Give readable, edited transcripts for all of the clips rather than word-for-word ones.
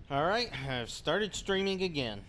Alright, I've started streaming again.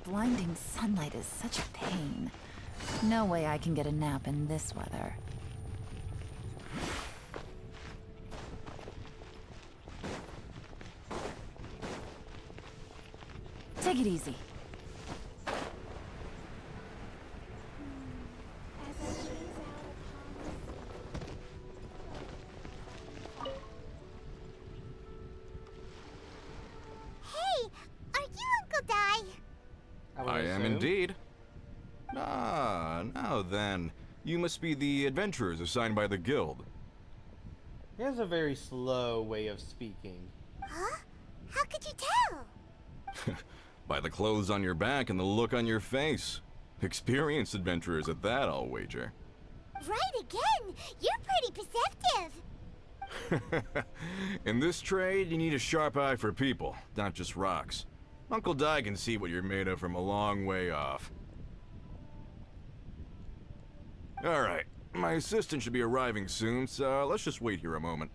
Blinding sunlight is such a pain. No way I can get a nap in this weather. Take it easy. I am indeed. Ah, now then. You must be the adventurers assigned by the guild. He has a very slow way of speaking. Huh? How could you tell? By the clothes on your back and the look on your face. Experienced adventurers at that, I'll wager. Right again! You're pretty perceptive! In this trade, you need a sharp eye for people, not just rocks. Uncle Di can see what you're made of from a long way off. Alright, my assistant should be arriving soon, so let's just wait here a moment.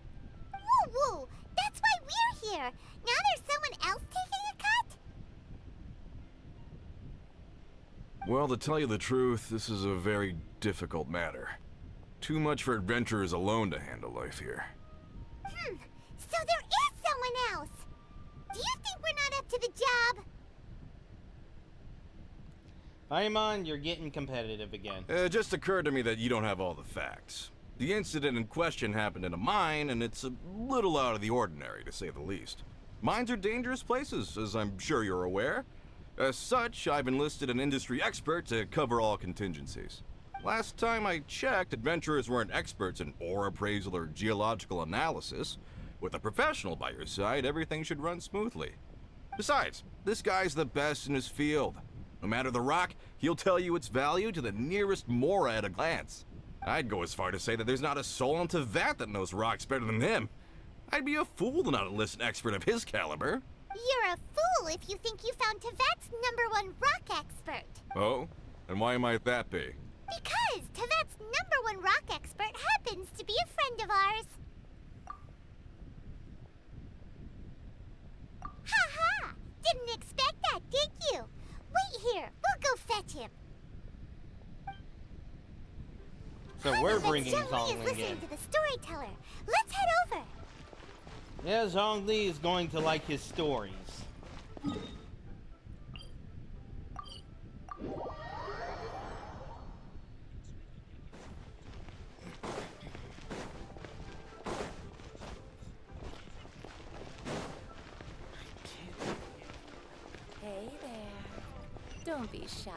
Woo woo! That's why we're here! Now there's someone else taking a cut? Well, to tell you the truth, this is a very difficult matter. Too much for adventurers alone to handle life here. So there is someone else! Do you think we're not up to the job? Paimon, you're getting competitive again. It just occurred to me that you don't have all the facts. The incident in question happened in a mine, and it's a little out of the ordinary, to say the least. Mines are dangerous places, as I'm sure you're aware. As such, I've enlisted an industry expert to cover all contingencies. Last time I checked, adventurers weren't experts in ore appraisal or geological analysis. With a professional by your side, everything should run smoothly. Besides, this guy's the best in his field. No matter the rock, he'll tell you its value to the nearest mora at a glance. I'd go as far to say that there's not a soul on Tevat that knows rocks better than him. I'd be a fool to not enlist an expert of his caliber. You're a fool if you think you found Tevat's #1 rock expert. Oh? And why might that be? Because Tevat's #1 rock expert happens to be a friend of ours. Ha ha! Didn't expect that, did you? Wait here, we'll go fetch him. So we're Paimon bringing Zhongli is Zhongli listening in. to the storyteller. Let's head over. Yeah, Zhongli is going to like his stories. Hey there. Don't be shy.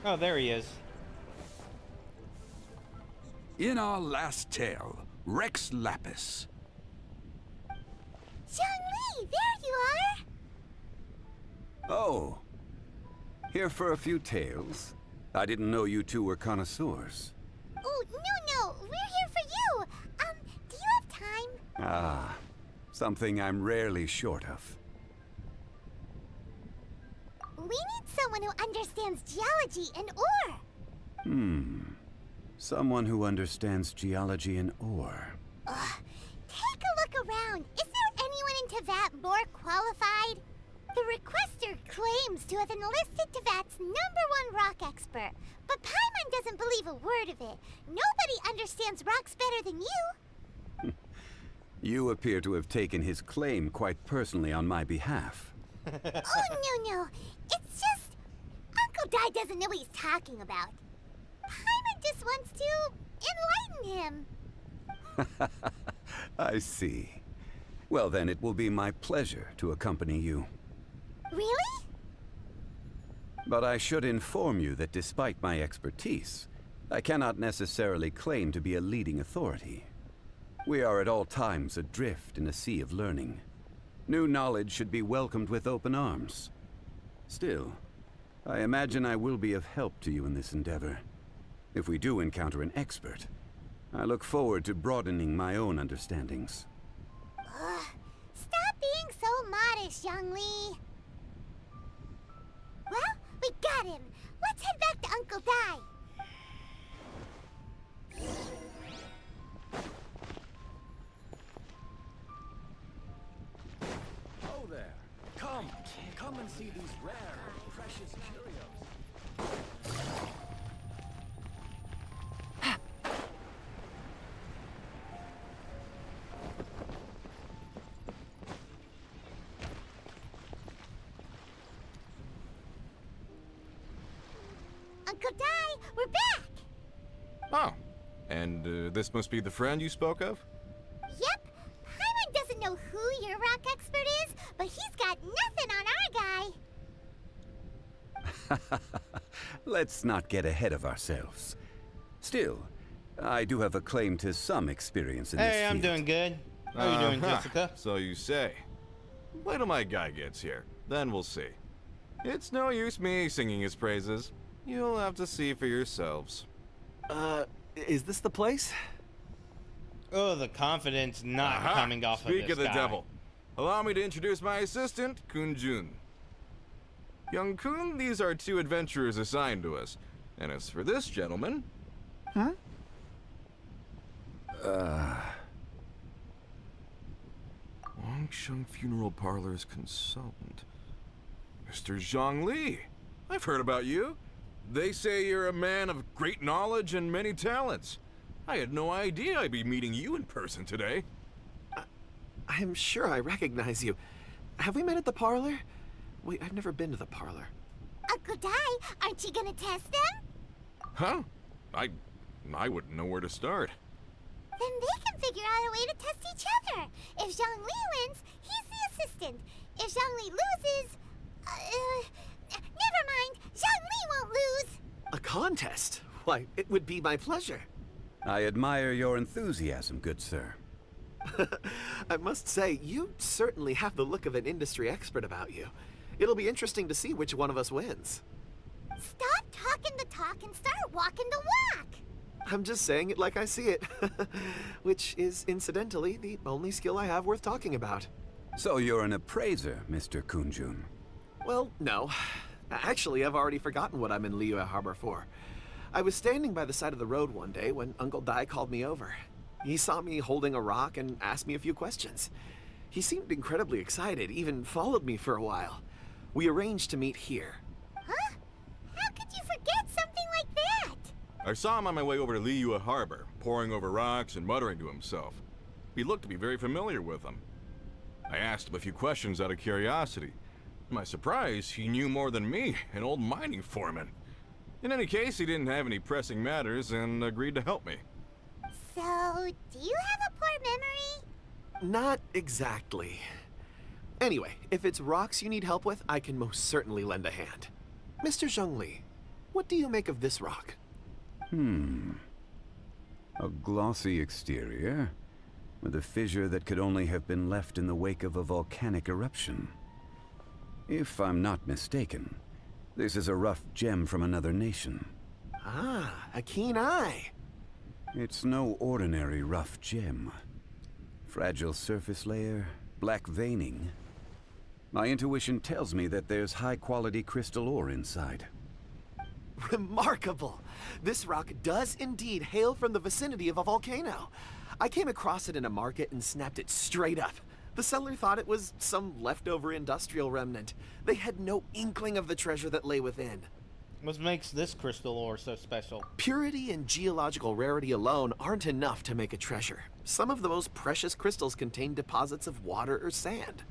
Oh, there he is. In our last tale, Rex Lapis. Zhongli, there you are. Oh. Here for a few tales? I didn't know you two were connoisseurs. Oh, no, we're here for you. Do you have time? Ah, something I'm rarely short of. We need someone who understands geology and ore. Someone who understands geology and ore. Take a look around. Is there anyone in Tevat more qualified? The requester claims to have enlisted Tevat's #1 rock expert, but Paimon doesn't believe a word of it. Nobody understands rocks better than you. You appear to have taken his claim quite personally on my behalf. Oh, no. It's just... Uncle Di doesn't know what he's talking about. Paimon just wants to enlighten him. I see. Well, then it will be my pleasure to accompany you. Really? But I should inform you that despite my expertise, I cannot necessarily claim to be a leading authority. We are at all times adrift in a sea of learning. New knowledge should be welcomed with open arms. Still, I imagine I will be of help to you in this endeavor. If we do encounter an expert, I look forward to broadening my own understandings. Ugh, stop being so modest, Zhongli. Well, we got him. Let's head back to Uncle Dai. Oh there. Come and see these rare and precious curios. Uncle Dai, we're back! Oh, and this must be the friend you spoke of? Yep. Paimon doesn't know who your rock expert is, but he's got nothing on our guy. Let's not get ahead of ourselves. Still, I do have a claim to some experience in this Hey, I'm field. doing good. How are you doing, Uh-huh. Jessica? So you say. Wait till my guy gets here, then we'll see. It's no use me singing his praises. You'll have to see for yourselves. Is this the place? Oh, the confidence not Aha! coming off of this Speak of the guy. devil. Allow me to introduce my assistant, Kun-jun. Young Kun, these are two adventurers assigned to us. And as for this gentleman... Wangsheng Funeral Parlor's consultant. Mr. Zhang Li. I've heard about you. They say you're a man of great knowledge and many talents. I had no idea I'd be meeting you in person today. I'm sure I recognize you. Have we met at the parlor? Wait, I've never been to the parlor. Uncle Dai, aren't you gonna test them? Huh? I wouldn't know where to start. Then they can figure out a way to test each other. If Zhongli wins, he's the assistant. If Zhongli loses... never mind. Zhongli won't lose. A contest? Why, it would be my pleasure. I admire your enthusiasm, good sir. I must say, you certainly have the look of an industry expert about you. It'll be interesting to see which one of us wins. Stop talking the talk and start walking the walk. I'm just saying it like I see it. Which is, incidentally, the only skill I have worth talking about. So you're an appraiser, Mr. Kun-jun. Well, no. Actually, I've already forgotten what I'm in Liyue Harbor for. I was standing by the side of the road one day when Uncle Dai called me over. He saw me holding a rock and asked me a few questions. He seemed incredibly excited, even followed me for a while. We arranged to meet here. Huh? How could you forget something like that? I saw him on my way over to Liyue Harbor, poring over rocks and muttering to himself. He looked to be very familiar with them. I asked him a few questions out of curiosity. To my surprise, he knew more than me, an old mining foreman. In any case, he didn't have any pressing matters and agreed to help me. So, do you have a poor memory? Not exactly. Anyway, if it's rocks you need help with, I can most certainly lend a hand. Mr. Zhongli, what do you make of this rock? A glossy exterior, with a fissure that could only have been left in the wake of a volcanic eruption. If I'm not mistaken, this is a rough gem from another nation. Ah, a keen eye. It's no ordinary rough gem. Fragile surface layer, black veining. My intuition tells me that there's high-quality crystal ore inside. Remarkable! This rock does indeed hail from the vicinity of a volcano. I came across it in a market and snapped it straight up. The seller thought it was some leftover industrial remnant. They had no inkling of the treasure that lay within. What makes this crystal ore so special? Purity and geological rarity alone aren't enough to make a treasure. Some of the most precious crystals contain deposits of water or sand.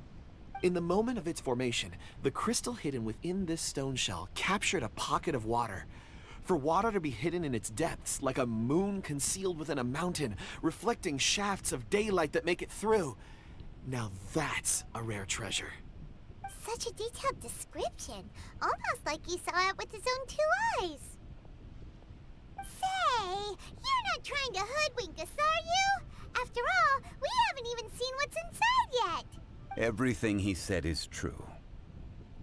In the moment of its formation, the crystal hidden within this stone shell captured a pocket of water. For water to be hidden in its depths, like a moon concealed within a mountain, reflecting shafts of daylight that make it through. Now that's a rare treasure. Such a detailed description. Almost like he saw it with his own 2 eyes. Say, you're not trying to hoodwink us, are you? After all, we haven't even seen what's inside yet. Everything he said is true.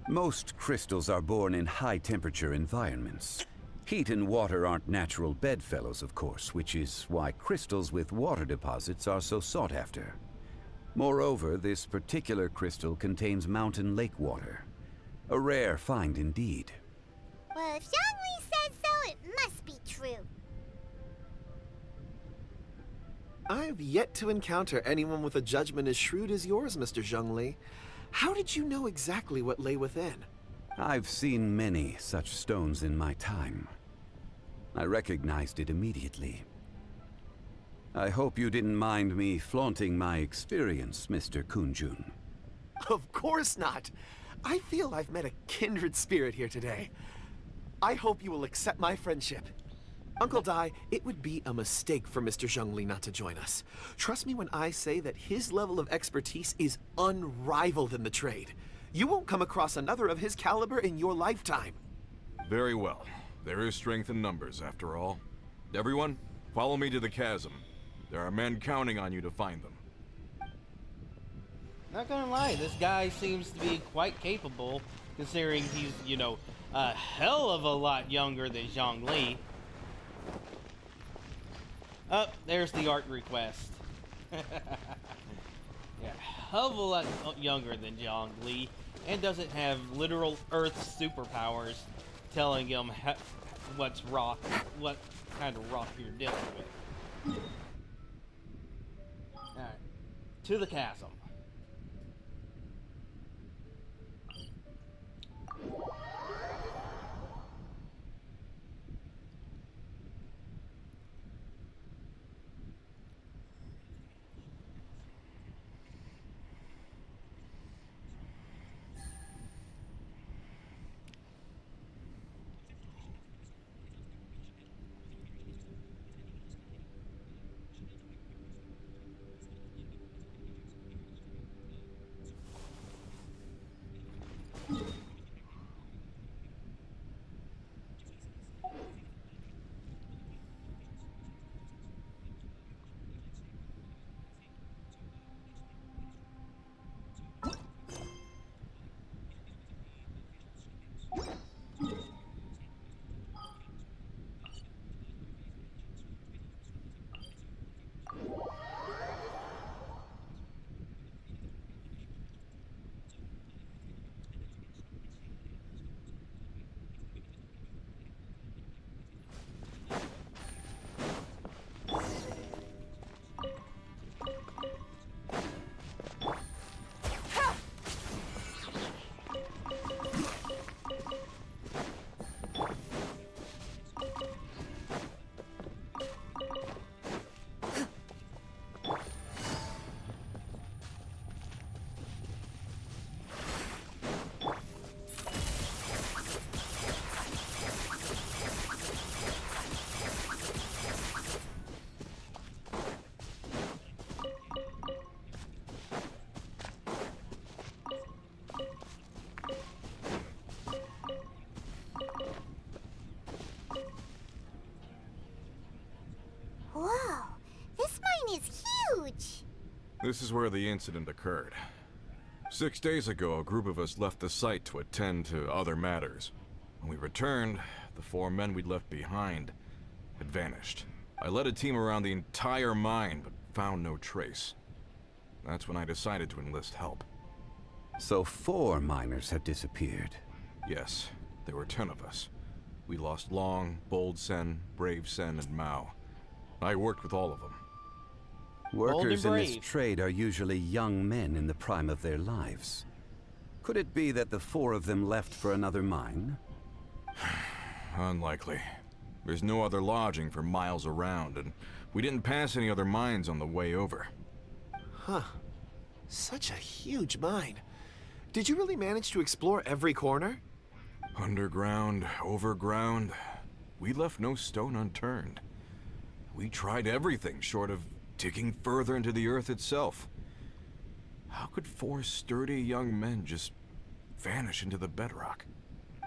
Most crystals are born in high-temperature environments. Heat and water aren't natural bedfellows, of course, which is why crystals with water deposits are so sought after. Moreover, this particular crystal contains mountain lake water. A rare find indeed. Well, if Zhongli says so, it must be true. I've yet to encounter anyone with a judgment as shrewd as yours, Mr. Zhongli. How did you know exactly what lay within? I've seen many such stones in my time. I recognized it immediately. I hope you didn't mind me flaunting my experience, Mr. Kunjun. Of course not. I feel I've met a kindred spirit here today. I hope you will accept my friendship. Uncle Dai, it would be a mistake for Mr. Zhongli not to join us. Trust me when I say that his level of expertise is unrivaled in the trade. You won't come across another of his caliber in your lifetime. Very well. There is strength in numbers, after all. Everyone, follow me to the chasm. There are men counting on you to find them. Not gonna lie, this guy seems to be quite capable, considering he's, you know, a hell of a lot younger than Zhongli. Oh, there's the art request. Yeah, hell of a lot younger than Zhongli, and doesn't have literal Earth superpowers telling him what kind of rock you're dealing with. Alright, to the chasm. Whoa, this mine is huge! This is where the incident occurred. 6 days ago, a group of us left the site to attend to other matters. When we returned, the 4 men we'd left behind had vanished. I led a team around the entire mine, but found no trace. That's when I decided to enlist help. So 4 miners have disappeared. Yes, there were 10 of us. We lost Long, Bold Sen, Brave Sen, and Mao. I worked with all of them. Workers in this brave. trade are usually young men in the prime of their lives. Could it be that the 4 of them left for another mine? Unlikely. There's no other lodging for miles around, and we didn't pass any other mines on the way over. Huh. Such a huge mine. Did you really manage to explore every corner? Underground, overground. we left no stone unturned. We tried everything short of digging further into the earth itself. How could 4 sturdy young men just vanish into the bedrock?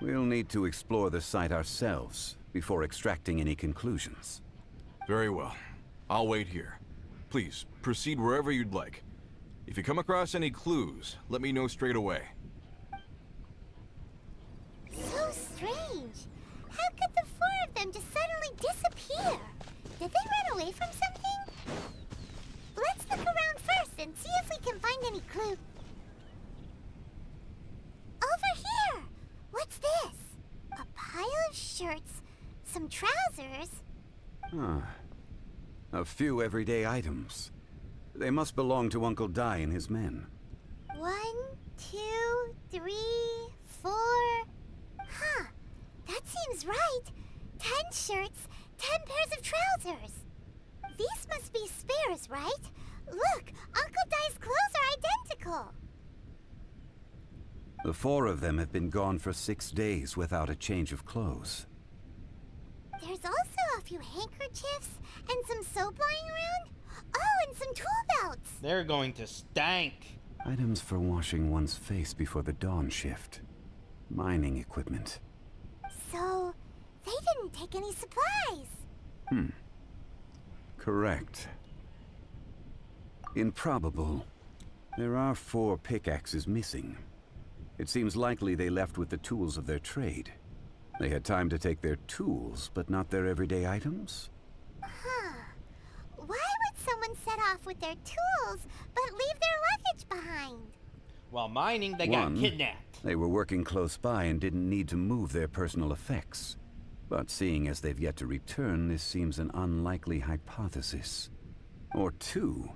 We'll need to explore the site ourselves before extracting any conclusions. Very well. I'll wait here. Please, proceed wherever you'd like. If you come across any clues, let me know straight away. So strange. How could the 4 of them just suddenly disappear? Did they run away from something? Let's look around first and see if we can find any clue. Over here! What's this? A pile of shirts, some trousers. A few everyday items. They must belong to Uncle Dai and his men. 1, 2, 3, 4. Huh. That seems right. 10 shirts, 10 pairs of trousers. These must be spares, right? Look, Uncle Dai's clothes are identical. The 4 of them have been gone for 6 days without a change of clothes. There's also a few handkerchiefs and some soap lying around. Oh, and some tool belts. They're going to stank. Items for washing one's face before the dawn shift. Mining equipment. So, they didn't take any supplies. Correct. Improbable. There are 4 pickaxes missing. It seems likely they left with the tools of their trade. They had time to take their tools, but not their everyday items? Huh. Why would someone set off with their tools, but leave their luggage behind? While mining, they One, got kidnapped. They were working close by and didn't need to move their personal effects. But seeing as they've yet to return, this seems an unlikely hypothesis. Or 2,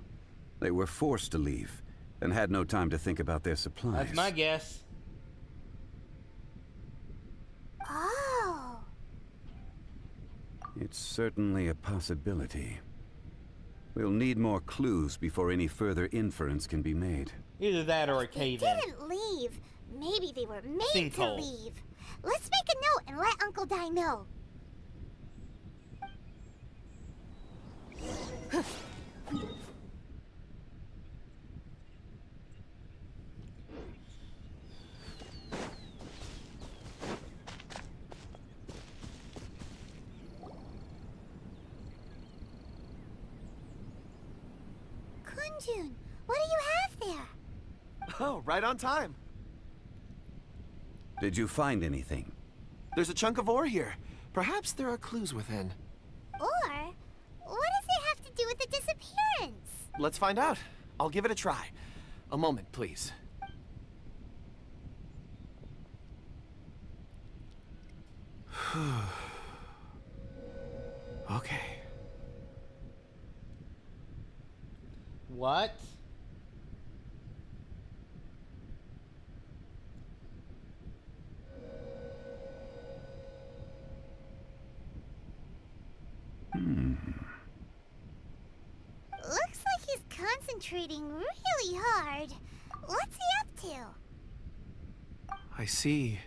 they were forced to leave and had no time to think about their supplies. That's my guess. Oh. It's certainly a possibility. We'll need more clues before any further inference can be made. Either that or a If they cave-in. didn't leave, maybe they were made to Sinkhole. leave. Let's make a note and let Uncle Dai know. Kunjun, what do you have there? Oh, right on time. Did you find anything? There's a chunk of ore here. Perhaps there are clues within. Or, what does it have to do with the disappearance? Let's find out. I'll give it a try. A moment, please. Okay. What? Looks like he's concentrating really hard. What's he up to? I see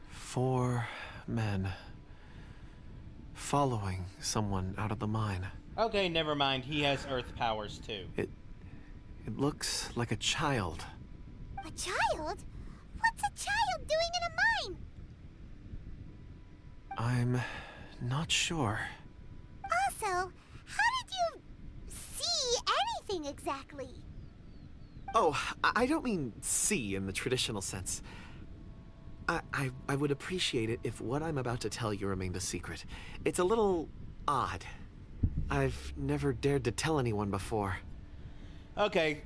4 men following someone out of the mine. Okay, never mind. He has earth powers too. It looks like a child. A child? What's a child doing in a mine? I'm not sure. Also, how did you see anything exactly? Oh, I don't mean see in the traditional sense. I would appreciate it if what I'm about to tell you remained a secret. It's a little odd. I've never dared to tell anyone before. Okay.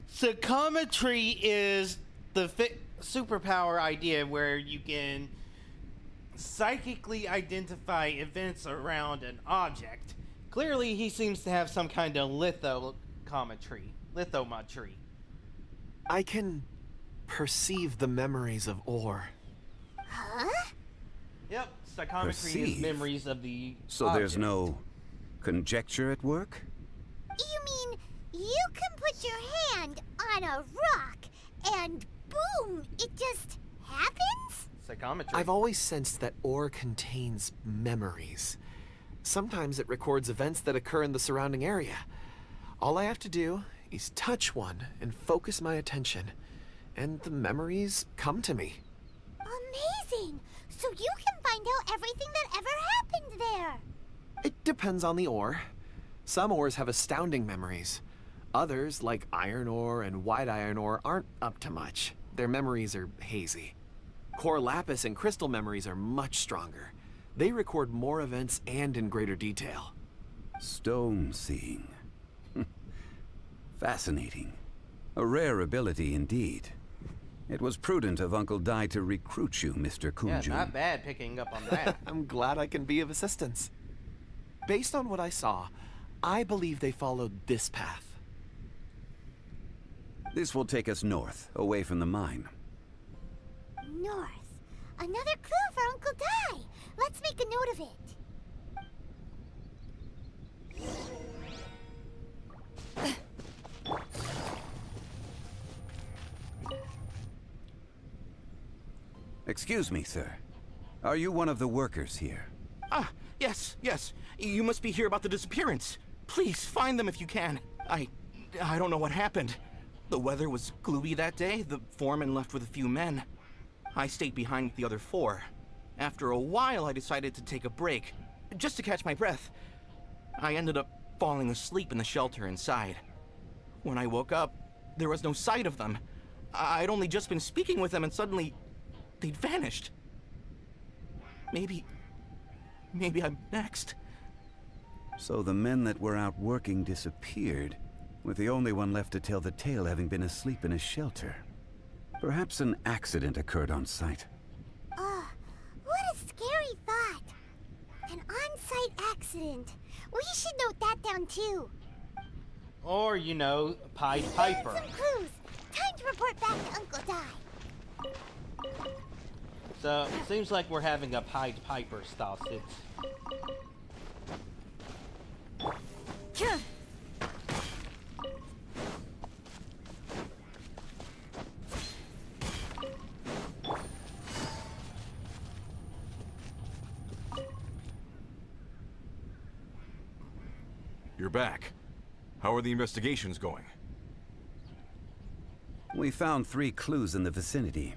Psychometry is the superpower idea where you can psychically identify events around an object. Clearly, he seems to have some kind of lithometry. I can perceive the memories of ore. Huh? Yep, psychometry is Perceive. memories of the So there's object. no conjecture at work? You mean you can put your hand on a rock and boom, it just happens? Psychometry. I've always sensed that ore contains memories. Sometimes it records events that occur in the surrounding area. All I have to do is touch one and focus my attention, and the memories come to me. Amazing! So you can find out everything that ever happened there. It depends on the ore. Some ores have astounding memories. Others, like iron ore and white iron ore, aren't up to much. Their memories are hazy. Core lapis and crystal memories are much stronger. They record more events and in greater detail. Stone seeing. Fascinating. A rare ability indeed. It was prudent of Uncle Dai to recruit you, Mr. Yeah, Kunjun. not bad picking up on that. I'm glad I can be of assistance. Based on what I saw, I believe they followed this path. This will take us north, away from the mine. North. Another clue for Uncle Dai. Let's make a note of it. Excuse me, sir. Are you one of the workers here? Ah, yes. You must be here about the disappearance. Please, find them if you can. I don't know what happened. The weather was gloomy that day. The foreman left with a few men. I stayed behind with the other 4. After a while, I decided to take a break, just to catch my breath. I ended up falling asleep in the shelter inside. When I woke up, there was no sight of them. I'd only just been speaking with them and suddenly, they'd vanished. Maybe I'm next. So the men that were out working disappeared, with the only one left to tell the tale having been asleep in a shelter. Perhaps an accident occurred on site. What a scary thought. An on-site accident. We should note that down too. Or, you know, Pied Piper. Some clues. Time to report back to Uncle Dai. So, it seems like we're having a Pied Piper style sit. You're back. How are the investigations going? We found 3 clues in the vicinity.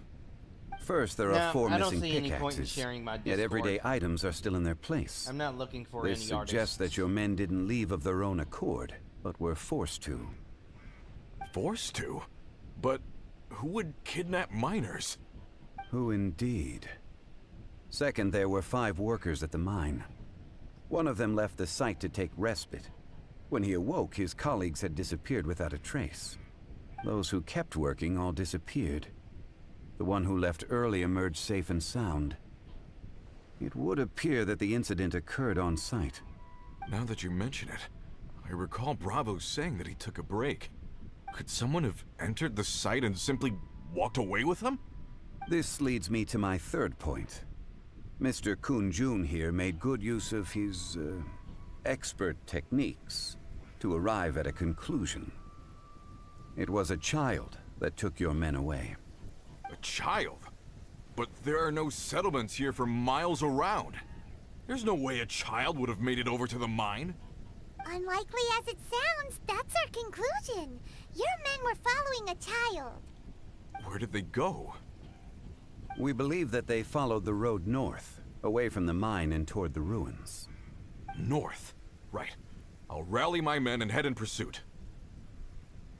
First, there are No, 4 I don't missing see any point in pickaxes. sharing my Yet Discord. everyday items are still in their place. I'm not looking for This any suggests artists. that your men didn't leave of their own accord, but were forced to. Forced to? But who would kidnap miners? Who indeed? Second, there were 5 workers at the mine. One of them left the site to take respite. When he awoke, his colleagues had disappeared without a trace. Those who kept working all disappeared. The one who left early emerged safe and sound. It would appear that the incident occurred on site. Now that you mention it, I recall Bravo saying that he took a break. Could someone have entered the site and simply walked away with them? This leads me to my third point. Mr. Kunjun here made good use of his, expert techniques to arrive at a conclusion. It was a child that took your men away. A child? But there are no settlements here for miles around. There's no way a child would have made it over to the mine. Unlikely as it sounds, that's our conclusion. Your men were following a child. Where did they go? We believe that they followed the road north, away from the mine and toward the ruins. North. Right. I'll rally my men and head in pursuit.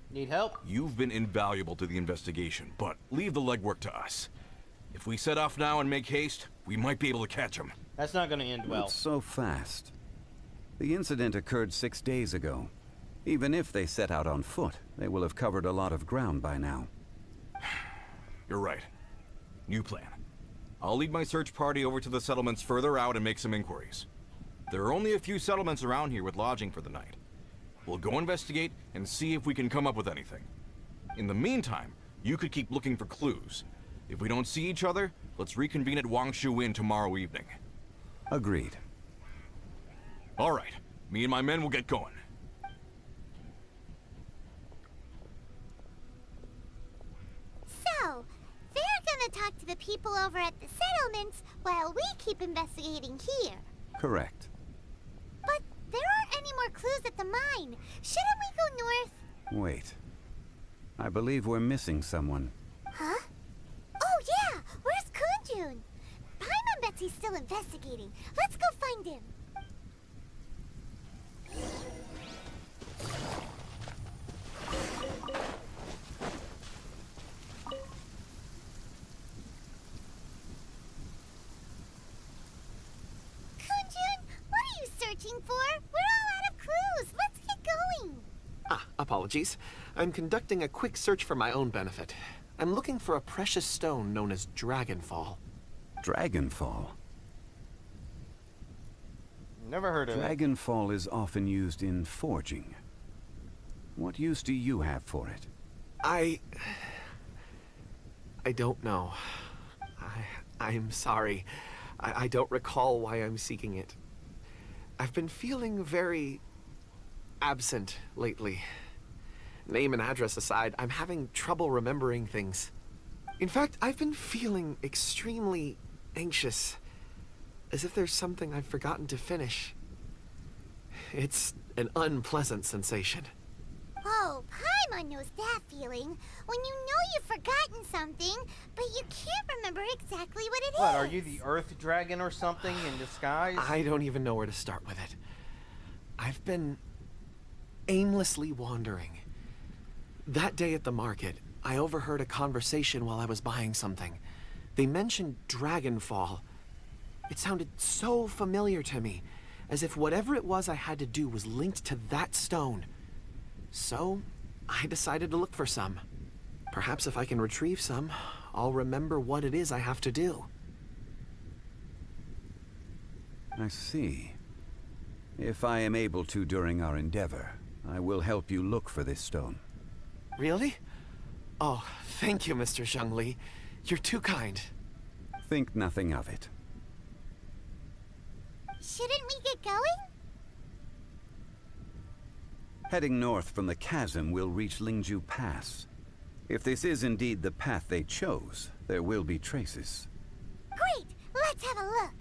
Need help? You've been invaluable to the investigation, but leave the legwork to us. If we set off now and make haste, we might be able to catch them. That's not going to end well. Not so fast. The incident occurred 6 days ago. Even if they set out on foot, they will have covered a lot of ground by now. You're right. New plan. I'll lead my search party over to the settlements further out and make some inquiries. There are only a few settlements around here with lodging for the night. We'll go investigate and see if we can come up with anything. In the meantime, you could keep looking for clues. If we don't see each other, let's reconvene at Wangshu Inn tomorrow evening. Agreed. All right. Me and my men will get going. So, they're gonna talk to the people over at the settlements while we keep investigating here. Correct. But there aren't any more clues at the mine. Shouldn't we go north? Wait. I believe we're missing someone. Huh? Oh yeah! Where's Kunjun? Paimon bets he's still investigating. Let's go find him. Kunjun, what are you searching for? We're all out of clues. Let's get going. Ah, apologies. I'm conducting a quick search for my own benefit. I'm looking for a precious stone known as Dragonfall. Dragonfall? Never heard of it. Dragonfall is often used in forging. What use do you have for it? I don't know. I'm sorry. I don't recall why I'm seeking it. I've been feeling very absent lately. Name and address aside, I'm having trouble remembering things. In fact, I've been feeling extremely anxious, as if there's something I've forgotten to finish. It's an unpleasant sensation. Oh, Paimon knows that feeling. When you know you've forgotten something, but you can't remember exactly what it is. What, are you the Earth Dragon or something in disguise? I don't even know where to start with it. I've been aimlessly wandering. That day at the market, I overheard a conversation while I was buying something. They mentioned Dragonfall. It sounded so familiar to me, as if whatever it was I had to do was linked to that stone. So, I decided to look for some. Perhaps if I can retrieve some, I'll remember what it is I have to do. I see. If I am able to during our endeavor, I will help you look for this stone. Really? Oh, thank you, Mr. Zhengli. You're too kind. Think nothing of it. Shouldn't we get going? Heading north from the chasm, we'll reach Lingju Pass. If this is indeed the path they chose, there will be traces. Great! Let's have a look.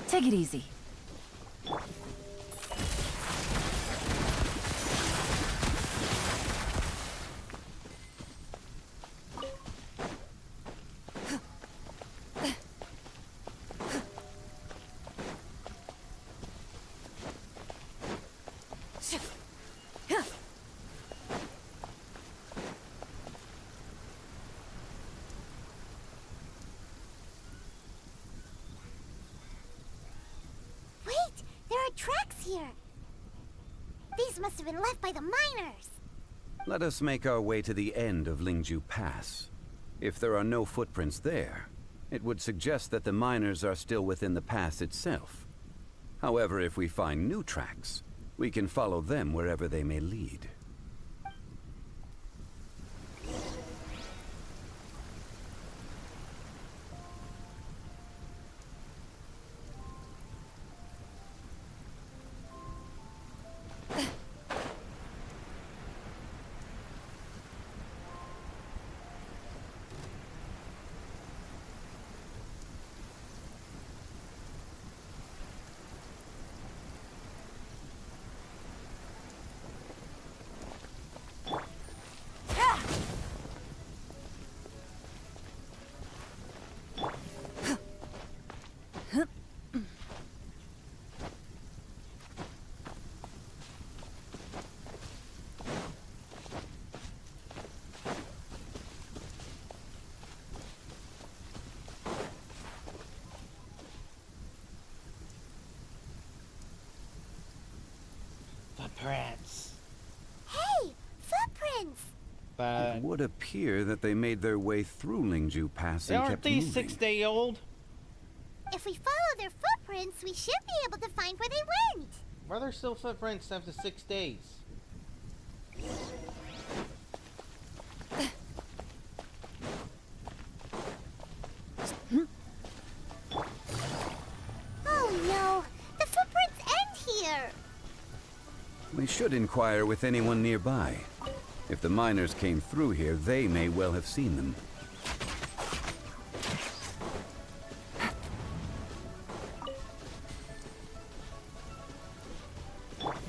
Take it easy. Wait! There are tracks here! These must have been left by the miners! Let us make our way to the end of Lingju Pass. If there are no footprints there, it would suggest that the miners are still within the pass itself. However, if we find new tracks, we can follow them wherever they may lead. Footprints. Hey! Footprints! But It would appear that they made their way through Lingju Pass and aren't kept these moving. 6-day-old? If we follow their footprints, we should be able to find where they went! Why are there still footprints after 6 days? We should inquire with anyone nearby. If the miners came through here, they may well have seen them. Hi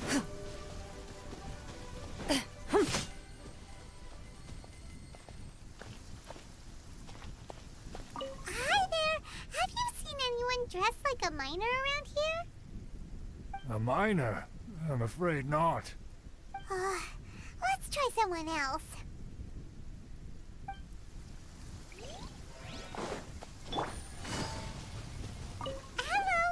there! Have you seen anyone dressed like a miner around here? A miner? I'm afraid not. Let's try someone else. Hello!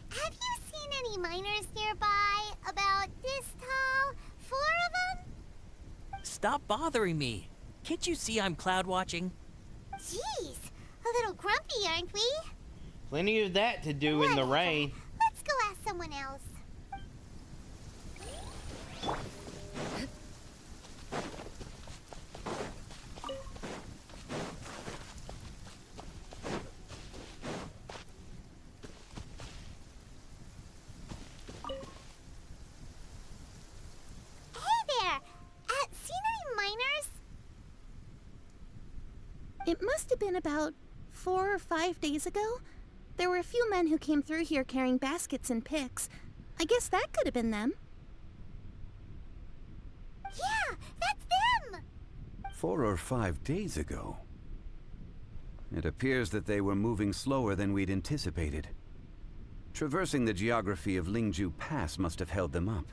Have you seen any miners nearby? About this tall? 4 of them? Stop bothering me. Can't you see I'm cloud watching? Jeez, a little grumpy, aren't we? Plenty of that to do in the Whatever. rain. Let's go ask someone else. Hey there! Seen any miners? It must have been about 4 or 5 days ago. There were a few men who came through here carrying baskets and picks. I guess that could have been them. Yeah, that's them! 4 or 5 days ago. It appears that they were moving slower than we'd anticipated. Traversing the geography of Lingju Pass must have held them up.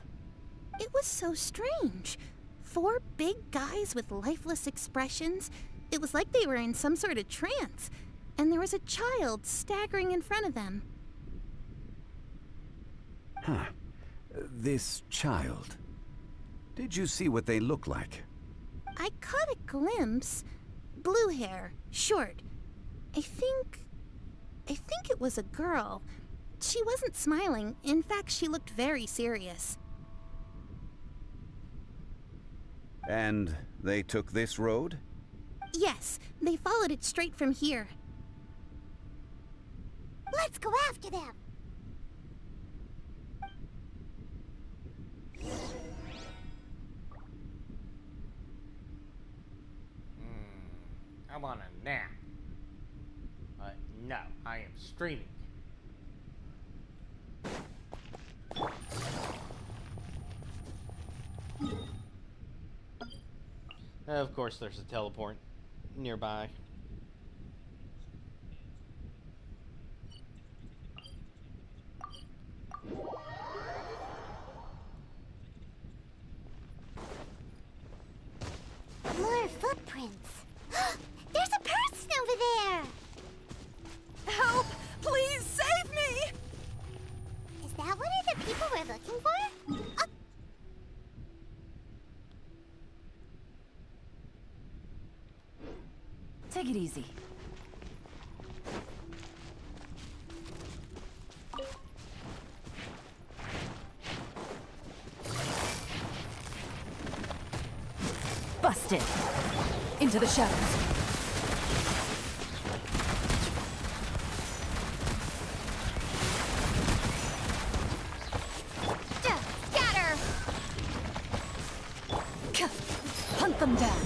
It was so strange. 4 big guys with lifeless expressions. It was like they were in some sort of trance. And there was a child staggering in front of them. Huh. This child. Did you see what they look like? I caught a glimpse. Blue hair, short. I think it was a girl. She wasn't smiling. In fact, she looked very serious. And they took this road? Yes, they followed it straight from here. Let's go after them! I want a nap. But no, I am streaming. Of course, there's a teleport nearby. More footprints. There's a person over there! Help! Please save me! Is that one of the people we're looking for? Take it easy. Busted! Into the shadows. Scatter! Hunt them down.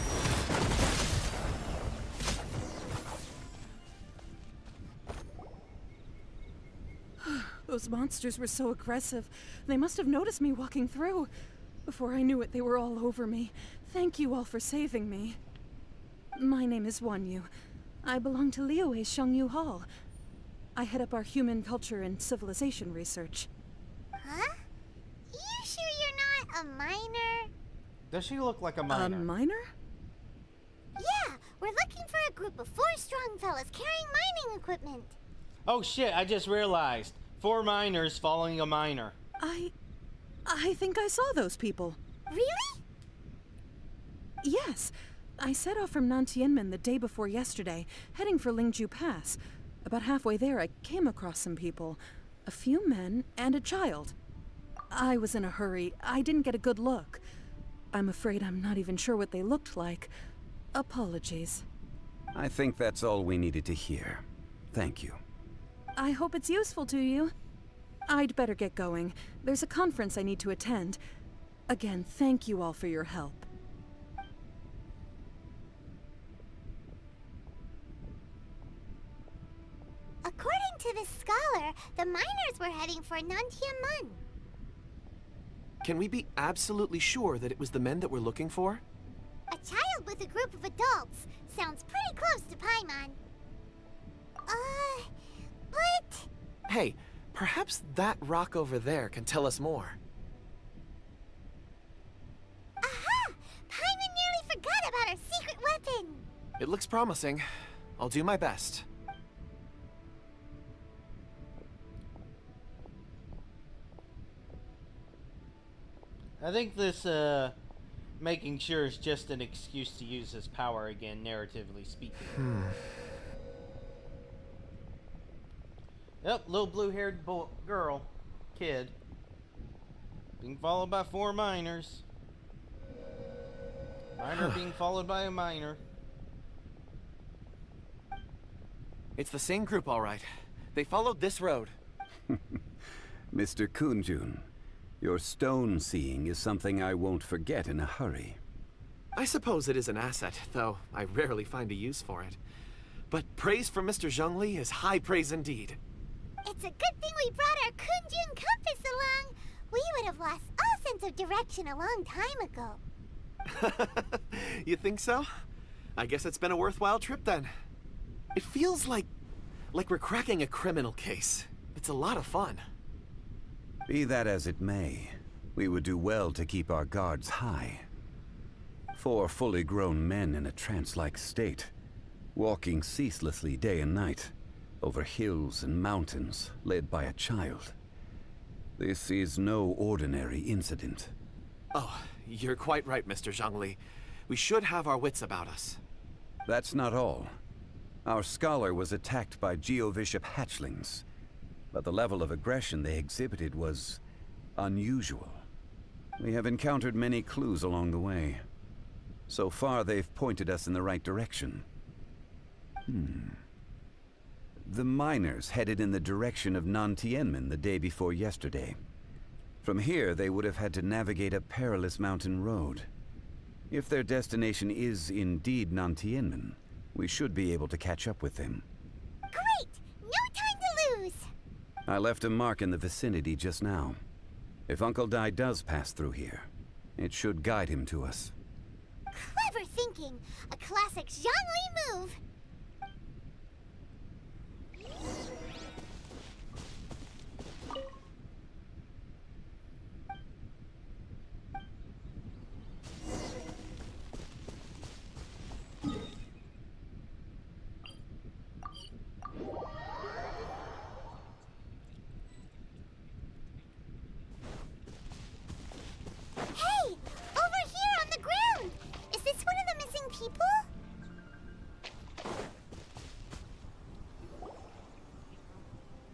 Those monsters were so aggressive. They must have noticed me walking through. Before I knew it, they were all over me. Thank you all for saving me. My name is Wanyu. I belong to Liyue's Shangyu Hall. I head up our human culture and civilization research. Huh? You sure you're not a miner? Does she look like a A miner? miner? Yeah, we're looking for a group of 4 strong fellas carrying mining equipment. Oh shit, I just realized. 4 miners following a miner. I think I saw those people. Really? Yes. I set off from Nantianmen the day before yesterday, heading for Lingju Pass. About halfway there, I came across some people. A few men and a child. I was in a hurry. I didn't get a good look. I'm afraid I'm not even sure what they looked like. Apologies. I think that's all we needed to hear. Thank you. I hope it's useful to you. I'd better get going. There's a conference I need to attend. Again, thank you all for your help. According to the scholar, the miners were heading for Nantiamun. Can we be absolutely sure that it was the men that we're looking for? A child with a group of adults sounds pretty close to Paimon. But... Hey, perhaps that rock over there can tell us more. Aha! Paimon nearly forgot about our secret weapon! It looks promising. I'll do my best. I think this, making sure is just an excuse to use his power again, narratively speaking. Yep, little blue-haired kid. Being followed by 4 miners. Miner being followed by a miner. It's the same group, all right. They followed this road. Mr. Kunjun, your stone seeing is something I won't forget in a hurry. I suppose it is an asset, though I rarely find a use for it. But praise from Mr. Zhongli is high praise indeed. It's a good thing we brought our Kunjun compass along. We would have lost all sense of direction a long time ago. You think so? I guess it's been a worthwhile trip then. It feels like we're cracking a criminal case. It's a lot of fun. Be that as it may, we would do well to keep our guards high. 4 fully grown men in a trance-like state, walking ceaselessly day and night, over hills and mountains, led by a child. This is no ordinary incident. Oh, you're quite right, Mr. Zhongli. We should have our wits about us. That's not all. Our scholar was attacked by Geovishap hatchlings, but the level of aggression they exhibited was unusual. We have encountered many clues along the way. So far, they've pointed us in the right direction. The miners headed in the direction of Nantianmen the day before yesterday. From here, they would have had to navigate a perilous mountain road. If their destination is indeed Nantianmen, we should be able to catch up with them. Great! No time to lose! I left a mark in the vicinity just now. If Uncle Dai does pass through here, it should guide him to us. Clever thinking! A classic Zhongli move! Hey! Over here on the ground! Is this one of the missing people?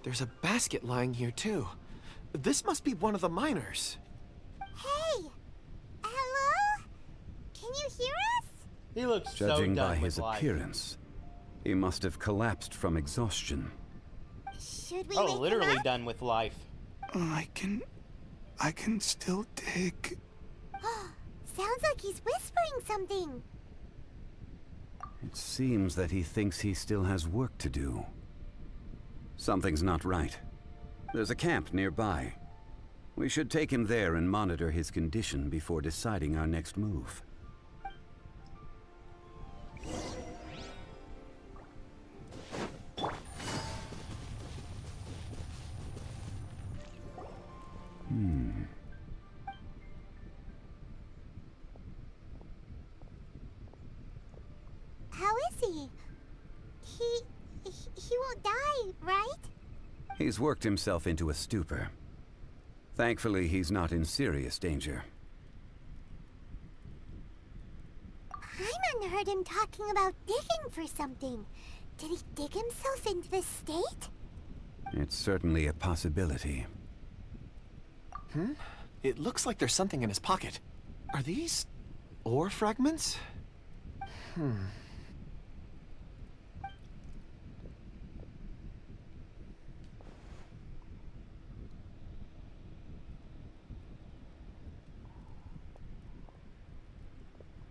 There's a basket lying here too. This must be one of the miners. Hey! Hello? Can you hear us? He looks so Judging done by with his life. appearance, he must have collapsed from exhaustion. Should we Oh, wake him literally up? done with life. I can still dig. Sounds like he's whispering something. It seems that he thinks he still has work to do. Something's not right. There's a camp nearby. We should take him there and monitor his condition before deciding our next move. How is he? He won't die, right? He's worked himself into a stupor. Thankfully, he's not in serious danger. Paimon heard him talking about digging for something. Did he dig himself into this state? It's certainly a possibility. It looks like there's something in his pocket. Are these ore fragments?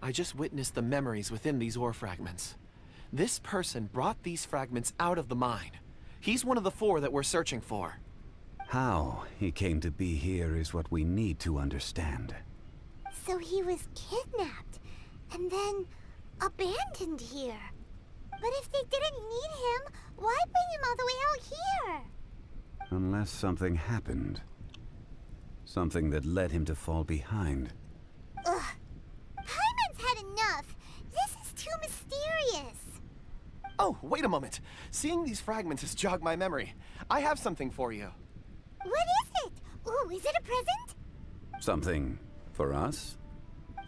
I just witnessed the memories within these ore fragments. This person brought these fragments out of the mine. He's one of the 4 that we're searching for. How he came to be here is what we need to understand. So he was kidnapped and then abandoned here. But if they didn't need him, why bring him all the way out here? Unless something happened. Something that led him to fall behind. Ugh. Paimon's had enough. This is too mysterious. Oh, wait a moment. Seeing these fragments has jogged my memory. I have something for you. What is it? Ooh, is it a present? Something for us?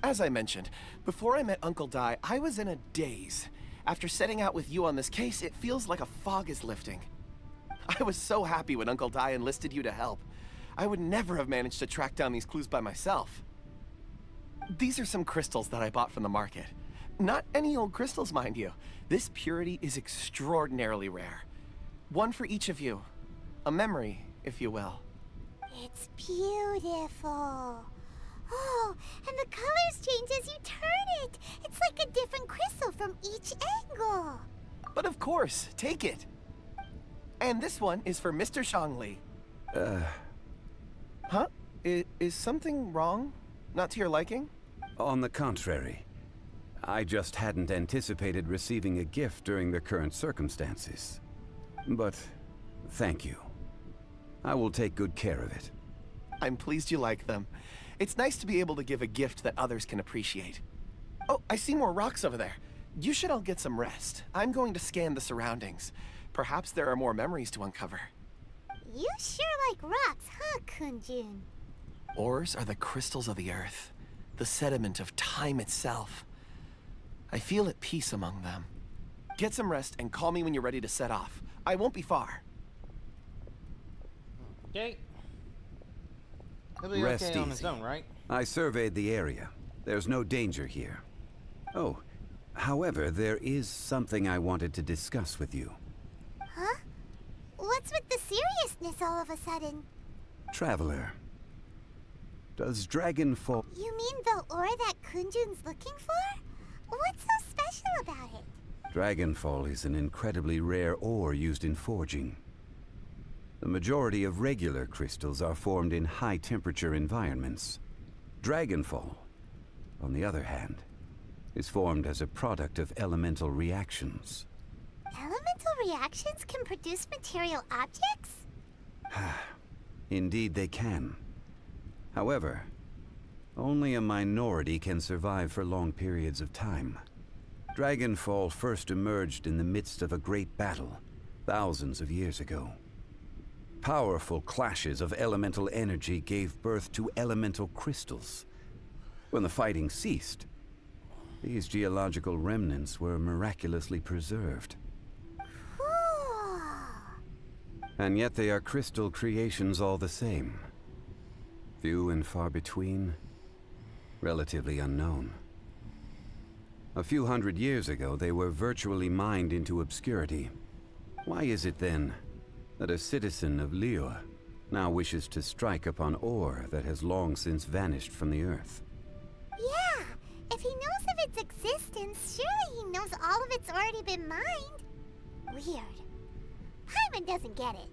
As I mentioned, before I met Uncle Dai, I was in a daze. After setting out with you on this case, it feels like a fog is lifting. I was so happy when Uncle Dai enlisted you to help. I would never have managed to track down these clues by myself. These are some crystals that I bought from the market. Not any old crystals, mind you. This purity is extraordinarily rare. One for each of you. A memory, if you will. It's beautiful. Oh, and the colors change as you turn it. It's like a different crystal from each angle. But of course, take it. And this one is for Mr. Shangli. Huh? Is something wrong? Not to your liking? On the contrary. I just hadn't anticipated receiving a gift during the current circumstances. But thank you. I will take good care of it. I'm pleased you like them. It's nice to be able to give a gift that others can appreciate. Oh, I see more rocks over there. You should all get some rest. I'm going to scan the surroundings. Perhaps there are more memories to uncover. You sure like rocks, huh, Kunjun? Ores are the crystals of the earth, the sediment of time itself. I feel at peace among them. Get some rest and call me when you're ready to set off. I won't be far. Okay. He'll be Rest okay on his easy. own, right? I surveyed the area. There's no danger here. Oh, however, there is something I wanted to discuss with you. Huh? What's with the seriousness all of a sudden? Traveler, does Dragonfall... You mean the ore that Kunjun's looking for? What's so special about it? Dragonfall is an incredibly rare ore used in forging. The majority of regular crystals are formed in high-temperature environments. Dragonfall, on the other hand, is formed as a product of elemental reactions. Elemental reactions can produce material objects? Indeed they can. However, only a minority can survive for long periods of time. Dragonfall first emerged in the midst of a great battle, thousands of years ago. Powerful clashes of elemental energy gave birth to elemental crystals. When the fighting ceased, these geological remnants were miraculously preserved. Cool. And yet they are crystal creations all the same. Few and far between, relatively unknown. A few hundred years ago, they were virtually mined into obscurity. Why is it then that a citizen of Liyue now wishes to strike upon ore that has long since vanished from the earth? Yeah, if he knows of its existence, surely he knows all of it's already been mined. Weird. Paimon doesn't get it.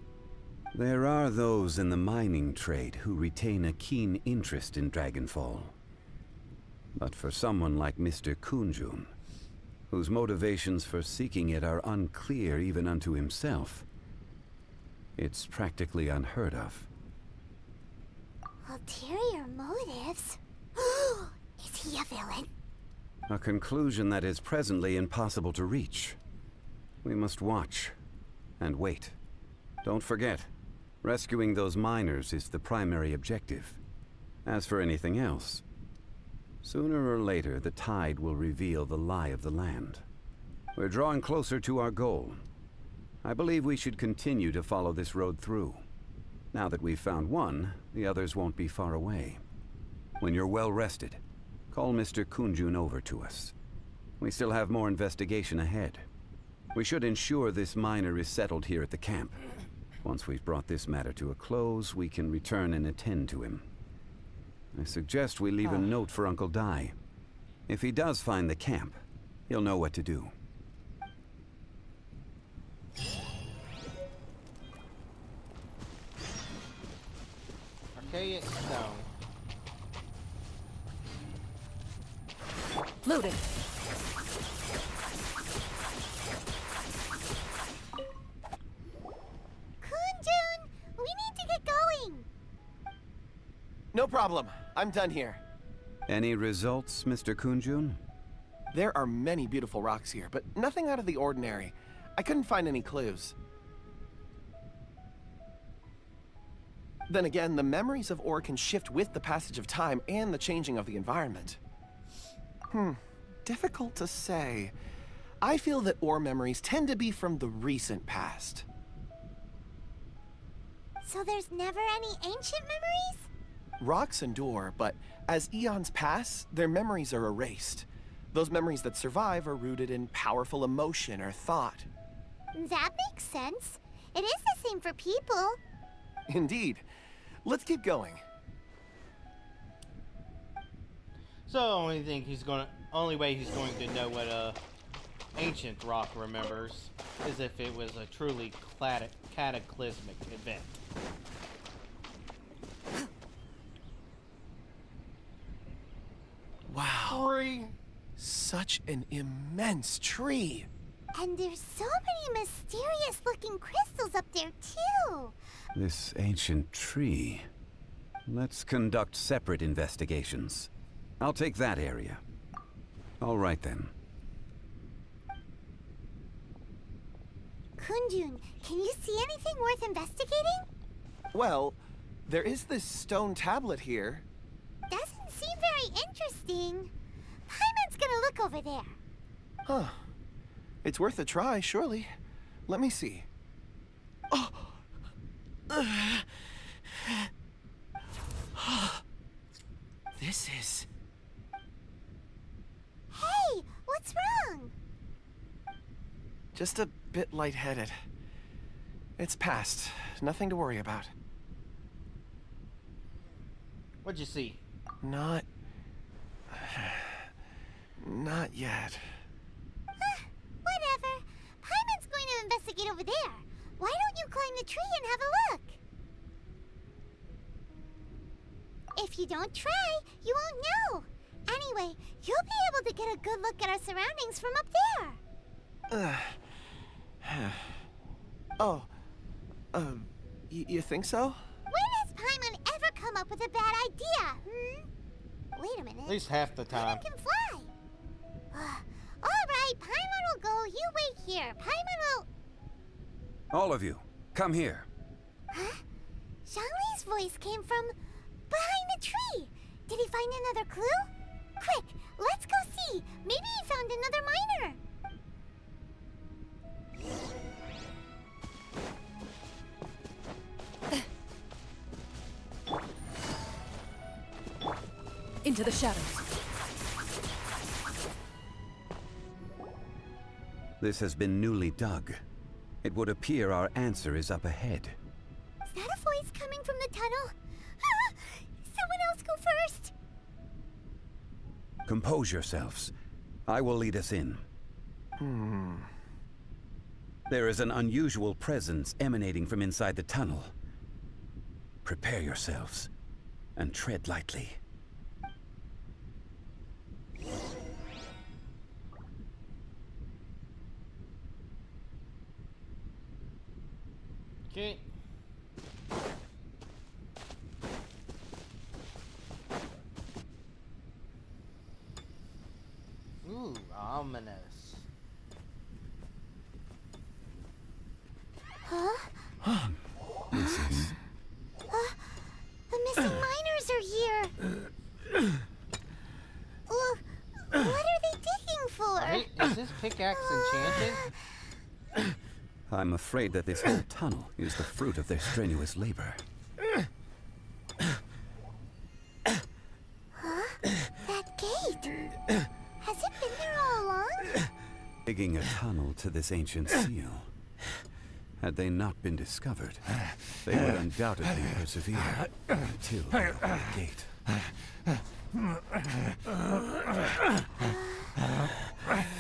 There are those in the mining trade who retain a keen interest in Dragonfall. But for someone like Mr. Kunjun, whose motivations for seeking it are unclear even unto himself, it's practically unheard of. Ulterior motives? Is he a villain? A conclusion that is presently impossible to reach. We must watch and wait. Don't forget, rescuing those miners is the primary objective. As for anything else, sooner or later the tide will reveal the lie of the land. We're drawing closer to our goal. I believe we should continue to follow this road through. Now that we've found one, the others won't be far away. When you're well rested, call Mr. Kunjun over to us. We still have more investigation ahead. We should ensure this miner is settled here at the camp. Once we've brought this matter to a close, we can return and attend to him. I suggest we leave a note for Uncle Dai. If he does find the camp, he'll know what to do. Archaic stone. Loaded. Kunjun, we need to get going. No problem. I'm done here. Any results, Mr. Kunjun? There are many beautiful rocks here, but nothing out of the ordinary. I couldn't find any clues. Then again, the memories of ore can shift with the passage of time and the changing of the environment. Difficult to say. I feel that ore memories tend to be from the recent past. So there's never any ancient memories? Rocks endure, but as eons pass, their memories are erased. Those memories that survive are rooted in powerful emotion or thought. That makes sense. It is the same for people. Indeed. Let's keep going. So only way he's going to know what a ancient rock remembers is if it was a truly cataclysmic event. Wow. Tree. Such an immense tree. And there's so many mysterious looking crystals up there too. This ancient tree. Let's conduct separate investigations. I'll take that area. All right then. Kunjun, can you see anything worth investigating? Well, there is this stone tablet here. Doesn't seem very interesting. Paimon's gonna look over there. Huh. It's worth a try, surely. Let me see. Oh! This is... Hey, what's wrong? just a bit lightheaded. It's past. Nothing to worry about. What'd you see? Not yet. Whatever. Paimon's going to investigate over there. Why don't you climb the tree and have a look? If you don't try, you won't know. Anyway, you'll be able to get a good look at our surroundings from up there. You think so? When has Paimon ever come up with a bad idea, Wait a minute. At least half the time. Paimon can fly. All right, Paimon will go. You wait here. Paimon will... All of you, come here. Huh? Zhongli's voice came from behind the tree. Did he find another clue? Quick, let's go see. Maybe he found another miner. Into the shadows. This has been newly dug. It would appear our answer is up ahead. Is that a voice coming from the tunnel? Someone else go first. Compose yourselves. I will lead us in. There is an unusual presence emanating from inside the tunnel. Prepare yourselves and tread lightly. Okay. Ooh, ominous. Huh? The missing miners are here. What are they digging for? Hey, is this pickaxe enchanted? I'm afraid that this whole tunnel is the fruit of their strenuous labor. That gate. Has it been there all along? Digging a tunnel to this ancient seal. Had they not been discovered, they would undoubtedly persevere until they opened the gate.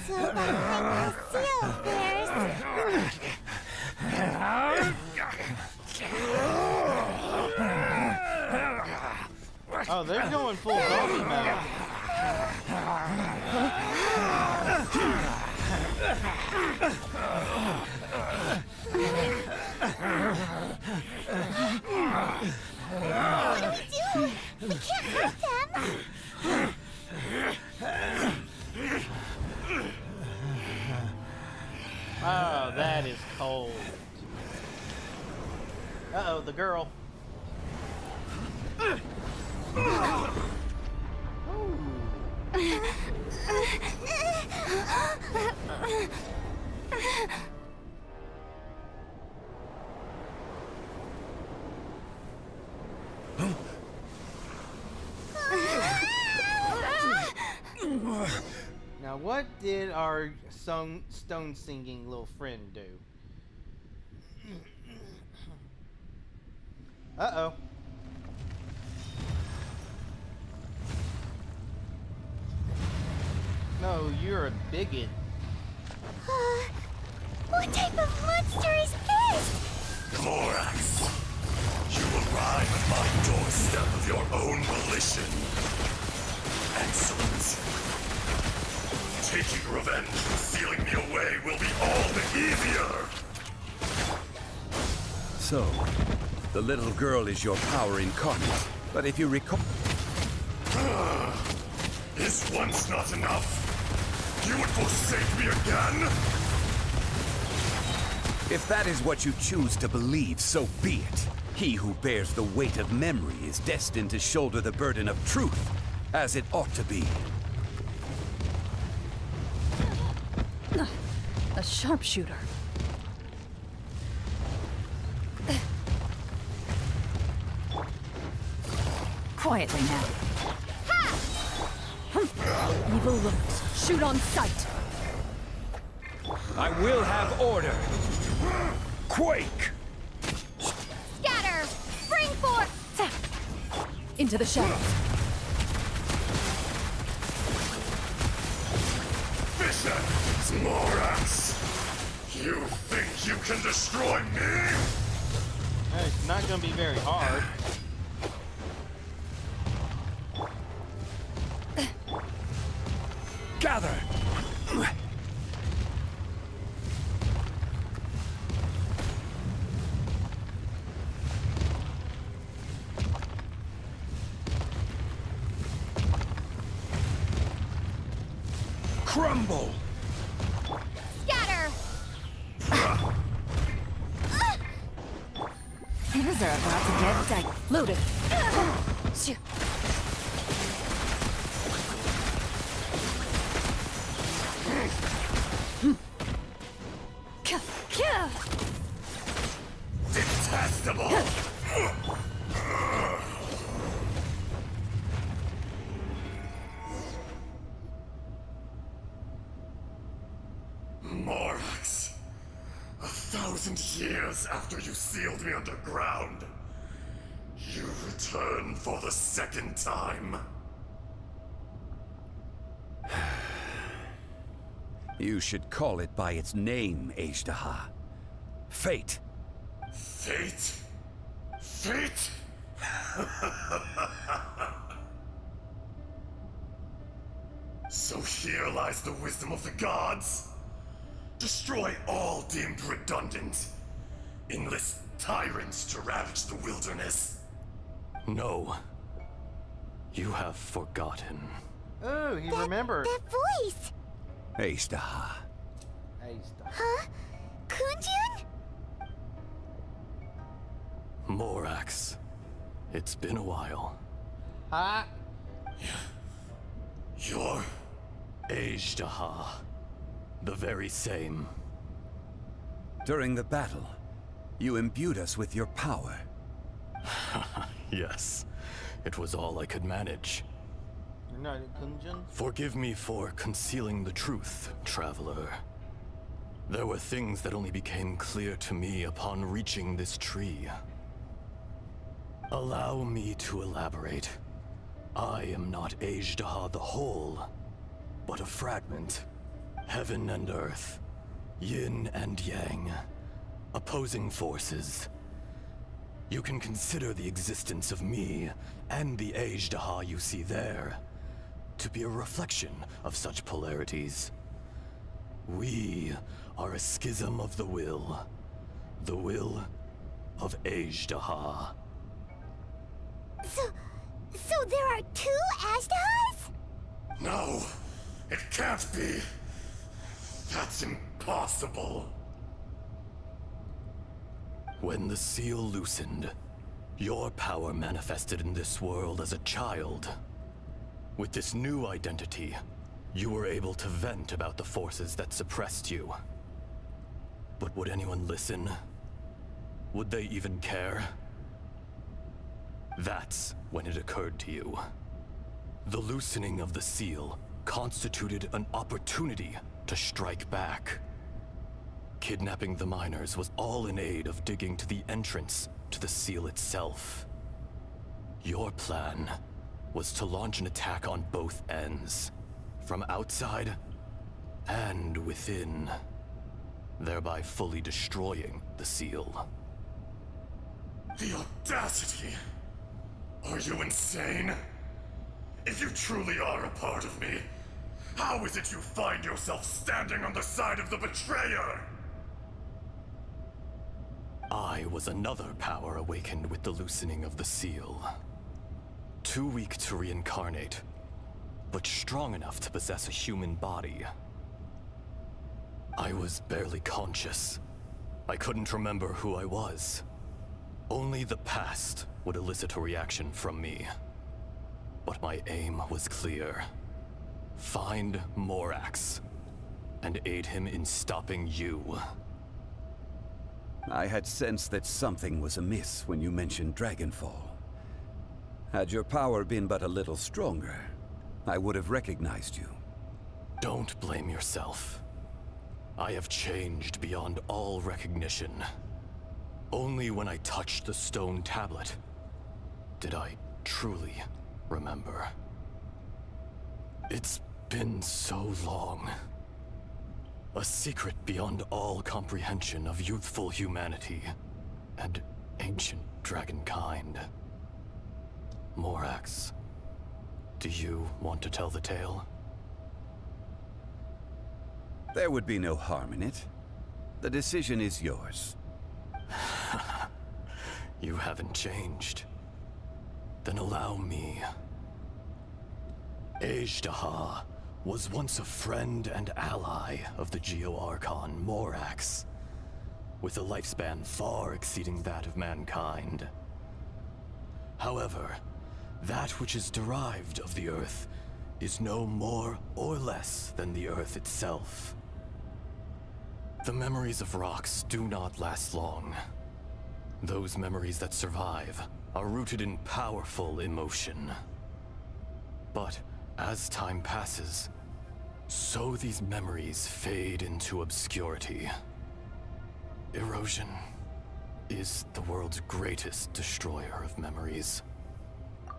So behind the seal, there's... Oh, they're going full zombie mode. What do we do? We can't hurt them. Oh, that is cold. Uh-oh, the girl. Now, what did our stone singing little friend do? Uh-oh. No, you're a bigot. What type of monster is this? Morax, you arrive at my doorstep of your own volition. Excellent. Taking revenge and sealing me away will be all the easier. So, the little girl is your power incarnate. But if you recall... Is once not enough? You would forsake me again? If that is what you choose to believe, so be it. He who bears the weight of memory is destined to shoulder the burden of truth, as it ought to be. A sharpshooter. Quietly now. Evil looks. Shoot on sight. I will have order. Quake! Scatter! Spring forth! Into the shadows. Vision! Morax! You think you can destroy me? It's not gonna be very hard. Gather! Crumble! Scatter! Things are about to get Loaded. Detestable! Morax, 1,000 years after you sealed me underground, you return for the second time. You should call it by its name, Ajdaha. Fate. Fate? Fate? So here lies the wisdom of the gods. Destroy all deemed redundant. Enlist tyrants to ravage the wilderness. No. You have forgotten. Oh, he remembered. That voice! Ajdaha. Huh? Kunjun? Morax. It's been a while. Huh? You're... Ajdaha. The very same. During the battle, you imbued us with your power. Yes. It was all I could manage. You're not a Kunjun? Forgive me for concealing the truth, traveler. There were things that only became clear to me upon reaching this tree. Allow me to elaborate. I am not Ajdaha the whole, but a fragment. Heaven and earth, yin and yang, opposing forces. You can consider the existence of me and the Ajdaha you see there to be a reflection of such polarities. We are a schism of the will of Ajdaha. So there are two Ashdahas? No, it can't be. That's impossible. When the seal loosened, your power manifested in this world as a child. With this new identity, you were able to vent about the forces that suppressed you. But would anyone listen? Would they even care? That's when it occurred to you. The loosening of the seal constituted an opportunity to strike back. Kidnapping the miners was all in aid of digging to the entrance to the seal itself. Your plan was to launch an attack on both ends, from outside and within, thereby fully destroying the seal. The audacity! Are you insane? If you truly are a part of me, how is it you find yourself standing on the side of the betrayer? I was another power awakened with the loosening of the seal. Too weak to reincarnate, but strong enough to possess a human body. I was barely conscious. I couldn't remember who I was. Only the past would elicit a reaction from me. But my aim was clear. Find Morax, and aid him in stopping you. I had sensed that something was amiss when you mentioned Dragonfall. Had your power been but a little stronger, I would have recognized you. Don't blame yourself. I have changed beyond all recognition. Only when I touched the stone tablet did I truly remember. It's been so long. A secret beyond all comprehension of youthful humanity and ancient dragonkind. Morax, do you want to tell the tale? There would be no harm in it. The decision is yours. You haven't changed. Then allow me. Ajdaha was once a friend and ally of the Geo-Archon Morax, with a lifespan far exceeding that of mankind. However, that which is derived of the Earth is no more or less than the Earth itself. The memories of rocks do not last long. Those memories that survive are rooted in powerful emotion. But as time passes, so these memories fade into obscurity. Erosion is the world's greatest destroyer of memories.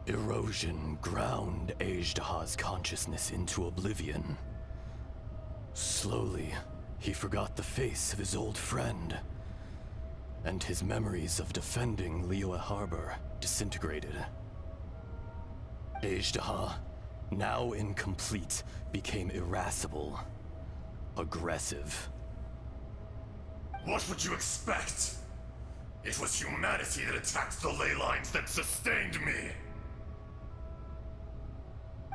Erosion ground Ajdaha's consciousness into oblivion. Slowly, he forgot the face of his old friend, and his memories of defending Liyue Harbor disintegrated. Ajdaha, now incomplete, became irascible, aggressive. What would you expect? It was humanity that attacked the ley lines that sustained me.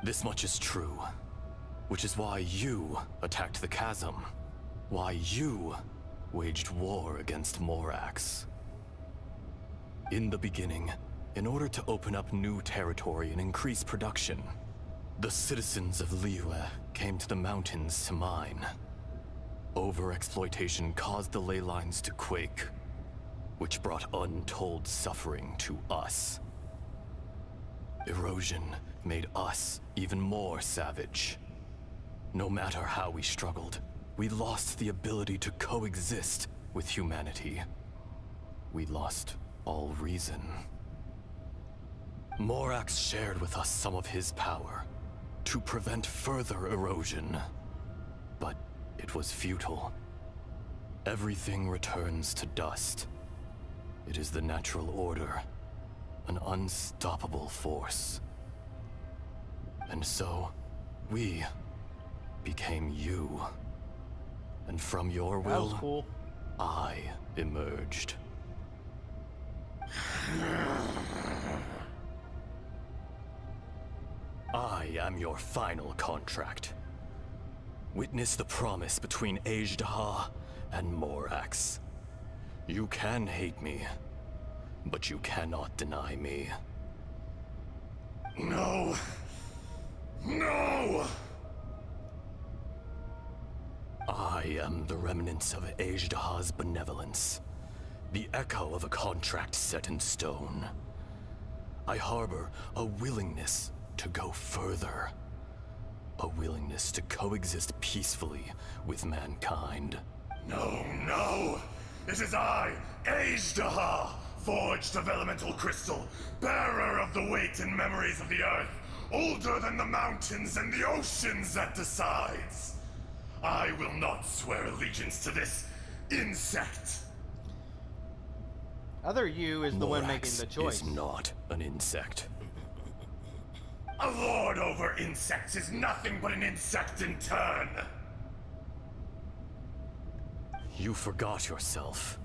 This much is true, which is why you attacked the chasm, why you waged war against Morax. In the beginning, in order to open up new territory and increase production, the citizens of Liyue came to the mountains to mine. Overexploitation caused the ley lines to quake, which brought untold suffering to us. Erosion made us even more savage. No matter how we struggled, we lost the ability to coexist with humanity. We lost all reason. Morax shared with us some of his power to prevent further erosion. But it was futile. Everything returns to dust. It is the natural order, an unstoppable force. And so, we became you. And from your That was will, cool. I emerged. I am your final contract. Witness the promise between Ajdaha and Morax. You can hate me, but you cannot deny me. No! No! I am the remnants of Ajdaha's benevolence, the echo of a contract set in stone. I harbor a willingness to go further, a willingness to coexist peacefully with mankind. No, no! It is I, Ajdaha, forged of elemental crystal, bearer of the weight and memories of the earth, older than the mountains and the oceans at the sides. I will not swear allegiance to this insect. Other you is the one Morax making the choice. is not an insect. A lord over insects is nothing but an insect in turn. You forgot yourself.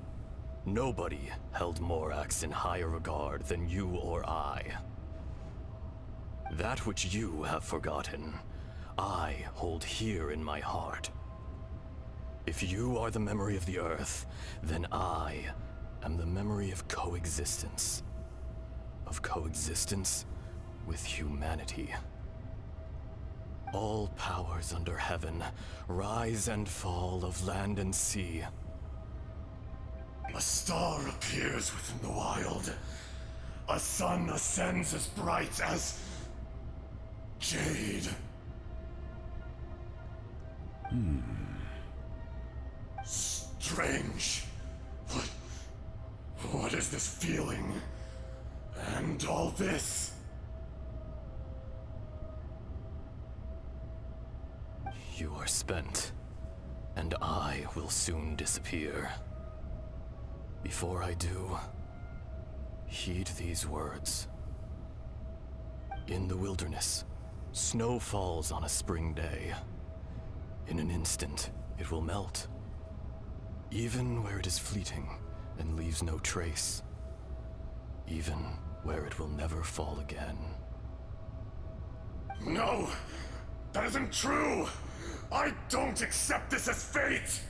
Nobody held Morax in higher regard than you or I. That which you have forgotten, I hold here in my heart. If you are the memory of the Earth, then I am the memory of coexistence. Of coexistence with humanity. All powers under heaven, rise and fall of land and sea. A star appears within the wild. A sun ascends as bright as jade. Strange. What is this feeling? And all this? You are spent, and I will soon disappear. Before I do, heed these words. In the wilderness, snow falls on a spring day. In an instant, it will melt. Even where it is fleeting and leaves no trace. Even where it will never fall again. No! That isn't true! I don't accept this as fate!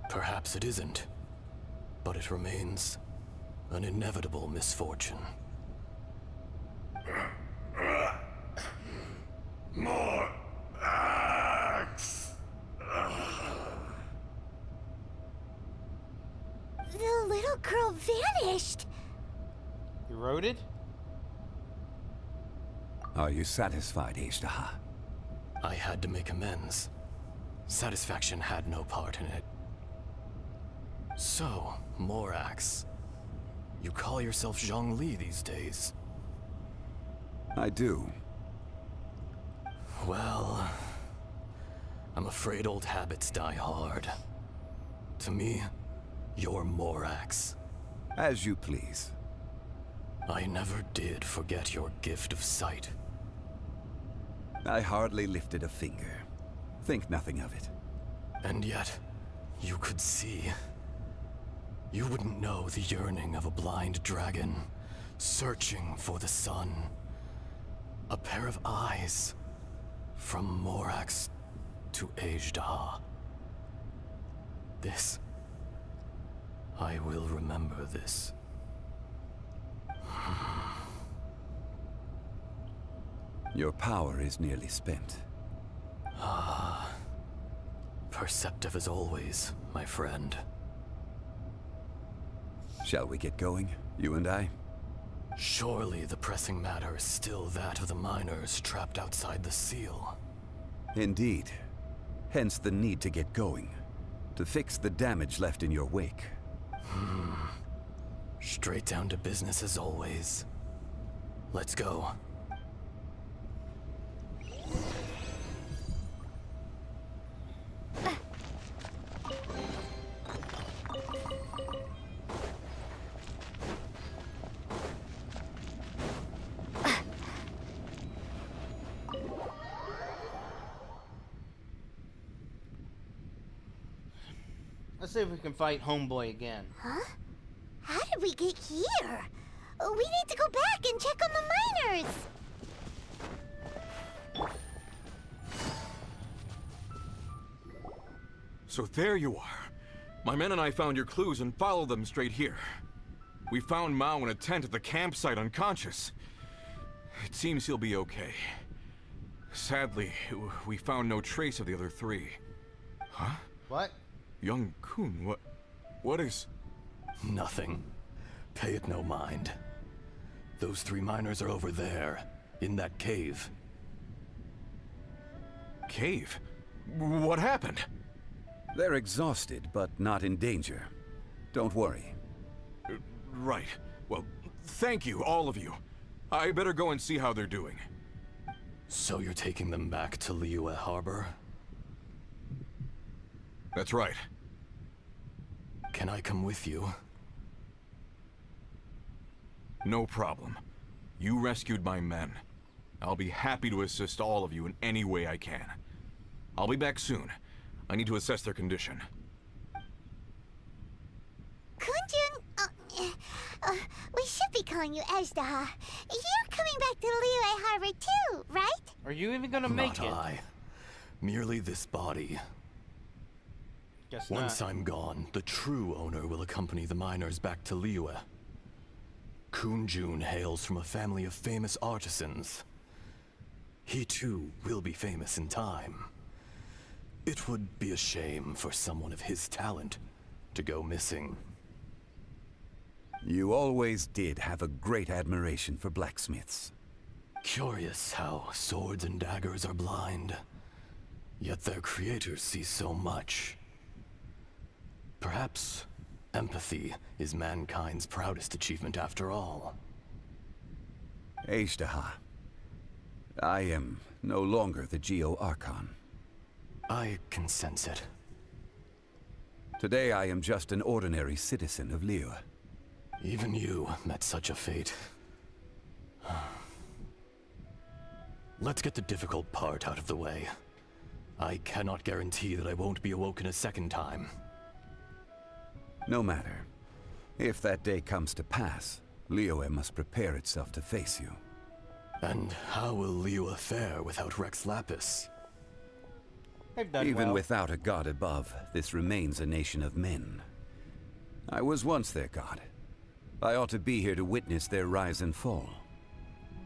Perhaps it isn't, but it remains an inevitable misfortune. More axe! The little girl vanished! Eroded? Are you satisfied, Ajdaha? I had to make amends. Satisfaction had no part in it. So, Morax, you call yourself Zhongli these days? I do. Well, I'm afraid old habits die hard. To me, you're Morax. As you please. I never did forget your gift of sight. I hardly lifted a finger. Think nothing of it. And yet, you could see. You wouldn't know the yearning of a blind dragon, searching for the sun. A pair of eyes, from Morax to Ajdaha. This, I will remember this. Your power is nearly spent. Ah, perceptive as always, my friend. Shall we get going, you and I? Surely the pressing matter is still that of the miners trapped outside the seal. Indeed. Hence the need to get going. To fix the damage left in your wake. Straight down to business as always. Let's go. Let's see if we can fight Homeboy again. Huh? How did we get here? We need to go back and check on the miners. So there you are. My men and I found your clues and followed them straight here. We found Mao in a tent at the campsite unconscious. It seems he'll be okay. Sadly, we found no trace of the other three. Huh? What? Young Kun, what is... Nothing. Pay it no mind. Those 3 miners are over there, in that cave. Cave? What happened? They're exhausted, but not in danger. Don't worry. Right. Well, thank you, all of you. I better go and see how they're doing. So you're taking them back to Liyue Harbor? That's right. Can I come with you? No problem. You rescued my men. I'll be happy to assist all of you in any way I can. I'll be back soon. I need to assess their condition. Kunjun, we should be calling you Ajdaha. You're coming back to Liyue Harbor too, right? Are you even gonna make Not it? I. Merely this body. Guess Once not. I'm gone, the true owner will accompany the miners back to Liyue. Kunjun hails from a family of famous artisans. He too will be famous in time. It would be a shame for someone of his talent to go missing. You always did have a great admiration for blacksmiths. Curious how swords and daggers are blind, yet their creators see so much. Perhaps empathy is mankind's proudest achievement after all. Ajdaha, I am no longer the Geo-Archon. I can sense it. Today I am just an ordinary citizen of Liyue. Even you met such a fate. Let's get the difficult part out of the way. I cannot guarantee that I won't be awoken a second time. No matter. If that day comes to pass, Liyue must prepare itself to face you. And how will Liyue fare without Rex Lapis? They've done Even well. without a god above, this remains a nation of men. I was once their god. I ought to be here to witness their rise and fall.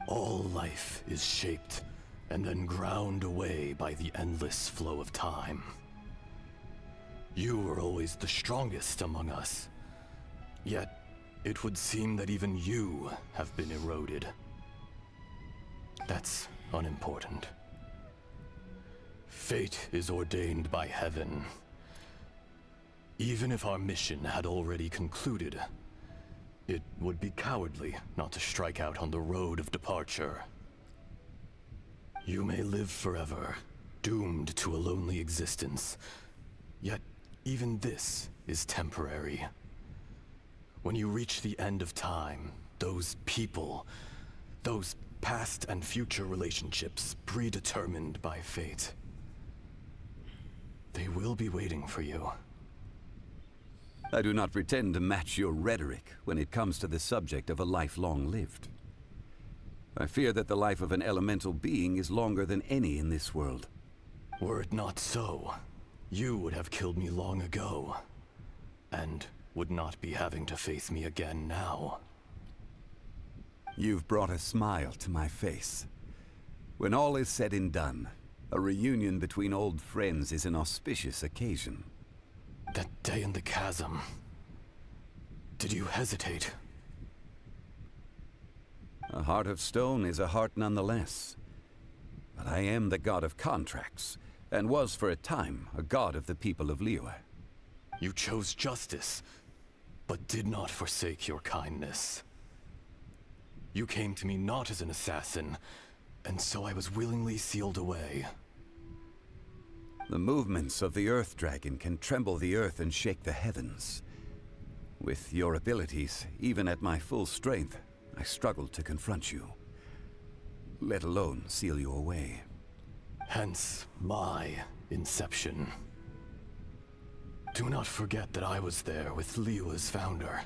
All life is shaped and then ground away by the endless flow of time. You were always the strongest among us. Yet, it would seem that even you have been eroded. That's unimportant. Fate is ordained by heaven. Even if our mission had already concluded, it would be cowardly not to strike out on the road of departure. You may live forever, doomed to a lonely existence. Yet, even this is temporary. When you reach the end of time, those people, those past and future relationships predetermined by fate, they will be waiting for you. I do not pretend to match your rhetoric when it comes to the subject of a life long lived. I fear that the life of an elemental being is longer than any in this world. Were it not so, you would have killed me long ago, and would not be having to face me again now. You've brought a smile to my face. When all is said and done, a reunion between old friends is an auspicious occasion. That day in the chasm, did you hesitate? A heart of stone is a heart nonetheless. But I am the god of contracts, and was for a time a god of the people of Liyue. You chose justice, but did not forsake your kindness. You came to me not as an assassin, and so I was willingly sealed away. The movements of the Earth Dragon can tremble the earth and shake the heavens. With your abilities, even at my full strength, I struggled to confront you, let alone seal you away. Hence my inception. Do not forget that I was there with Liyue's founder.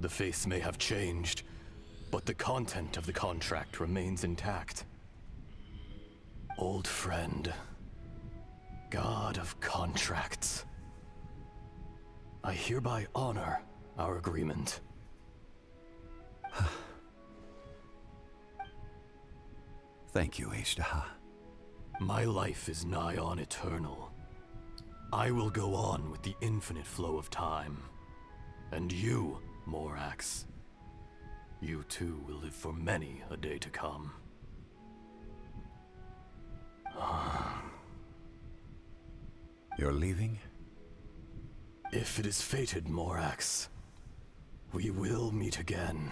The face may have changed, but the content of the contract remains intact. Old friend, God of contracts, I hereby honor our agreement. Thank you, Ashtaha. My life is nigh on eternal. I will go on with the infinite flow of time. And you, Morax, you too will live for many a day to come. You're leaving? If it is fated, Morax, we will meet again.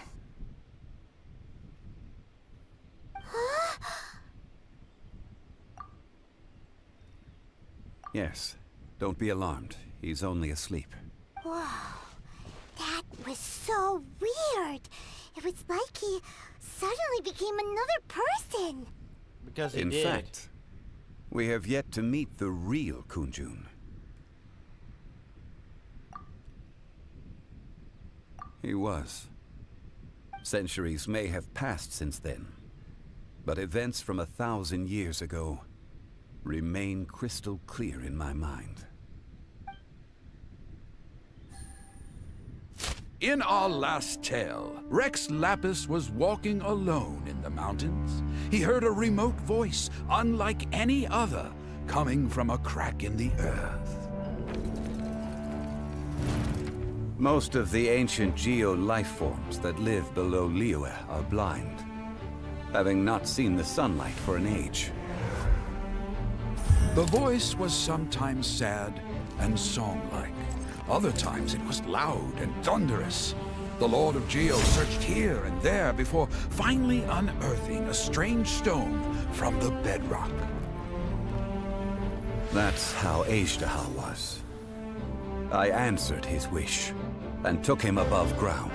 Yes. Don't be alarmed. He's only asleep. Whoa. That was so weird. It was like he suddenly became another person. Because he In did. fact, we have yet to meet the real Kunjun. He was. Centuries may have passed since then, but events from 1,000 years ago remain crystal clear in my mind. In our last tale, Rex Lapis was walking alone in the mountains. He heard a remote voice, unlike any other, coming from a crack in the earth. Most of the ancient geo-life forms that live below Liyue are blind, having not seen the sunlight for an age. The voice was sometimes sad and song-like. Other times it was loud and thunderous. The Lord of Geo searched here and there before finally unearthing a strange stone from the bedrock. That's how Ashtaha was. I answered his wish and took him above ground.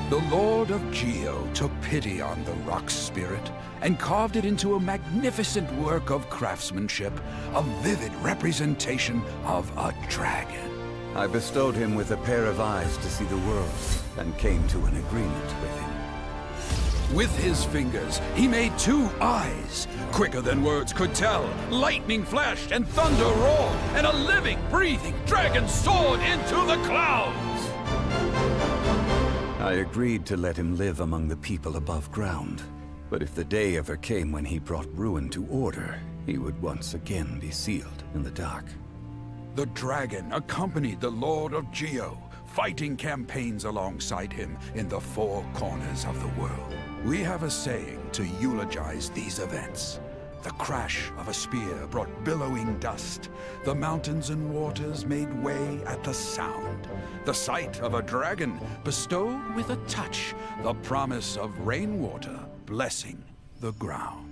The Lord of Geo took pity on the rock spirit and carved it into a magnificent work of craftsmanship, a vivid representation of a dragon. I bestowed him with a pair of eyes to see the world and came to an agreement with him. With his fingers, he made 2 eyes, quicker than words could tell. Lightning flashed and thunder roared, and a living, breathing dragon soared into the clouds. I agreed to let him live among the people above ground. But if the day ever came when he brought ruin to order, he would once again be sealed in the dark. The dragon accompanied the Lord of Geo, fighting campaigns alongside him in the 4 corners of the world. We have a saying to eulogize these events. The crash of a spear brought billowing dust. The mountains and waters made way at the sound. The sight of a dragon bestowed with a touch the promise of rainwater blessing the ground.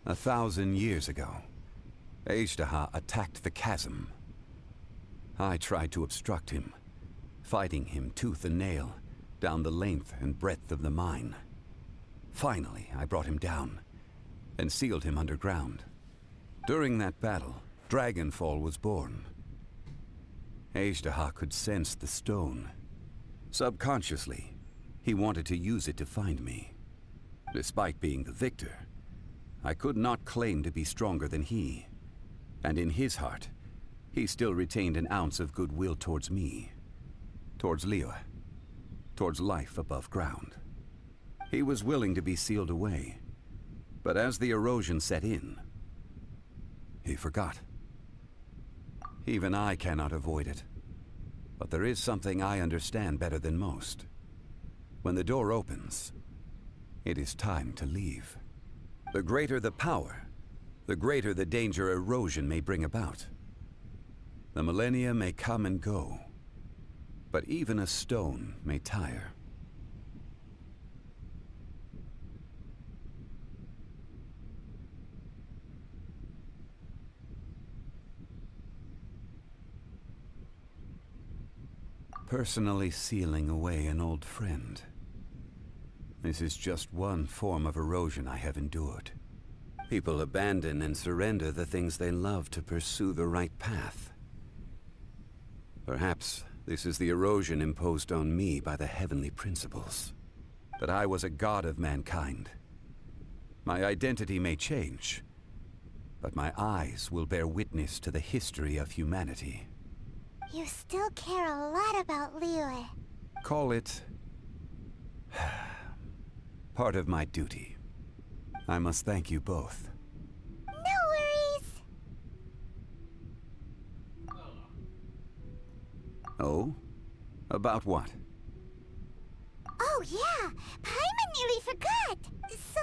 A 1,000 years ago, Ashtaha attacked the chasm. I tried to obstruct him, fighting him tooth and nail down the length and breadth of the mine. Finally, I brought him down and sealed him underground. During that battle, Dragonfall was born. Ashtaha could sense the stone. Subconsciously, he wanted to use it to find me. Despite being the victor, I could not claim to be stronger than he. And in his heart, he still retained an ounce of goodwill towards me. Towards Liyue. Towards life above ground. He was willing to be sealed away. But as the erosion set in, He forgot. Even I cannot avoid it. But there is something I understand better than most. When the door opens, it is time to leave. The greater the power, the greater the danger erosion may bring about. The millennia may come and go, but even a stone may tire. Personally sealing away an old friend. This is just one form of erosion I have endured. People abandon and surrender the things they love to pursue the right path. Perhaps this is the erosion imposed on me by the heavenly principles. But I was a god of mankind. My identity may change, but my eyes will bear witness to the history of humanity. You still care a lot about Liyue. Call it part of my duty. I must thank you both. No worries. Oh? About what? Oh yeah, Paimon nearly forgot. So,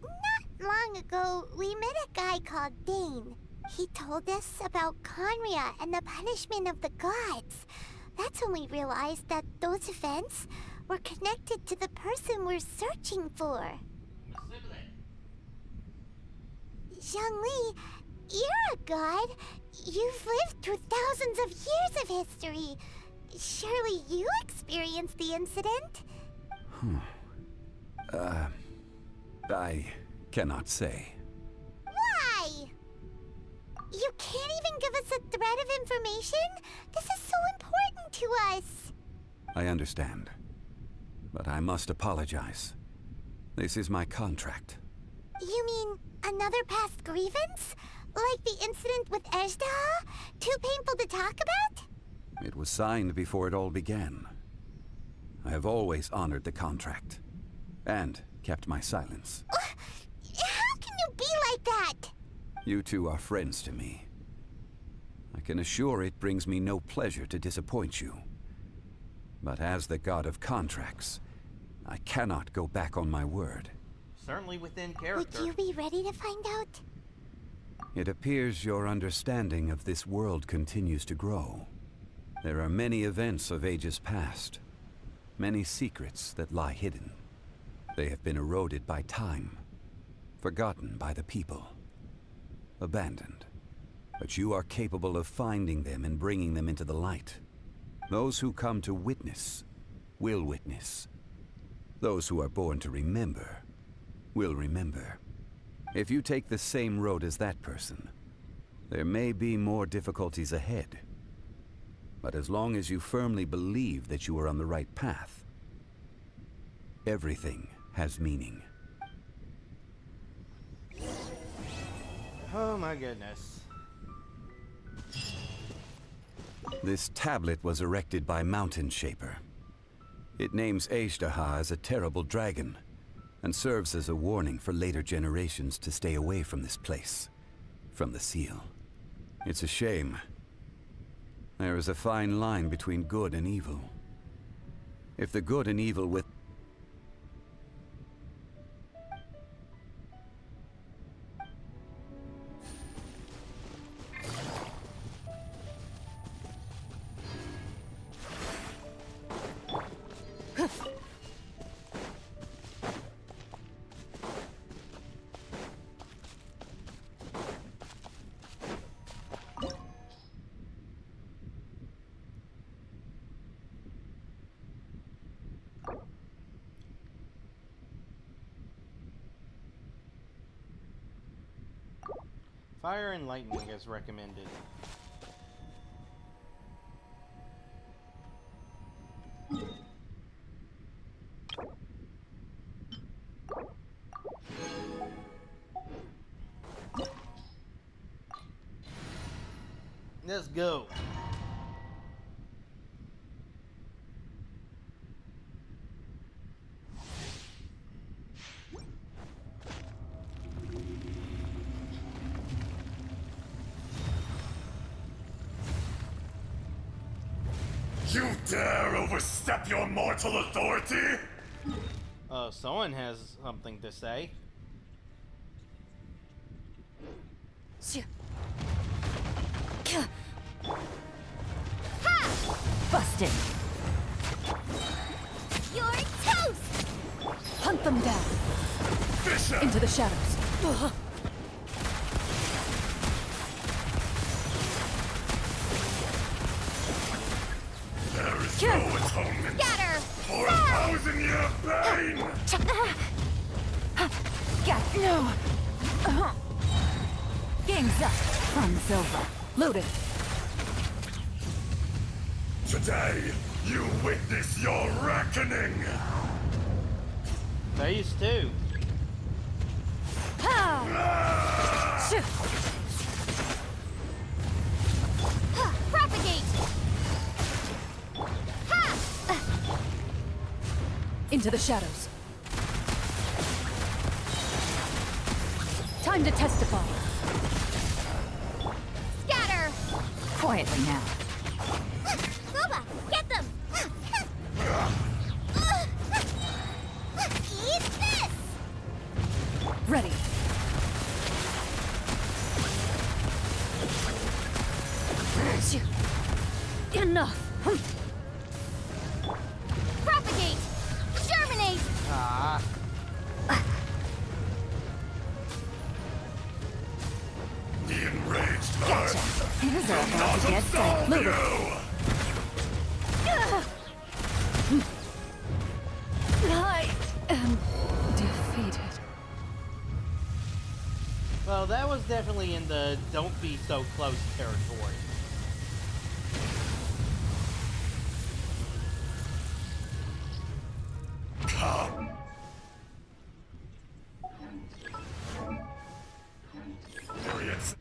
not long ago, we met a guy called Dane. He told us about Conria and the punishment of the gods. That's when we realized that those events were connected to the person we're searching for. Zhongli, you're a god. You've lived through thousands of years of history. Surely you experienced the incident? I cannot say. Why? You can't even give us a thread of information? This is so important to us. I understand. But I must apologize. This is my contract. You mean another past grievance? Like the incident with Ejdaha? Too painful to talk about? It was signed before it all began. I have always honored the contract. And kept my silence. How can you be like that? You two are friends to me. I can assure it brings me no pleasure to disappoint you. But as the god of contracts, I cannot go back on my word. Certainly within character. Would you be ready to find out? It appears your understanding of this world continues to grow. There are many events of ages past, many secrets that lie hidden. They have been eroded by time, forgotten by the people, abandoned. But you are capable of finding them and bringing them into the light. Those who come to witness will witness. Those who are born to remember will remember. If you take the same road as that person, there may be more difficulties ahead. But as long as you firmly believe that you are on the right path, everything has meaning. Oh my goodness. This tablet was erected by Mountain Shaper. It names Ejdaha as a terrible dragon, and serves as a warning for later generations to stay away from this place, from the seal. It's a shame. There is a fine line between good and evil. If the good and evil with Fire and lightning as recommended. Let's go. dare overstep your mortal authority? Oh, someone has something to say. Busted. You're toast! Hunt them down. Fisher! Into the shadows. There is no atonement Scatter! for 1,000-year pain! No. Game's up. Fun's over. Loaded. Today, you witness your reckoning! Phase 2. Propagate! Into the shadows. Time to testify. Scatter! Quietly now. Boba, get them! Eat this! Ready. Enough. Propagate! Germinate! Ah. The enraged earth You deserve will not not to get absolve sick. you! I am defeated. Well, that was definitely in the don't be so close territory. Come! Myriads.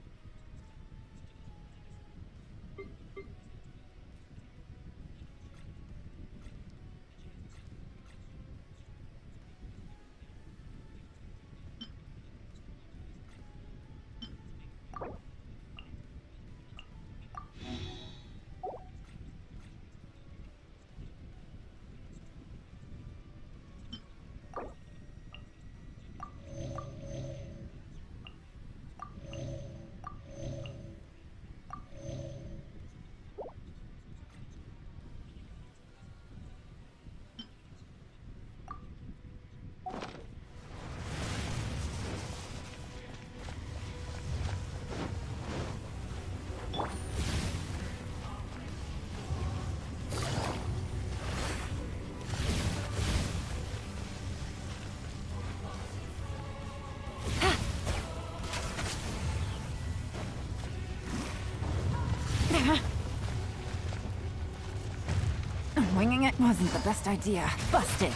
Winging it wasn't the best idea. Busted.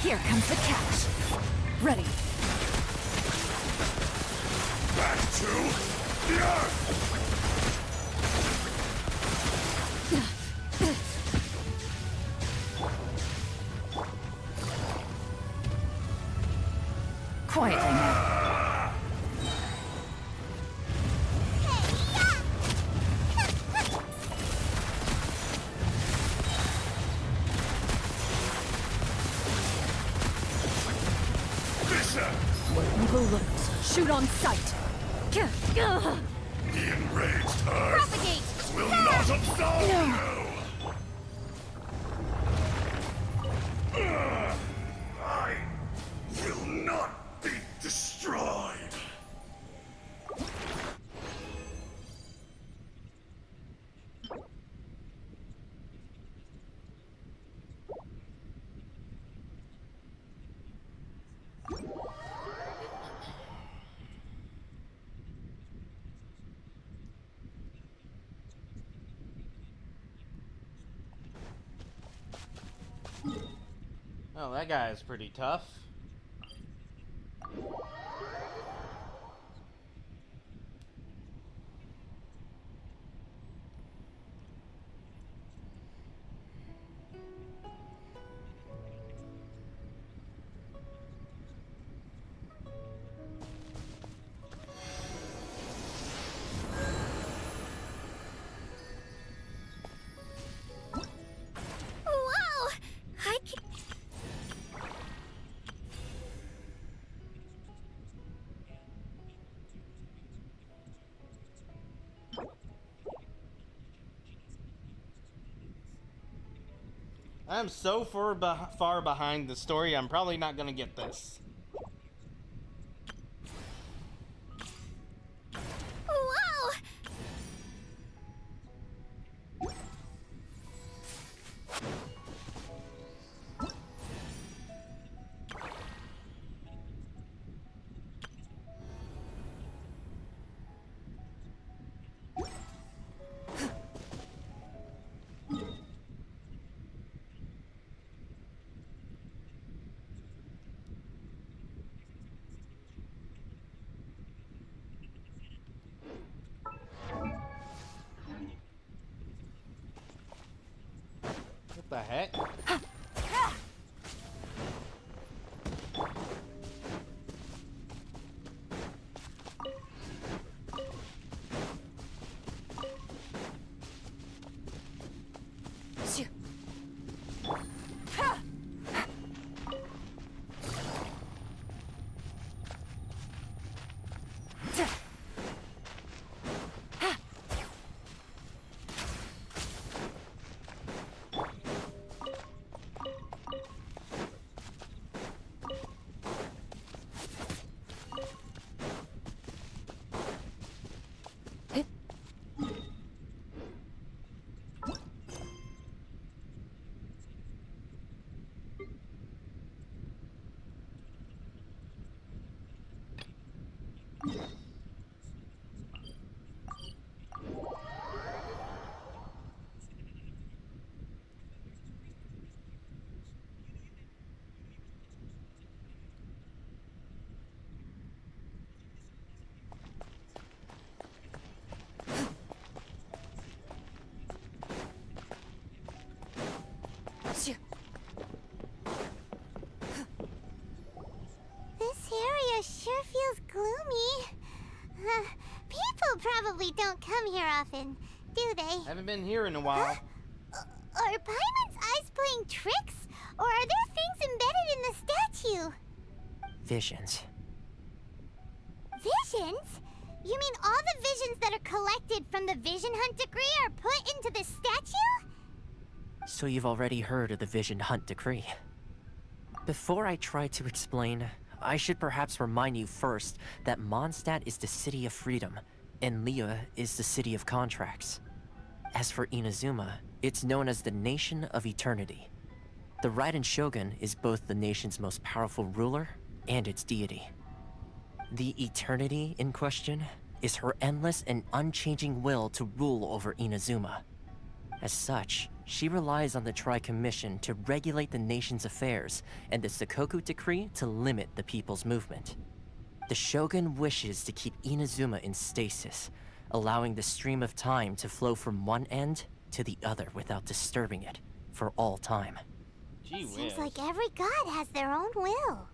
Here comes the catch. Ready. Back to the earth! Quietly now. Where evil lurks, shoot on sight. The enraged earth Propagate! will not absolve you! I will not be destroyed! Oh, that guy is pretty tough. I'm so far behind the story, I'm probably not gonna get this. Whoa! What the heck? This area sure feels gloomy. People probably don't come here often, do they? Haven't been here in a while. Are Paimon's eyes playing tricks? Or are there things embedded in the statue? Visions. Visions? You mean all the visions that are collected from the Vision Hunt Decree are put into the statue? So you've already heard of the Vision Hunt Decree. Before I try to explain, I should perhaps remind you first that Mondstadt is the city of freedom, and Liyue is the city of contracts. As for Inazuma, it's known as the Nation of Eternity. The Raiden Shogun is both the nation's most powerful ruler and its deity. The Eternity in question is her endless and unchanging will to rule over Inazuma. As such, she relies on the Tri-Commission to regulate the nation's affairs and the Psyco Decree to limit the people's movement. The Shogun wishes to keep Inazuma in stasis, allowing the stream of time to flow from one end to the other without disturbing it for all time. Gee whiz. Seems like every god has their own will.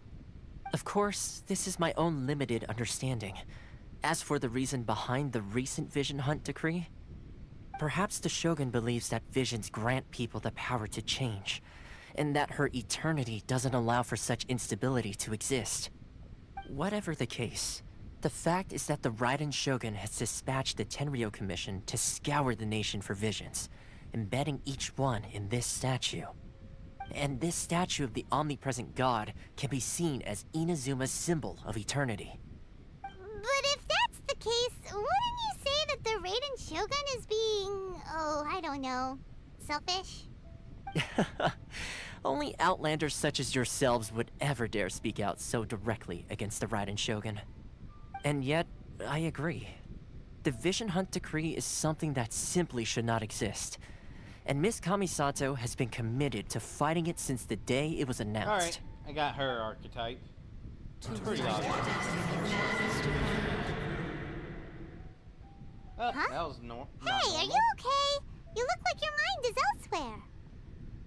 Of course, this is my own limited understanding. As for the reason behind the recent Vision Hunt Decree, perhaps the Shogun believes that visions grant people the power to change, and that her eternity doesn't allow for such instability to exist. Whatever the case, the fact is that the Raiden Shogun has dispatched the Tenryou Commission to scour the nation for visions, embedding each one in this statue. And this statue of the omnipresent god can be seen as Inazuma's symbol of eternity. But if that's the case, wouldn't you say that the Raiden Shogun is being, I don't know, selfish? Only outlanders such as yourselves would ever dare speak out so directly against the Raiden Shogun. And yet, I agree. The Vision Hunt Decree is something that simply should not exist. And Miss Kamisato has been committed to fighting it since the day it was announced. Alright, I got her archetype. It's pretty obvious. Oh, Huh? that was not Hey, are normal. you okay? You look like your mind is elsewhere.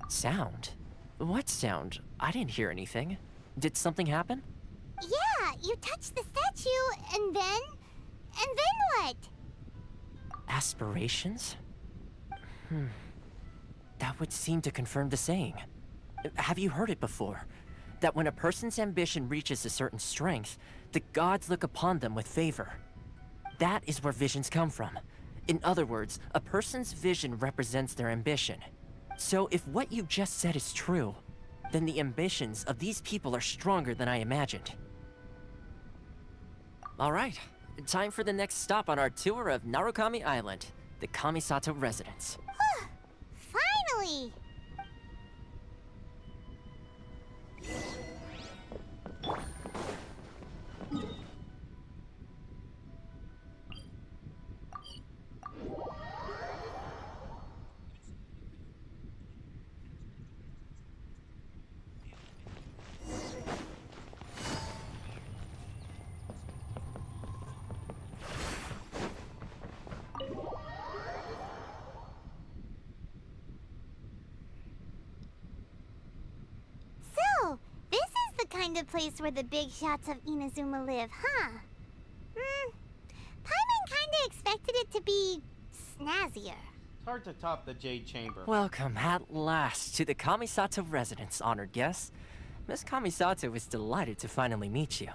Sound? What sound? I didn't hear anything. Did something happen? Yeah, you touched the statue, and then what? Aspirations? That would seem to confirm the saying. Have you heard it before? That when a person's ambition reaches a certain strength, the gods look upon them with favor. That is where visions come from. In other words, a person's vision represents their ambition. So if what you just said is true, then the ambitions of these people are stronger than I imagined. Alright, time for the next stop on our tour of Narukami Island, the Kamisato residence. Finally! So, this is the kind of place where the big shots of Inazuma live, huh? Paimon kinda expected it to be snazzier. It's hard to top the Jade Chamber. Welcome at last to the Kamisato residence, honored guests. Miss Kamisato is delighted to finally meet you.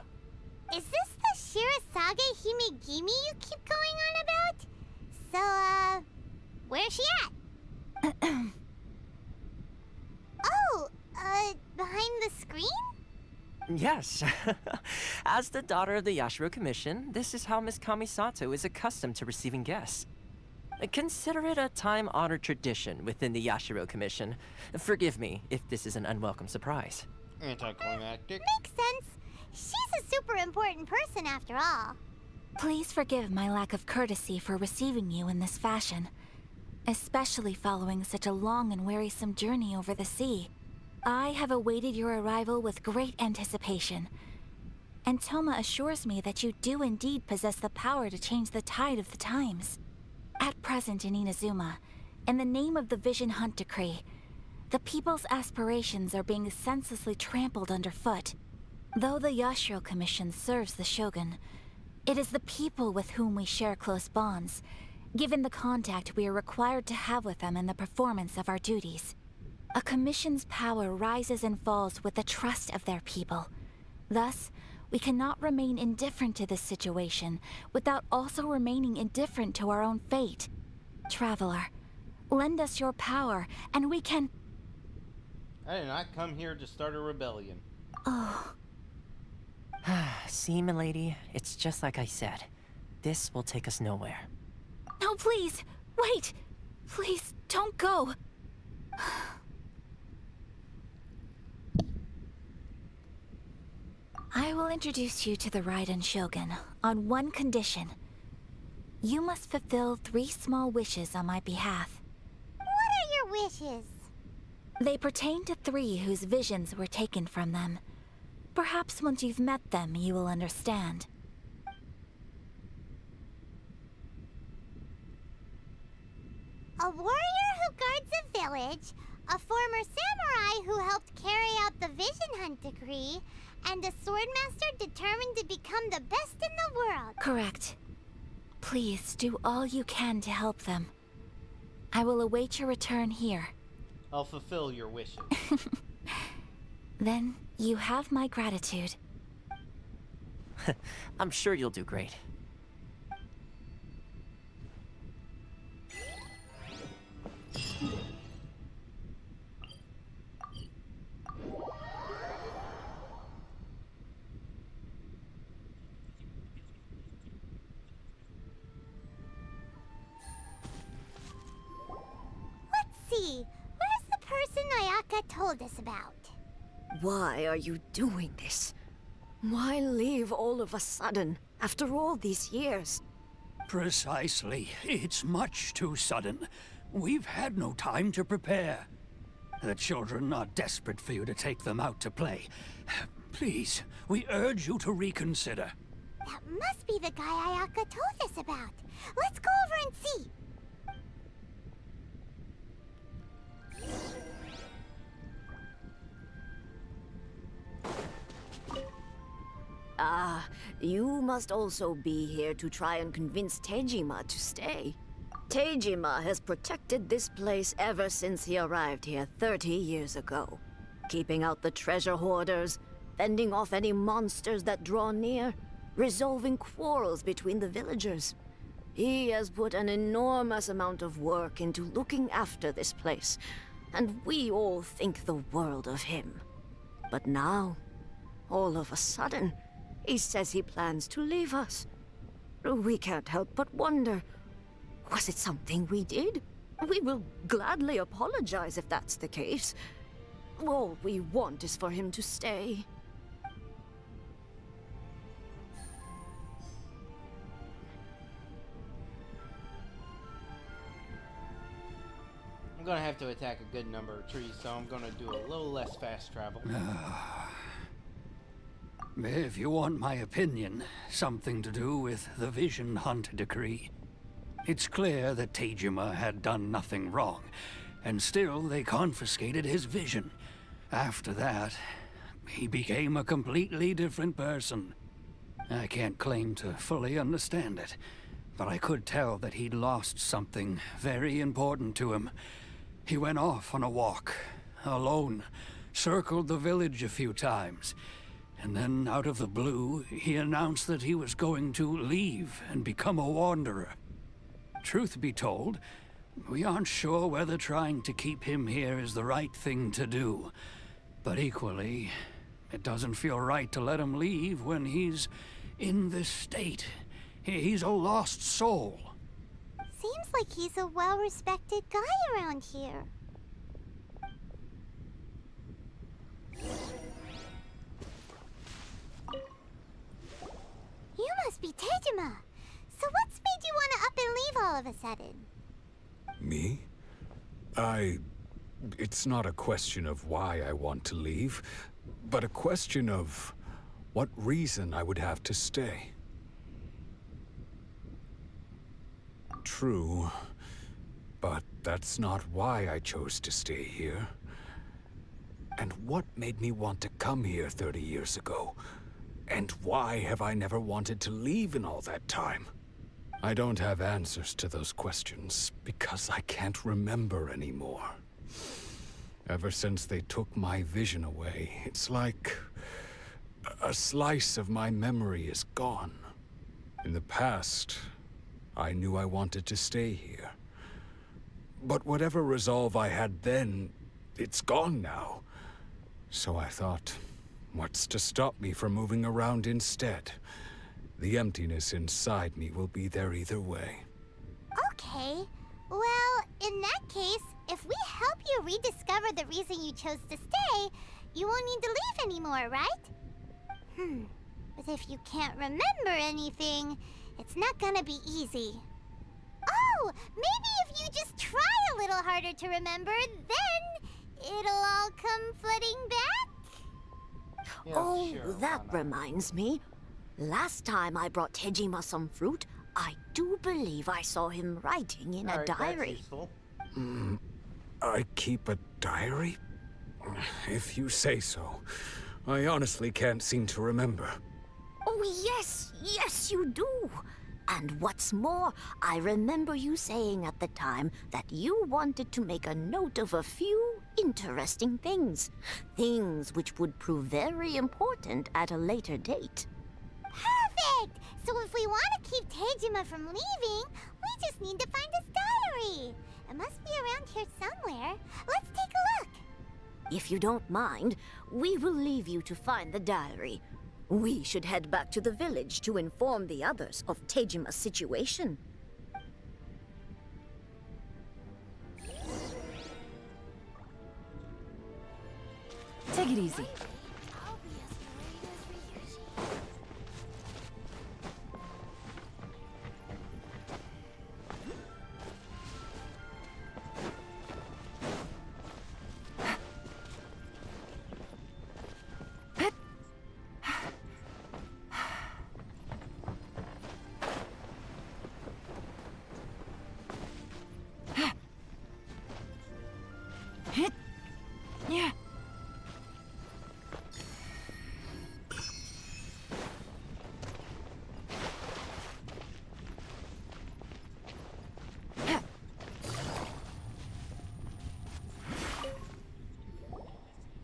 Is this the Shirasage Himegimi you keep going on about? So, where's she at? Oh, behind the screen? Yes. As the daughter of the Yashiro Commission, this is how Miss Kamisato is accustomed to receiving guests. Consider it a time-honored tradition within the Yashiro Commission. Forgive me if this is an unwelcome surprise. Anticlimactic. Makes sense. She's a super important person after all. Please forgive my lack of courtesy for receiving you in this fashion, especially following such a long and wearisome journey over the sea. I have awaited your arrival with great anticipation, and Toma assures me that you do indeed possess the power to change the tide of the times. At present in Inazuma, in the name of the Vision Hunt Decree, the people's aspirations are being senselessly trampled underfoot. Though the Yashiro Commission serves the Shogun, it is the people with whom we share close bonds, given the contact we are required to have with them in the performance of our duties. A commission's power rises and falls with the trust of their people. Thus, we cannot remain indifferent to this situation without also remaining indifferent to our own fate. Traveler, lend us your power, and we can... I did not come here to start a rebellion. Oh. See, milady, it's just like I said. This will take us nowhere. No, please! Wait! Please, don't go! I will introduce you to the Raiden Shogun on one condition. You must fulfill 3 small wishes on my behalf. What are your wishes? They pertain to 3 whose visions were taken from them. Perhaps once you've met them, you will understand. A warrior who guards a village, a former samurai who helped carry out the Vision Hunt Decree, and a swordmaster determined to become the best in the world. Correct. Please do all you can to help them. I will await your return here. I'll fulfill your wishes. Then you have my gratitude. I'm sure you'll do great. See, where's the person Ayaka told us about? Why are you doing this? Why leave all of a sudden, after all these years? Precisely. It's much too sudden. We've had no time to prepare. The children are desperate for you to take them out to play. Please, we urge you to reconsider. That must be the guy Ayaka told us about. Let's go over and see. Ah, you must also be here to try and convince Tejima to stay. Tejima has protected this place ever since he arrived here 30 years ago. Keeping out the treasure hoarders, fending off any monsters that draw near, resolving quarrels between the villagers. He has put an enormous amount of work into looking after this place. and we all think the world of him. But now, all of a sudden, he says he plans to leave us. We can't help but wonder, was it something we did? We will gladly apologize if that's the case. All we want is for him to stay. I'm gonna have to attack a good number of trees, so I'm gonna do a little less fast travel. If you want my opinion, something to do with the Vision Hunt decree. It's clear that Tejima had done nothing wrong, and still they confiscated his vision. After that, he became a completely different person. I can't claim to fully understand it, but I could tell that he'd lost something very important to him. He went off on a walk, alone, circled the village a few times, and then out of the blue, he announced that he was going to leave and become a wanderer. Truth be told, we aren't sure whether trying to keep him here is the right thing to do. But equally, it doesn't feel right to let him leave when he's in this state. He's a lost soul. Seems like he's a well-respected guy around here. You must be Tejima. So what's made you want to up and leave all of a sudden? Me? It's not a question of why I want to leave, but a question of what reason I would have to stay. True, but that's not why I chose to stay here. And what made me want to come here 30 years ago? And why have I never wanted to leave in all that time? I don't have answers to those questions because I can't remember anymore. Ever since they took my vision away, it's like a slice of my memory is gone. In the past, I knew I wanted to stay here. But whatever resolve I had then, it's gone now. So I thought, what's to stop me from moving around instead? The emptiness inside me will be there either way. Okay. Well, in that case, if we help you rediscover the reason you chose to stay, you won't need to leave anymore, right? But if you can't remember anything, it's not gonna be easy. Oh, maybe if you just try a little harder to remember, then it'll all come flooding back? Yeah, Oh, sure, that reminds me. Last time I brought Tejima some fruit, I do believe I saw him writing in a Alright, that's diary. useful. I keep a diary? If you say so. I honestly can't seem to remember. Oh, yes, you do. And what's more, I remember you saying at the time that you wanted to make a note of a few interesting things. Things which would prove very important at a later date. Perfect! So if we want to keep Tejima from leaving, we just need to find his diary. It must be around here somewhere. Let's take a look. If you don't mind, we will leave you to find the diary. We should head back to the village to inform the others of Tejima's situation. Take it easy.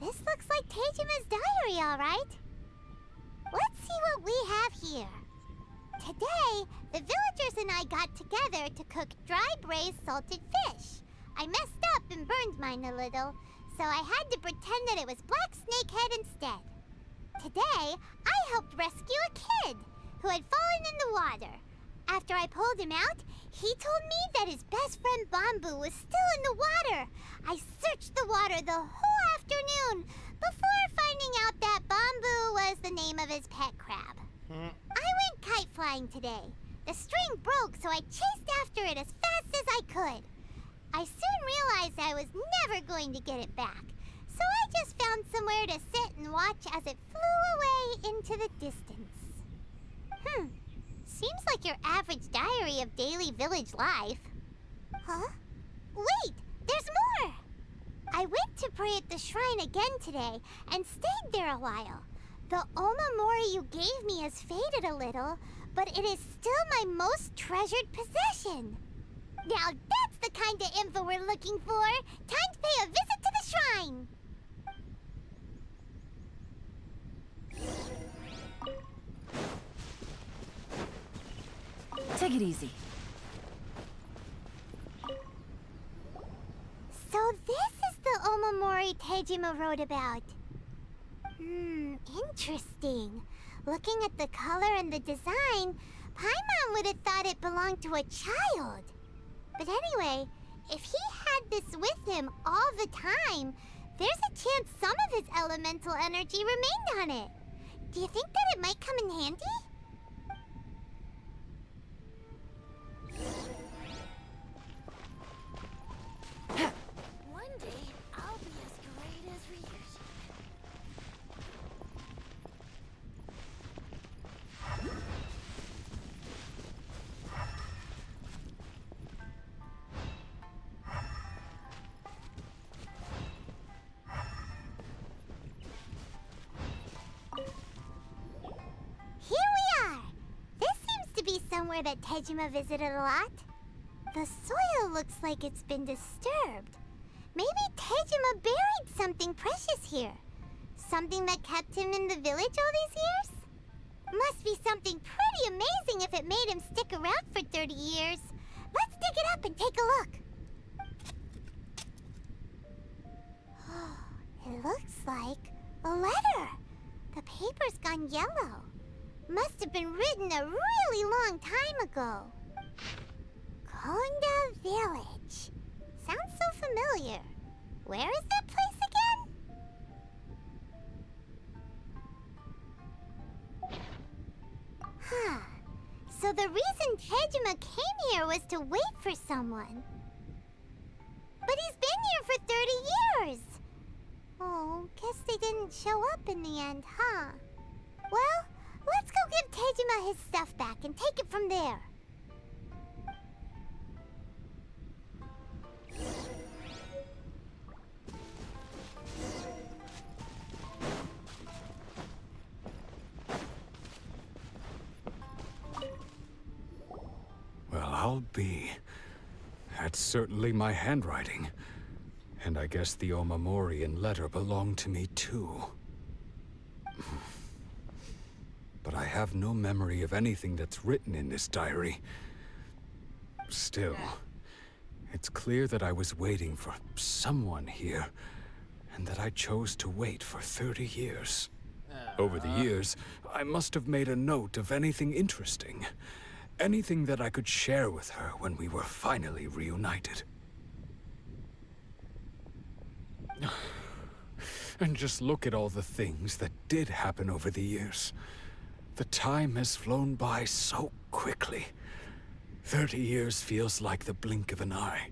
This looks like Tejima's diary, all right. Let's see what we have here. Today, the villagers and I got together to cook dry braised salted fish. I messed up and burned mine a little, so I had to pretend that it was Black Snakehead instead. Today, I helped rescue a kid who had fallen in the water. After I pulled him out, he told me that his best friend Bamboo was still in the water. I searched the water the whole afternoon before finding out that Bamboo was the name of his pet crab. I went kite flying today. The string broke, so I chased after it as fast as I could. I soon realized I was never going to get it back, so I just found somewhere to sit and watch as it flew away into the distance. Seems like your average diary of daily village life. Huh? Wait, there's more! I went to pray at the shrine again today and stayed there a while. The Omamori you gave me has faded a little, but it is still my most treasured possession. Now that's the kind of info we're looking for. Time to pay a visit to the shrine. Take it easy. So this is the Omamori Tejima wrote about. Interesting. Looking at the color and the design, Paimon would have thought it belonged to a child. But anyway, if he had this with him all the time, there's a chance some of his elemental energy remained on it. Do you think that it might come in handy? One day, I'll be as great as Ryuji. Here we are! This seems to be somewhere that Tejima visited a lot. The soil looks like it's been disturbed. Maybe Tejima buried something precious here. Something that kept him in the village all these years? Must be something pretty amazing if it made him stick around for 30 years. Let's dig it up and take a look. It looks like a letter. The paper's gone yellow. Must have been written a really long time ago. Konda Village. Sounds so familiar. Where is that place again? So the reason Tejima came here was to wait for someone. But he's been here for 30 years. Oh, guess they didn't show up in the end, huh? Well, let's go give Tejima his stuff back and take it from there. Well, I'll be. That's certainly my handwriting. And I guess the Omamorian letter belonged to me too. But I have no memory of anything that's written in this diary. Still, it's clear that I was waiting for someone here, and that I chose to wait for 30 years. Over the years, I must have made a note of anything interesting. Anything that I could share with her when we were finally reunited. And just look at all the things that did happen over the years. The time has flown by so quickly. 30 years feels like the blink of an eye.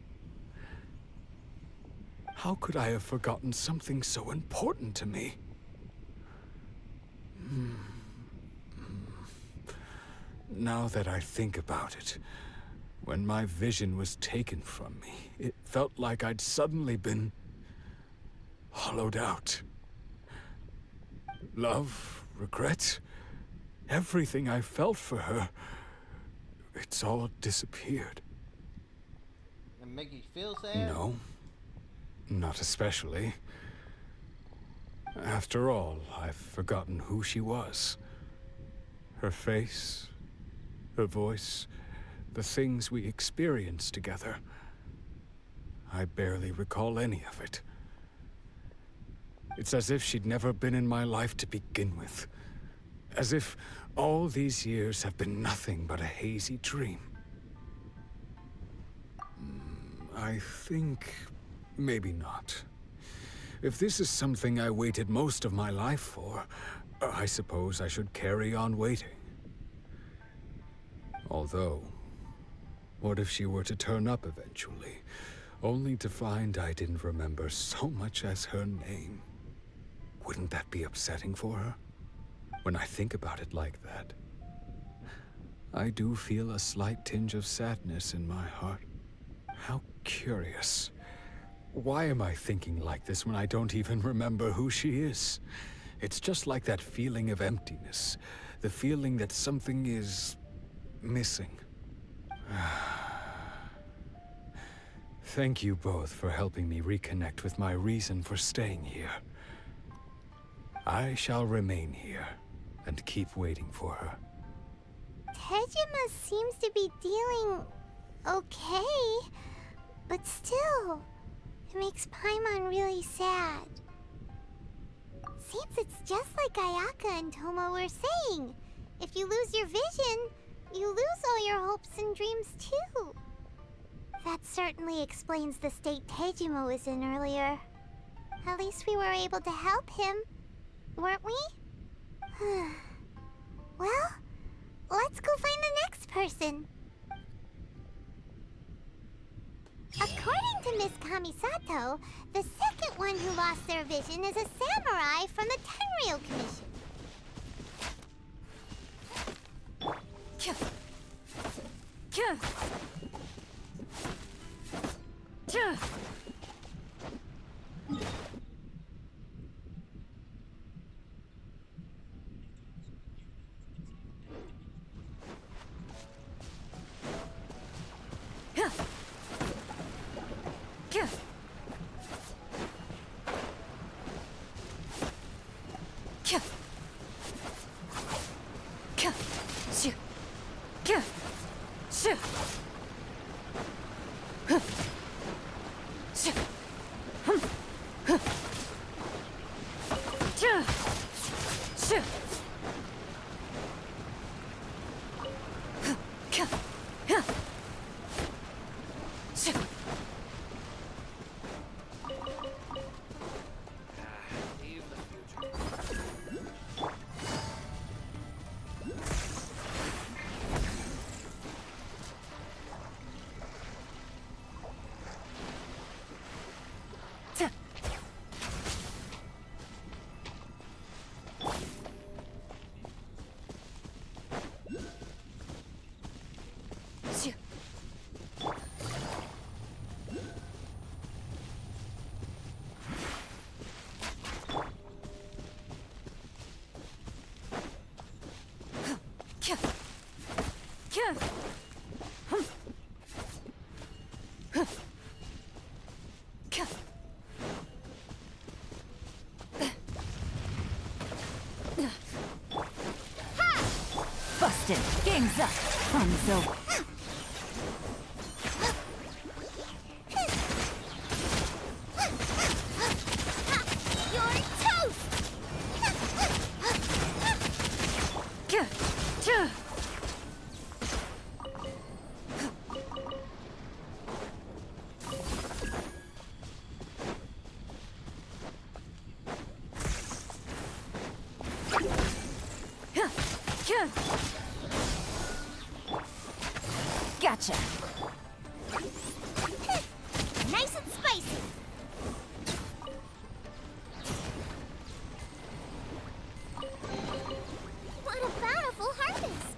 How could I have forgotten something so important to me? Now that I think about it, when my vision was taken from me, it felt like I'd suddenly been hollowed out. Love, regret, everything I felt for her, it's all disappeared. And make you feel sad? No, not especially. After all, I've forgotten who she was. Her face, her voice, the things we experienced together. I barely recall any of it. It's as if she'd never been in my life to begin with. As if all these years have been nothing but a hazy dream. I think maybe not. If this is something I waited most of my life for, I suppose I should carry on waiting. Although, what if she were to turn up eventually, only to find I didn't remember so much as her name? Wouldn't that be upsetting for her? When I think about it like that, I do feel a slight tinge of sadness in my heart. How curious. Why am I thinking like this when I don't even remember who she is? It's just like that feeling of emptiness, the feeling that something is missing. Thank you both for helping me reconnect with my reason for staying here. I shall remain here and keep waiting for her. Tejima seems to be dealing okay, but still, it makes Paimon really sad. Seems it's just like Ayaka and Tomo were saying. If you lose your vision, you lose all your hopes and dreams too. That certainly explains the state Tejima was in earlier. At least we were able to help him, weren't we? Well, let's go find the next person. According to Miss Kamisato, the second one who lost their vision is a samurai from the Tenryou Commission. Busted! Game's up! Fun's over! You're toast! Gotcha! Nice and spicy! What a bountiful harvest!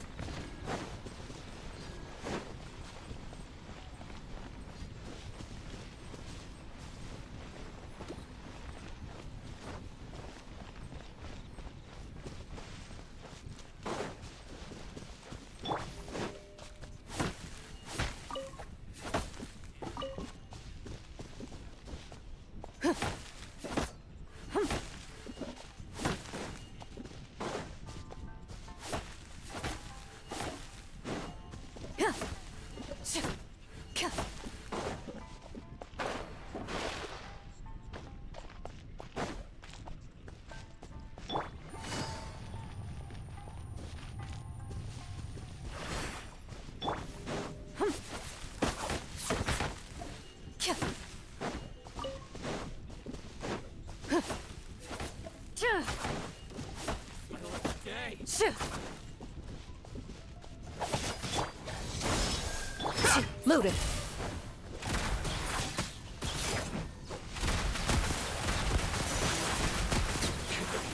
Loaded.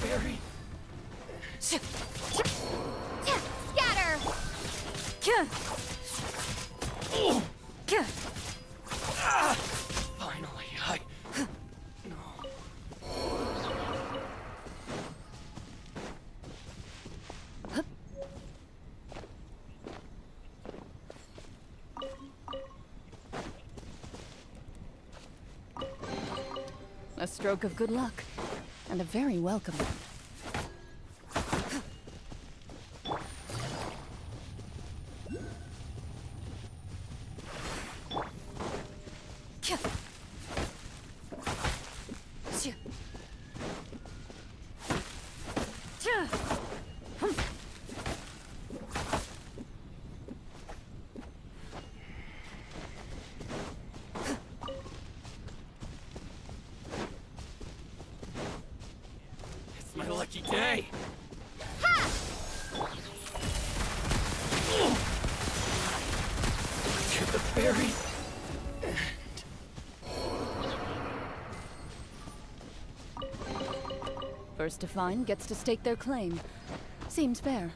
Berry. Scatter. Finally, A stroke of good luck, and a very welcome one. it's my lucky day. Get the berry. First to find gets to stake their claim. Seems fair.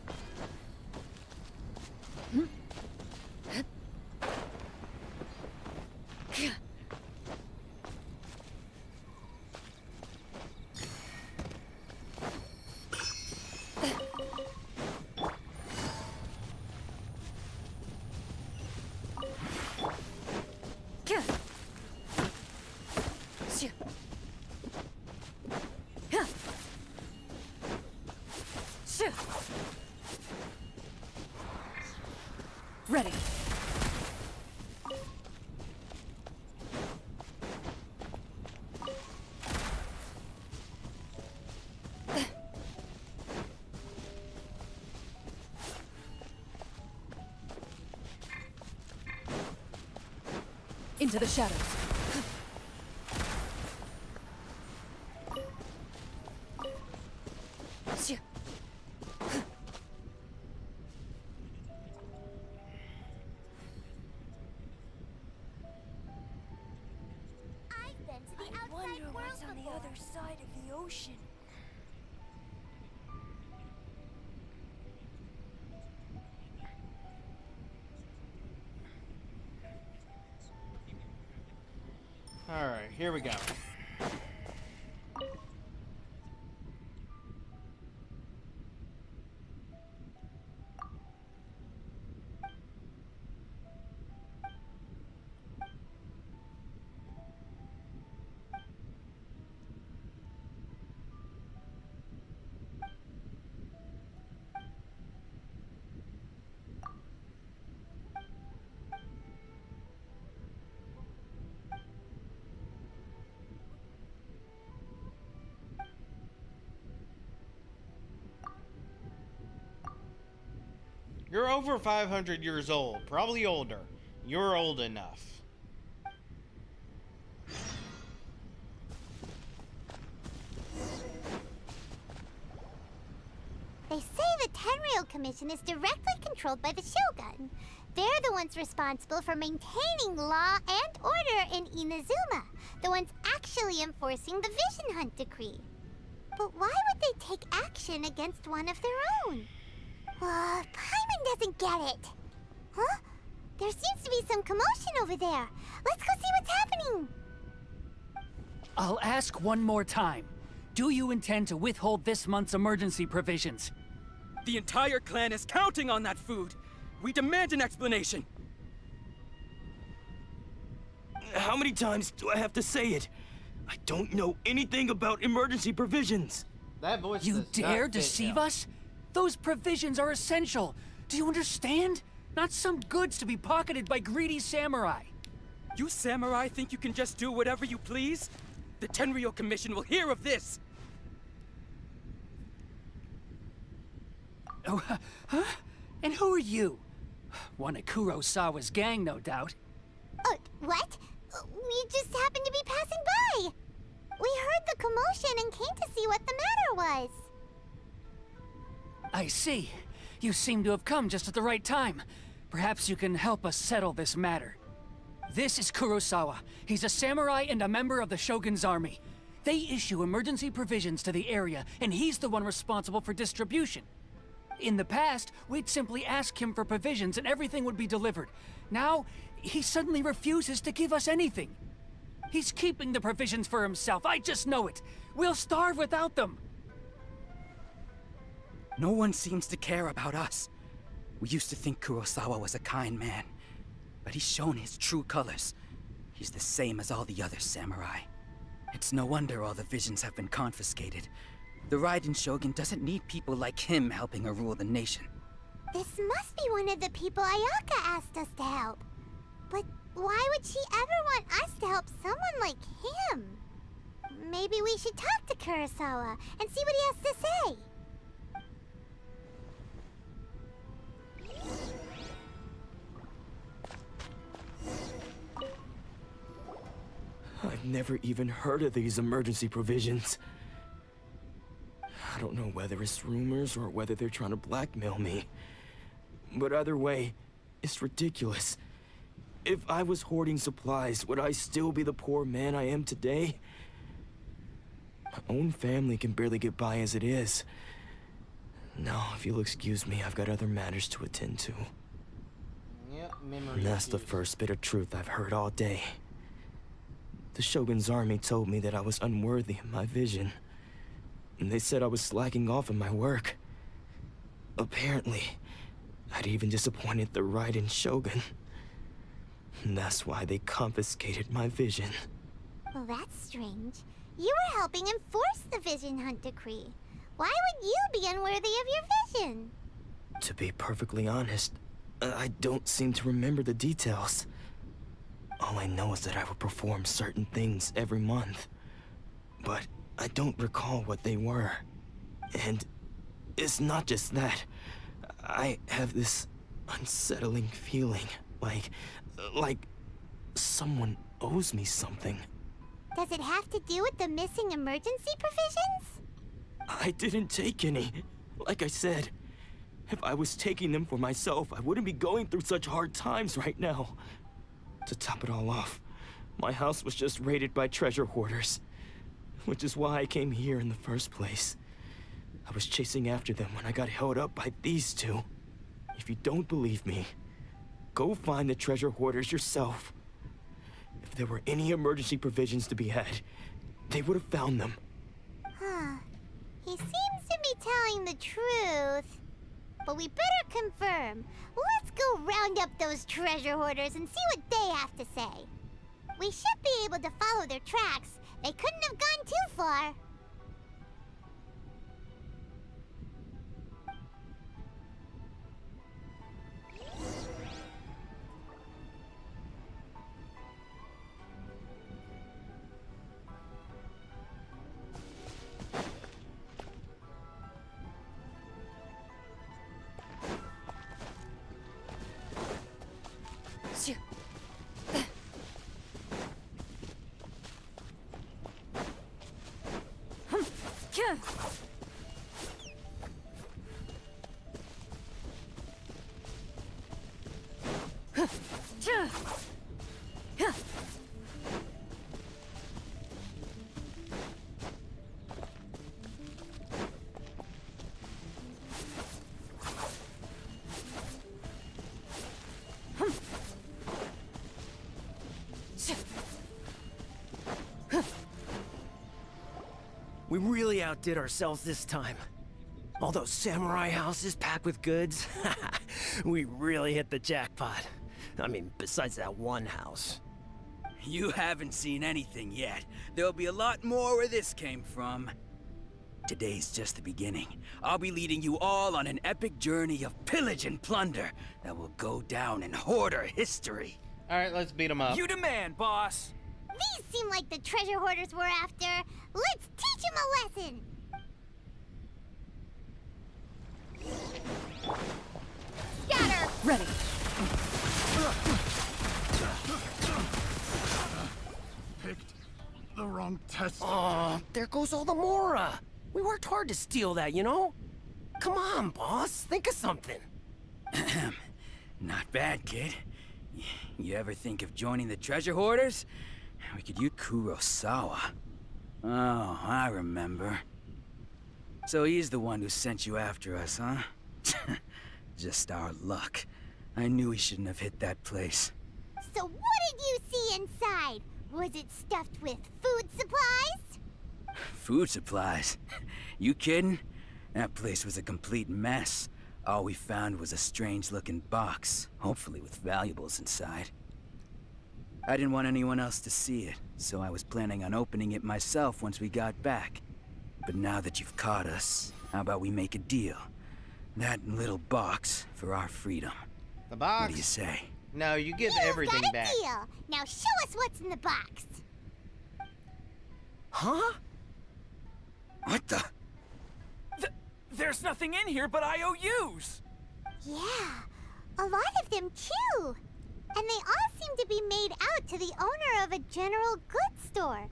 Ready. Into the shadows. I wonder what's on the other side of the ocean. Alright, here we go. You're over 500 years old, probably older. You're old enough. They say the Tenryou Commission is directly controlled by the Shogun. They're the ones responsible for maintaining law and order in Inazuma. The ones actually enforcing the Vision Hunt Decree. But why would they take action against one of their own? Paimon doesn't get it. Huh? There seems to be some commotion over there. Let's go see what's happening. I'll ask one more time. Do you intend to withhold this month's emergency provisions? The entire clan is counting on that food. We demand an explanation. How many times do I have to say it? I don't know anything about emergency provisions. That voice You does not dare fit deceive him. us? Those provisions are essential. Do you understand? Not some goods to be pocketed by greedy samurai. You samurai think you can just do whatever you please? The Tenryou Commission will hear of this! Oh, huh? And who are you? One of Kurosawa's gang, no doubt. What? We just happened to be passing by. We heard the commotion and came to see what the matter was. I see. You seem to have come just at the right time. Perhaps you can help us settle this matter. This is Kurosawa. He's a samurai and a member of the Shogun's army. They issue emergency provisions to the area, and he's the one responsible for distribution. In the past, we'd simply ask him for provisions and everything would be delivered. Now, he suddenly refuses to give us anything. He's keeping the provisions for himself, I just know it. We'll starve without them. No one seems to care about us. We used to think Kurosawa was a kind man, but he's shown his true colors. He's the same as all the other samurai. It's no wonder all the visions have been confiscated. The Raiden Shogun doesn't need people like him helping her rule the nation. This must be one of the people Ayaka asked us to help. But why would she ever want us to help someone like him? Maybe we should talk to Kurosawa and see what he has to say. I've never even heard of these emergency provisions. I don't know whether it's rumors or whether they're trying to blackmail me. But either way, it's ridiculous. If I was hoarding supplies, would I still be the poor man I am today? My own family can barely get by as it is. Now, if you'll excuse me, I've got other matters to attend to. Yep, memory. And that's the first bit of truth I've heard all day. The Shogun's army told me that I was unworthy of my vision. And they said I was slacking off in my work. Apparently, I'd even disappointed the Raiden Shogun. And that's why they confiscated my vision. Well, that's strange. You were helping enforce the Vision Hunt Decree. Why would you be unworthy of your vision? To be perfectly honest, I don't seem to remember the details. All I know is that I would perform certain things every month. But I don't recall what they were. And it's not just that. I have this unsettling feeling, like someone owes me something. Does it have to do with the missing emergency provisions? I didn't take any. Like I said, if I was taking them for myself, I wouldn't be going through such hard times right now. To top it all off, my house was just raided by treasure hoarders, which is why I came here in the first place. I was chasing after them when I got held up by these two. If you don't believe me, go find the treasure hoarders yourself. If there were any emergency provisions to be had, they would have found them. Huh. He seems to be telling the truth. But we better confirm. Let's go round up those treasure hoarders and see what they have to say. We should be able to follow their tracks. They couldn't have gone too far. We really outdid ourselves this time. All those samurai houses packed with goods. We really hit the jackpot. I mean, besides that one house. You haven't seen anything yet. There'll be a lot more where this came from. Today's just the beginning. I'll be leading you all on an epic journey of pillage and plunder that will go down in hoarder history. Alright, let's beat them up. You demand, boss! These seem like the treasure hoarders we're after. Let's teach them a lesson. Scatter! Ready. Picked the wrong test. Aw, there goes all the Mora. We worked hard to steal that, you know? Come on, boss. Think of something. Not bad, kid. You ever think of joining the treasure hoarders? We could use Kurosawa. Oh, I remember. So he's the one who sent you after us, huh? Just our luck. I knew he shouldn't have hit that place. So what did you see inside? Was it stuffed with food supplies? Food supplies? You kidding? That place was a complete mess. All we found was a strange-looking box, hopefully with valuables inside. I didn't want anyone else to see it, so I was planning on opening it myself once we got back. But now that you've caught us, how about we make a deal? That little box for our freedom. The box? What do you say? No, you give everything got a back. deal. Now show us what's in the box. Huh? What the? There's nothing in here but IOUs! Yeah, a lot of them too. And they all seem to be made out to the owner of a general goods store,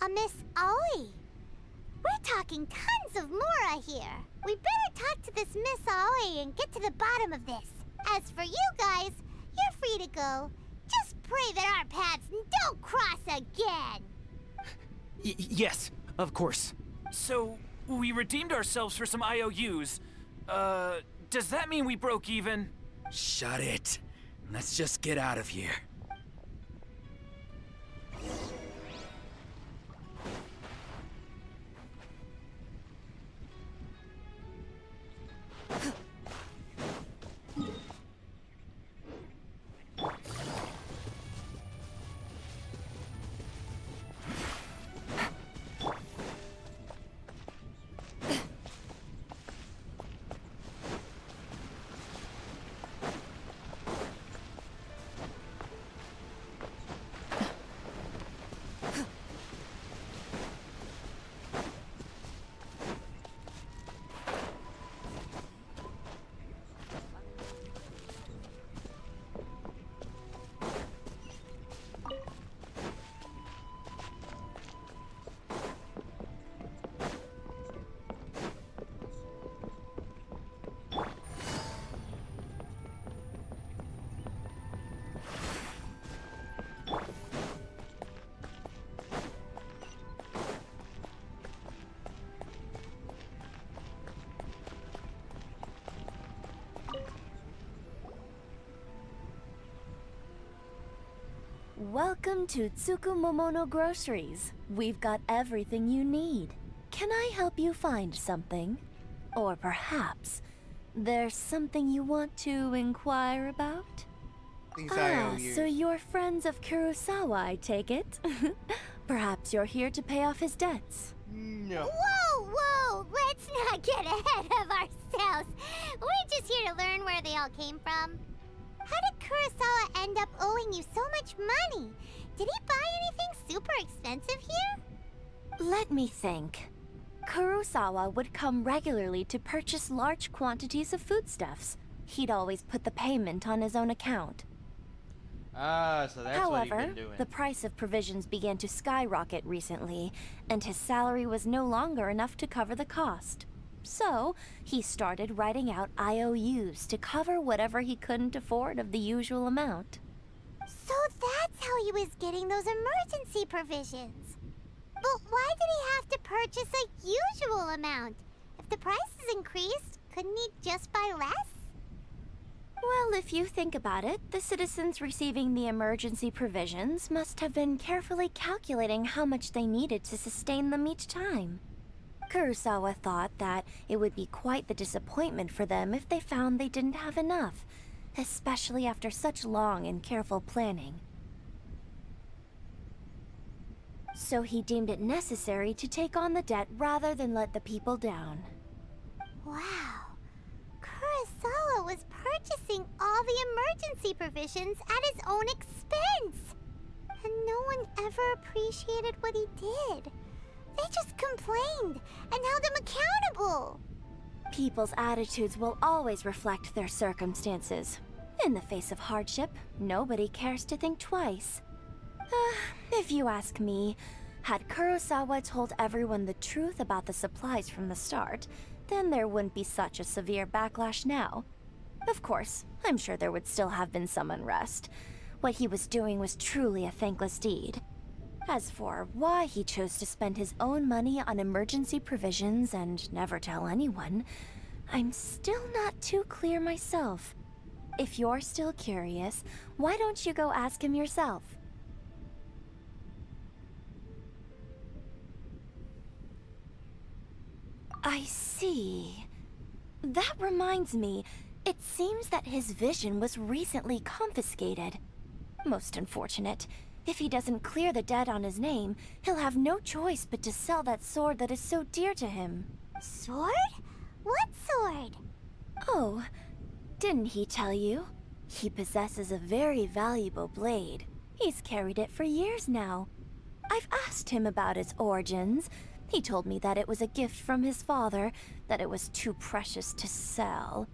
a Miss Aoi. We're talking tons of Mora here. We better talk to this Miss Aoi and get to the bottom of this. As for you guys, you're free to go. Just pray that our paths don't cross again. Yes, of course. So, we redeemed ourselves for some IOUs. Does that mean we broke even? Shut it. Let's just get out of here. Welcome to Tsukumomono Groceries. We've got everything you need. Can I help you find something? Or perhaps there's something you want to inquire about? These IOUs. So you're friends of Kurosawa, I take it? Perhaps you're here to pay off his debts. No. Whoa! Let's not get ahead of ourselves. We're just here to learn where they all came from. How did Kurosawa end up owing you so much money? Did he buy anything super expensive here? Let me think. Kurosawa would come regularly to purchase large quantities of foodstuffs. He'd always put the payment on his own account. Ah, so that's what he's However, been doing. the price of provisions began to skyrocket recently, and his salary was no longer enough to cover the cost. So, he started writing out IOUs to cover whatever he couldn't afford of the usual amount. So that's how he was getting those emergency provisions. But why did he have to purchase a usual amount? If the prices increased, couldn't he just buy less? Well, if you think about it, the citizens receiving the emergency provisions must have been carefully calculating how much they needed to sustain them each time. Kurosawa thought that it would be quite the disappointment for them if they found they didn't have enough, especially after such long and careful planning. So he deemed it necessary to take on the debt rather than let the people down. Wow. Kurosawa was purchasing all the emergency provisions at his own expense. And no one ever appreciated what he did. They just complained and held him accountable. People's attitudes will always reflect their circumstances. In the face of hardship, nobody cares to think twice. If you ask me, had Kurosawa told everyone the truth about the supplies from the start, then there wouldn't be such a severe backlash now. Of course, I'm sure there would still have been some unrest. What he was doing was truly a thankless deed. As for why he chose to spend his own money on emergency provisions and never tell anyone, I'm still not too clear myself. If you're still curious, why don't you go ask him yourself? I see. That reminds me, it seems that his vision was recently confiscated. Most unfortunate. If he doesn't clear the debt on his name, he'll have no choice but to sell that sword that is so dear to him. Sword? What sword? Oh, didn't he tell you? He possesses a very valuable blade. He's carried it for years now. I've asked him about its origins. He told me that it was a gift from his father, that it was too precious to sell.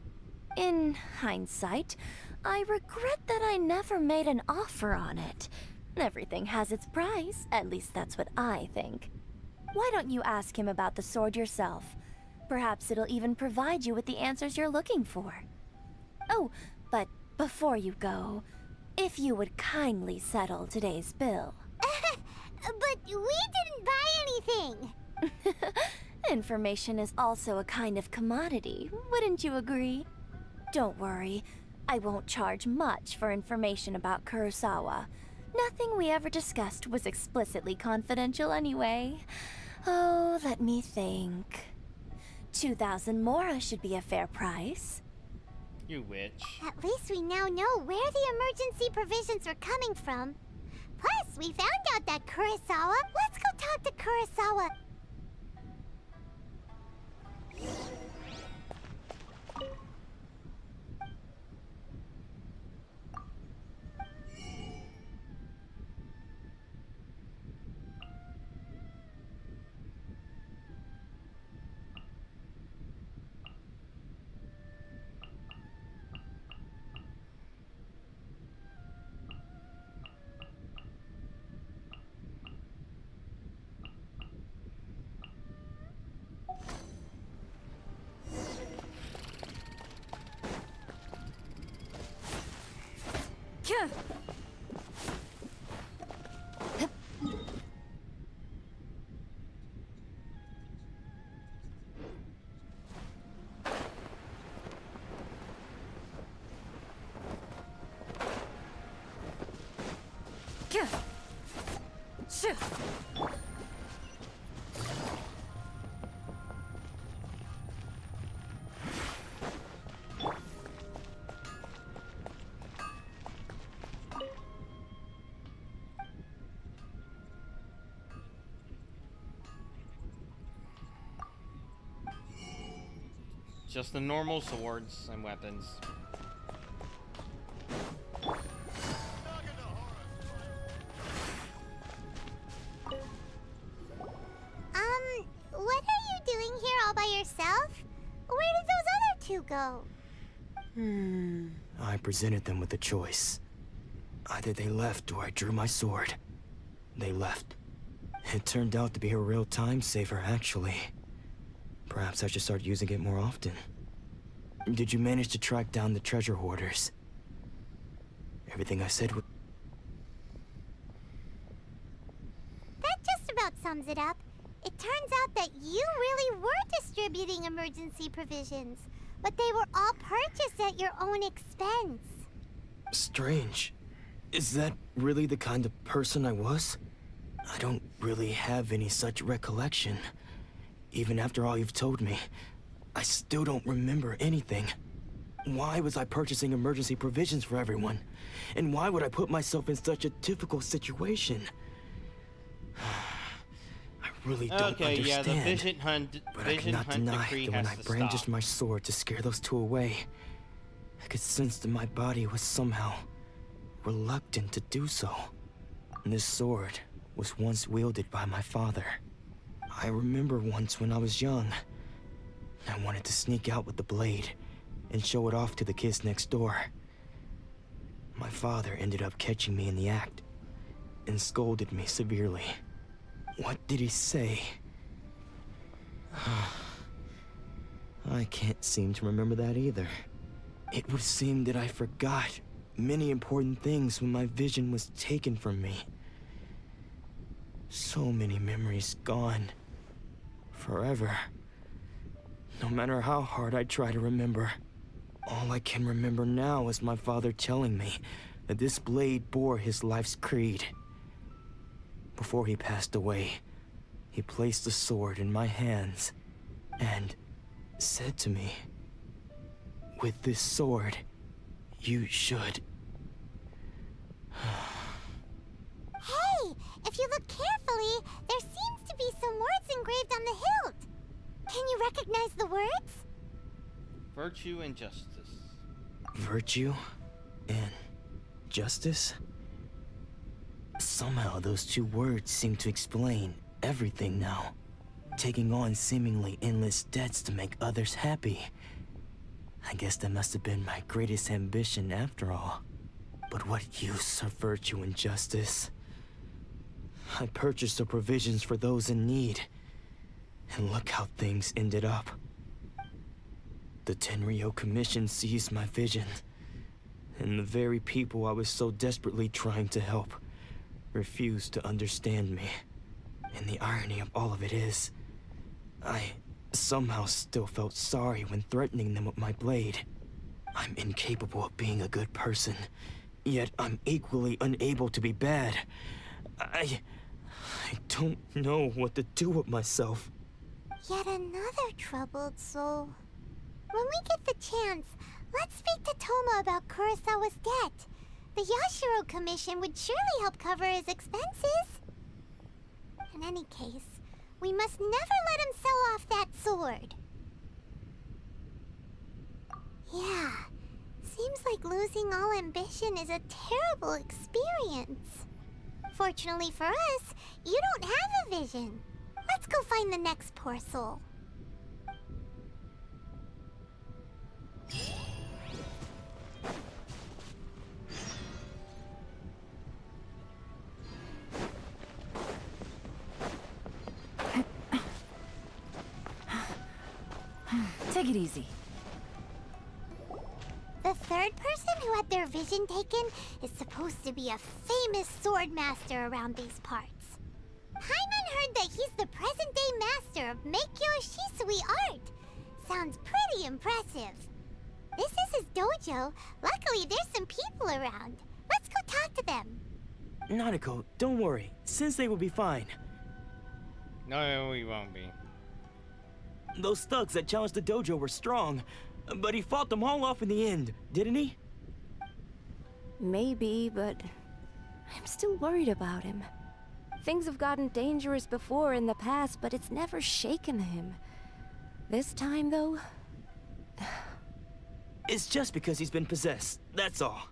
In hindsight, I regret that I never made an offer on it. Everything has its price, at least that's what I think. Why don't you ask him about the sword yourself? Perhaps it'll even provide you with the answers you're looking for. Oh, but before you go, if you would kindly settle today's bill. But we didn't buy anything! Information is also a kind of commodity, wouldn't you agree? Don't worry, I won't charge much for information about Kurosawa. Nothing we ever discussed was explicitly confidential anyway. Oh, let me think. 2,000 mora should be a fair price. You witch. At least we now know where the emergency provisions were coming from. Plus, we found out that Kurosawa... Let's go talk to Kurosawa. Just the normal swords and weapons. What are you doing here all by yourself? Where did those other two go? I presented them with a choice. Either they left or I drew my sword. They left. It turned out to be a real time saver, actually. Perhaps I should start using it more often. Did you manage to track down the treasure hoarders? Everything I said would... That just about sums it up. It turns out that you really were distributing emergency provisions, but they were all purchased at your own expense. Strange. Is that really the kind of person I was? I don't really have any such recollection. Even after all you've told me, I still don't remember anything. Why was I purchasing emergency provisions for everyone? And why would I put myself in such a difficult situation? I really don't understand. Okay, yeah, the vision hunt But I cannot deny that when I brandished my sword to scare those two away, I could sense that my body was somehow reluctant to do so. And this sword was once wielded by my father. I remember once when I was young, I wanted to sneak out with the blade and show it off to the kids next door. My father ended up catching me in the act and scolded me severely. What did he say? I can't seem to remember that either. It would seem that I forgot many important things when my vision was taken from me. So many memories gone. Forever. No matter how hard I try to remember, all I can remember now is my father telling me that this blade bore his life's creed. Before he passed away, he placed the sword in my hands and said to me, "With this sword, you should..." Hey, if you look carefully, there seems to be some words engraved on the hilt. Can you recognize the words? Virtue and justice. Virtue and justice? Somehow those two words seem to explain everything now. Taking on seemingly endless debts to make others happy. I guess that must have been my greatest ambition after all. But what use are virtue and justice? I purchased the provisions for those in need. And look how things ended up. The Tenryo Commission seized my vision. And the very people I was so desperately trying to help refused to understand me. And the irony of all of it is, I somehow still felt sorry when threatening them with my blade. I'm incapable of being a good person, yet I'm equally unable to be bad. I don't know what to do with myself. Yet another troubled soul. When we get the chance, let's speak to Toma about Kurosawa's debt. The Yashiro Commission would surely help cover his expenses. In any case, we must never let him sell off that sword. Yeah, seems like losing all ambition is a terrible experience. Fortunately for us, you don't have a vision. Let's go find the next poor soul. Take it easy. The third person who had their vision taken is supposed to be a famous sword master around these parts. Paimon heard that he's the present-day master of Meikyo Shisui art. Sounds pretty impressive. This is his dojo. Luckily, there's some people around. Let's go talk to them. Nanako, don't worry. Sensei will be fine. No, we won't be. Those thugs that challenged the dojo were strong, but he fought them all off in the end, didn't he? Maybe, but I'm still worried about him. Things have gotten dangerous before in the past, but it's never shaken him. This time, though... It's just because he's been possessed, that's all.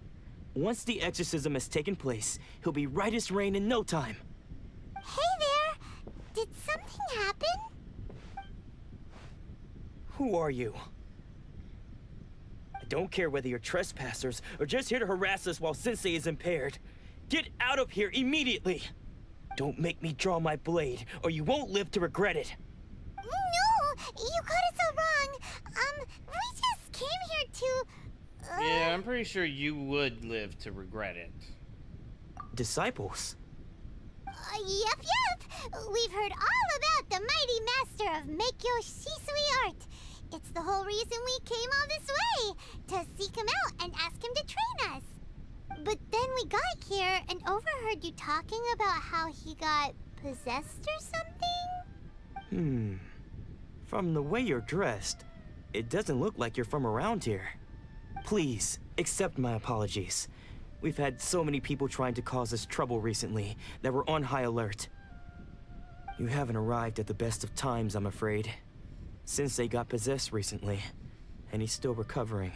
Once the exorcism has taken place, he'll be right as rain in no time. Hey there! Did something happen? Who are you? I don't care whether you're trespassers or just here to harass us while Sensei is impaired. Get out of here immediately! Don't make me draw my blade, or you won't live to regret it. No! You got it so wrong! We just came here to... Yeah, I'm pretty sure you would live to regret it. Disciples? Yep. We've heard all about the mighty master of Meikyo Shisui art. It's the whole reason we came all this way, to seek him out and ask him to train us. But then we got here and overheard you talking about how he got possessed or something? From the way you're dressed, it doesn't look like you're from around here. Please, accept my apologies. We've had so many people trying to cause us trouble recently that we're on high alert. You haven't arrived at the best of times, I'm afraid. Sensei got possessed recently, and he's still recovering.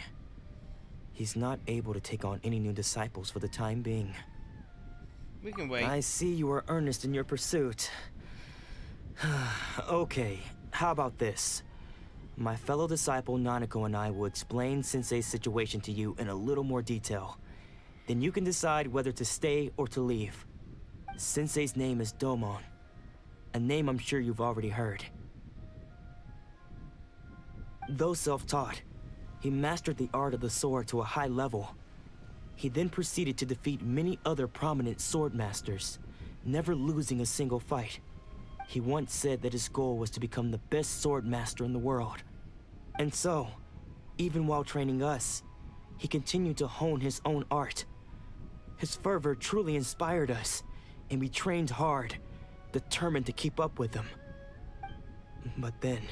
He's not able to take on any new disciples for the time being. We can wait. I see you are earnest in your pursuit. Okay, how about this? My fellow disciple Nanako and I will explain Sensei's situation to you in a little more detail. Then you can decide whether to stay or to leave. Sensei's name is Domon, a name I'm sure you've already heard. Though self-taught, he mastered the art of the sword to a high level. He then proceeded to defeat many other prominent sword masters, never losing a single fight. He once said that his goal was to become the best sword master in the world. And so, even while training us, he continued to hone his own art. His fervor truly inspired us, and we trained hard, determined to keep up with him. But then...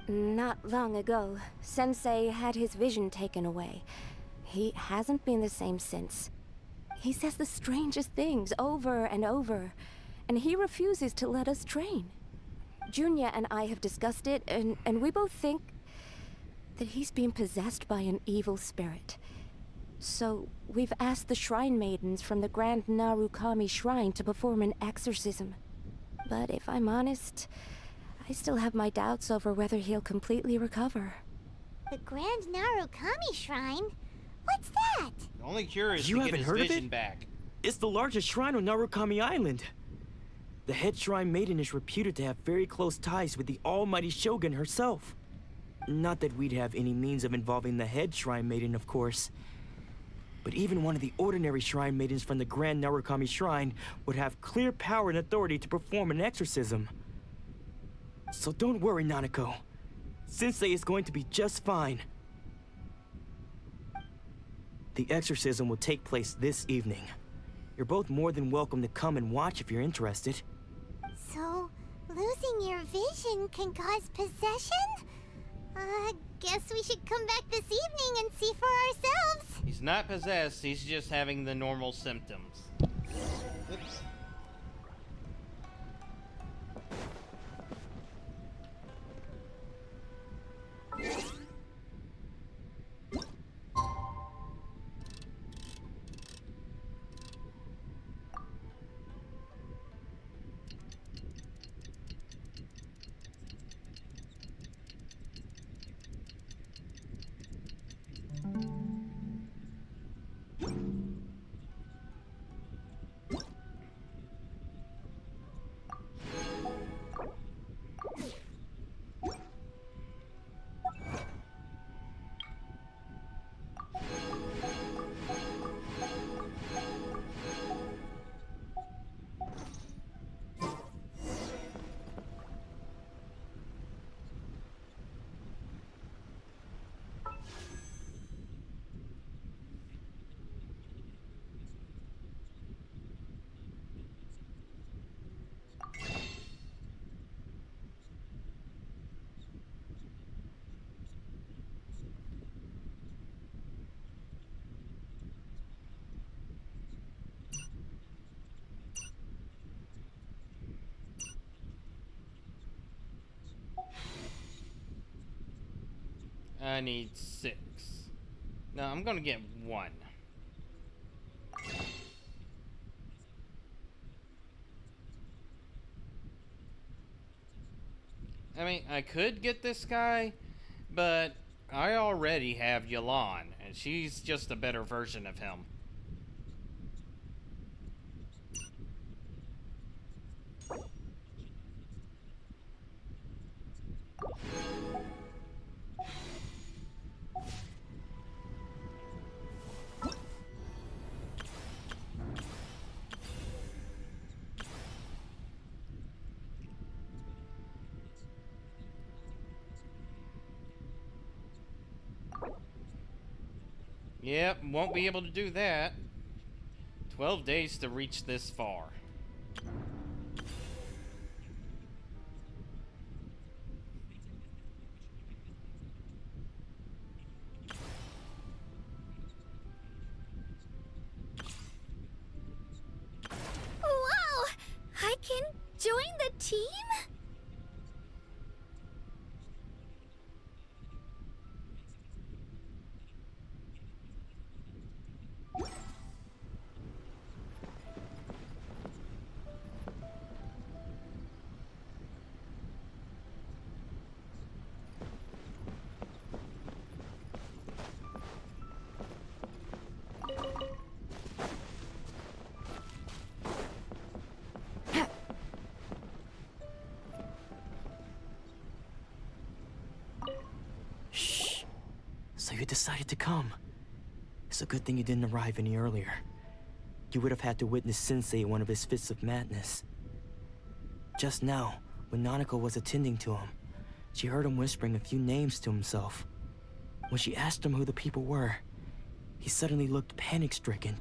Not long ago, Sensei had his vision taken away. He hasn't been the same since. He says the strangest things over and over, and he refuses to let us train. Junya and I have discussed it, and we both think that he's been possessed by an evil spirit. So, we've asked the Shrine Maidens from the Grand Narukami Shrine to perform an exorcism. But if I'm honest, I still have my doubts over whether he'll completely recover. The Grand Narukami Shrine? What's that? The only cure is You to get haven't his heard of vision it? back. It's the largest shrine on Narukami Island. The head shrine maiden is reputed to have very close ties with the almighty Shogun herself. Not that we'd have any means of involving the head shrine maiden, of course. But even one of the ordinary shrine maidens from the Grand Narukami Shrine would have clear power and authority to perform an exorcism. So don't worry, Nanako. Sensei is going to be just fine. The exorcism will take place this evening. You're both more than welcome to come and watch if you're interested. So, losing your vision can cause possession? Guess we should come back this evening and see for ourselves. He's not possessed, he's just having the normal symptoms. Oops. I need 6. No, I'm gonna get 1. I mean, I could get this guy, but I already have Yalan, and she's just a better version of him. Yep, won't be able to do that. 12 days to reach this far. Whoa! I can join the team? So you decided to come. It's a good thing you didn't arrive any earlier. You would have had to witness Sensei in one of his fits of madness. Just now, when Nanako was attending to him, she heard him whispering a few names to himself. When she asked him who the people were, he suddenly looked panic-stricken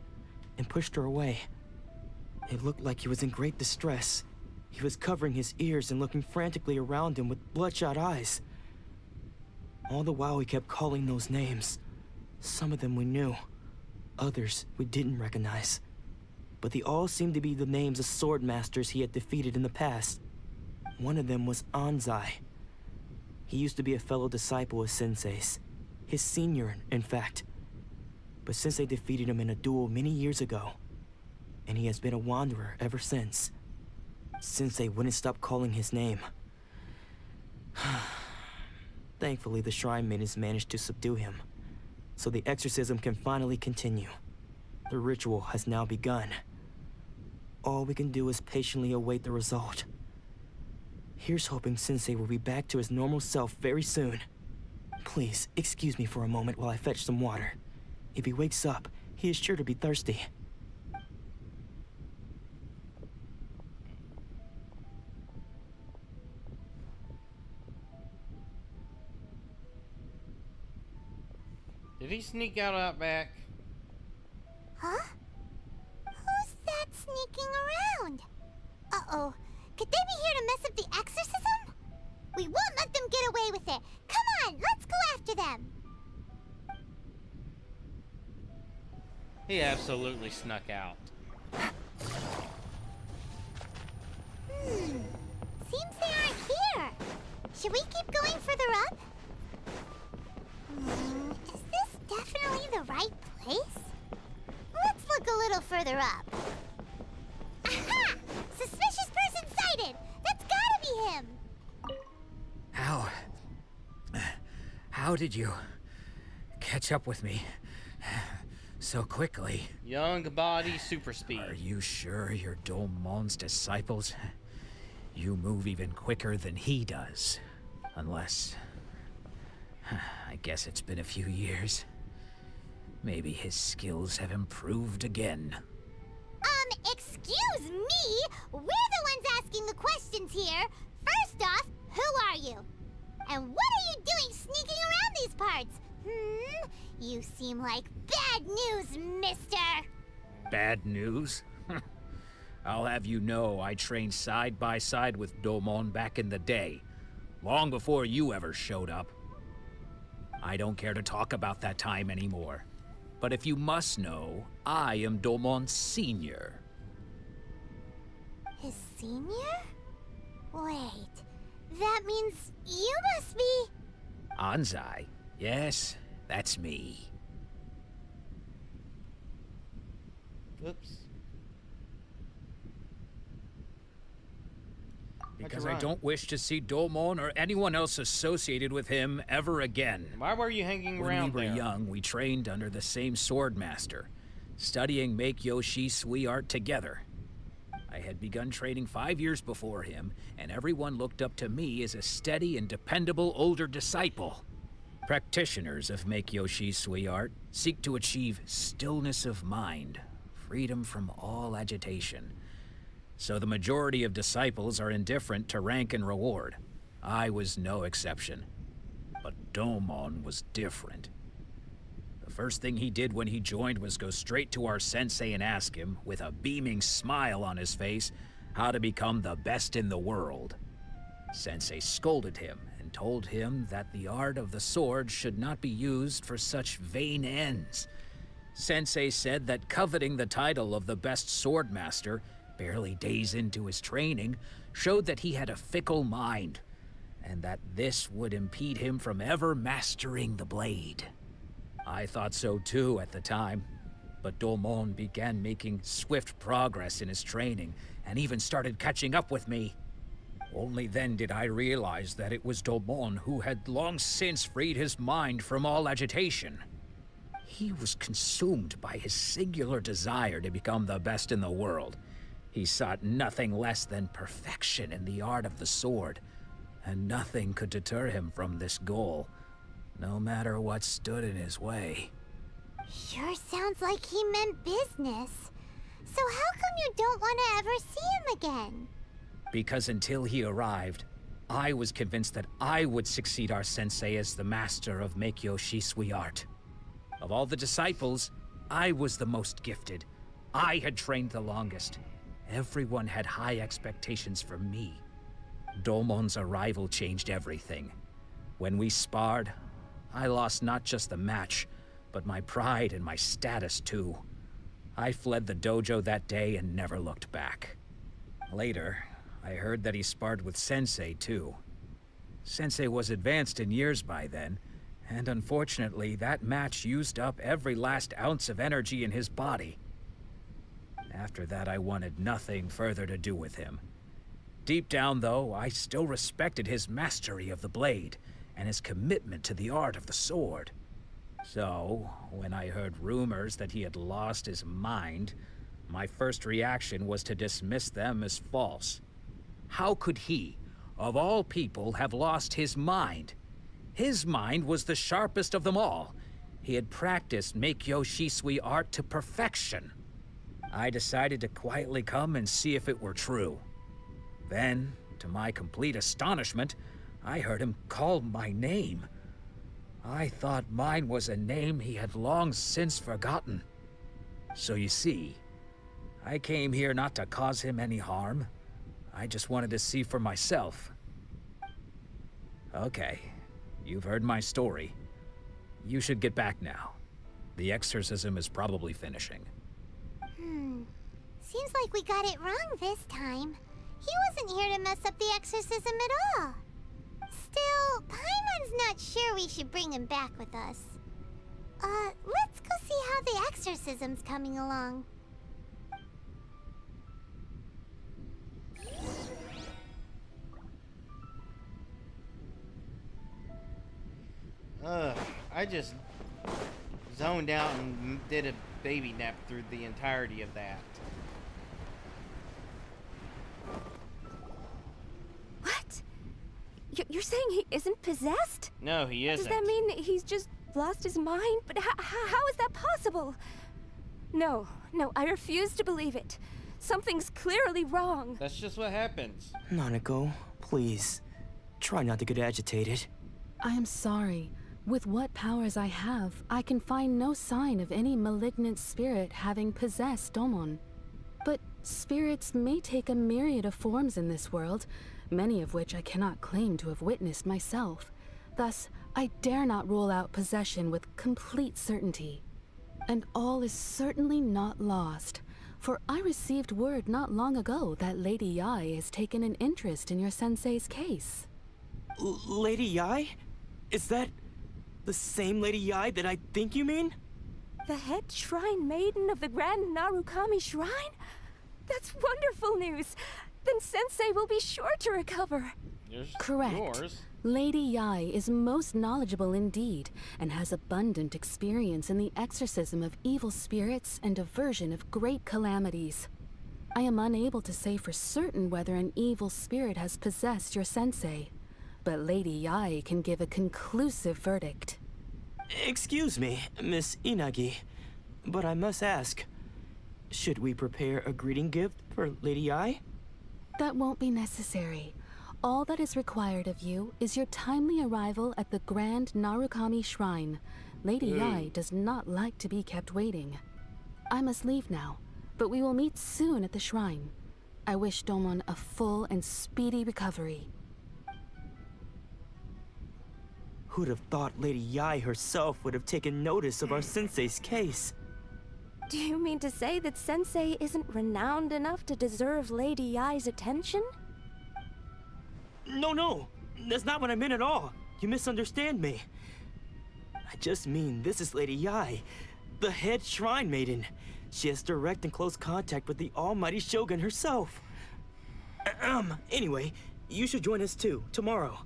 and pushed her away. It looked like he was in great distress. He was covering his ears and looking frantically around him with bloodshot eyes. All the while he kept calling those names. Some of them we knew, others we didn't recognize. But they all seemed to be the names of sword masters he had defeated in the past. One of them was Anzai. He used to be a fellow disciple of Sensei's. His senior, in fact. But Sensei defeated him in a duel many years ago, and he has been a wanderer ever since. Sensei wouldn't stop calling his name. Thankfully, the Shrine Maidens managed to subdue him, so the exorcism can finally continue. The ritual has now begun. All we can do is patiently await the result. Here's hoping Sensei will be back to his normal self very soon. Please, excuse me for a moment while I fetch some water. If he wakes up, he is sure to be thirsty. Did he sneak out back? Huh? Who's that sneaking around? Uh-oh. Could they be here to mess up the exorcism? We won't let them get away with it. Come on, let's go after them. He absolutely snuck out. Seems they aren't here. Should we keep going further up? Is this definitely the right place? Let's look a little further up. Aha! Suspicious person sighted! That's gotta be him! How did you catch up with me so quickly? Young body, super speed. Are you sure you're Domon's disciples? You move even quicker than he does. Unless... I guess it's been a few years. Maybe his skills have improved again. Excuse me? We're the ones asking the questions here. First off, who are you? And what are you doing sneaking around these parts? You seem like bad news, mister. Bad news? I'll have you know I trained side by side with Domon back in the day, long before you ever showed up. I don't care to talk about that time anymore. But if you must know, I am Domon's senior. His senior? Wait, that means you must be... Anzai? Yes, that's me. Oops. Because I don't wish to see Domon or anyone else associated with him ever again. Why were you hanging around When we were young, we trained under the same sword master, studying Make-Yoshi Sui art together. I had begun training 5 years before him, and everyone looked up to me as a steady and dependable older disciple. Practitioners of Make-Yoshi Sui art seek to achieve stillness of mind, freedom from all agitation. So the majority of disciples are indifferent to rank and reward. I was no exception. But Domon was different. The first thing he did when he joined was go straight to our sensei and ask him, with a beaming smile on his face, how to become the best in the world. Sensei scolded him and told him that the art of the sword should not be used for such vain ends. Sensei said that coveting the title of the best sword master, barely days into his training, showed that he had a fickle mind, and that this would impede him from ever mastering the blade. I thought so too at the time, but Domon began making swift progress in his training, and even started catching up with me. Only then did I realize that it was Domon who had long since freed his mind from all agitation. He was consumed by his singular desire to become the best in the world. He sought nothing less than perfection in the art of the sword, and nothing could deter him from this goal. no matter what stood in his way. Sure sounds like he meant business. So how come you don't want to ever see him again? Because until he arrived, I was convinced that I would succeed our sensei as the master of Meikyo Shisui art. Of all the disciples, I was the most gifted. I had trained the longest. Everyone had high expectations for me. Domon's arrival changed everything. When we sparred, I lost not just the match, but my pride and my status too. I fled the dojo that day and never looked back. Later, I heard that he sparred with Sensei too. Sensei was advanced in years by then, and unfortunately that match used up every last ounce of energy in his body. After that, I wanted nothing further to do with him. Deep down, though, I still respected his mastery of the blade and his commitment to the art of the sword. So, when I heard rumors that he had lost his mind, my first reaction was to dismiss them as false. How could he, of all people, have lost his mind? His mind was the sharpest of them all. He had practiced Meikyo Shisui art to perfection. I decided to quietly come and see if it were true. Then, to my complete astonishment, I heard him call my name. I thought mine was a name he had long since forgotten. So you see, I came here not to cause him any harm. I just wanted to see for myself. Okay, you've heard my story. You should get back now. The exorcism is probably finishing. Seems like we got it wrong this time. He wasn't here to mess up the exorcism at all. Still, Paimon's not sure we should bring him back with us. Let's go see how the exorcism's coming along. I just zoned out and did a baby nap through the entirety of that. What? You're saying he isn't possessed? No, he isn't. Does that mean he's just lost his mind? But how is that possible? No, I refuse to believe it. Something's clearly wrong. That's just what happens. Nanako, please. Try not to get agitated. I am sorry. With what powers I have, I can find no sign of any malignant spirit having possessed Domon. But spirits may take a myriad of forms in this world, many of which I cannot claim to have witnessed myself. Thus, I dare not rule out possession with complete certainty. And all is certainly not lost, for I received word not long ago that Lady Yai has taken an interest in your sensei's case. Lady Yai? Is that the same Lady Yai that I think you mean? The head shrine maiden of the Grand Narukami Shrine? That's wonderful news! Then Sensei will be sure to recover. Correct. Yours. Lady Yai is most knowledgeable indeed, and has abundant experience in the exorcism of evil spirits and aversion of great calamities. I am unable to say for certain whether an evil spirit has possessed your sensei, but Lady Yai can give a conclusive verdict. Excuse me, Miss Inagi, but I must ask, should we prepare a greeting gift for Lady Yai? That won't be necessary. All that is required of you is your timely arrival at the Grand Narukami Shrine. Lady Yai does not like to be kept waiting. I must leave now, but we will meet soon at the shrine. I wish Domon a full and speedy recovery. Who'd have thought Lady Yai herself would have taken notice of our sensei's case? Do you mean to say that Sensei isn't renowned enough to deserve Lady Yai's attention? No, that's not what I meant at all. You misunderstand me. I just mean this is Lady Yai, the head shrine maiden. She has direct and close contact with the almighty Shogun herself. Anyway, you should join us too, tomorrow.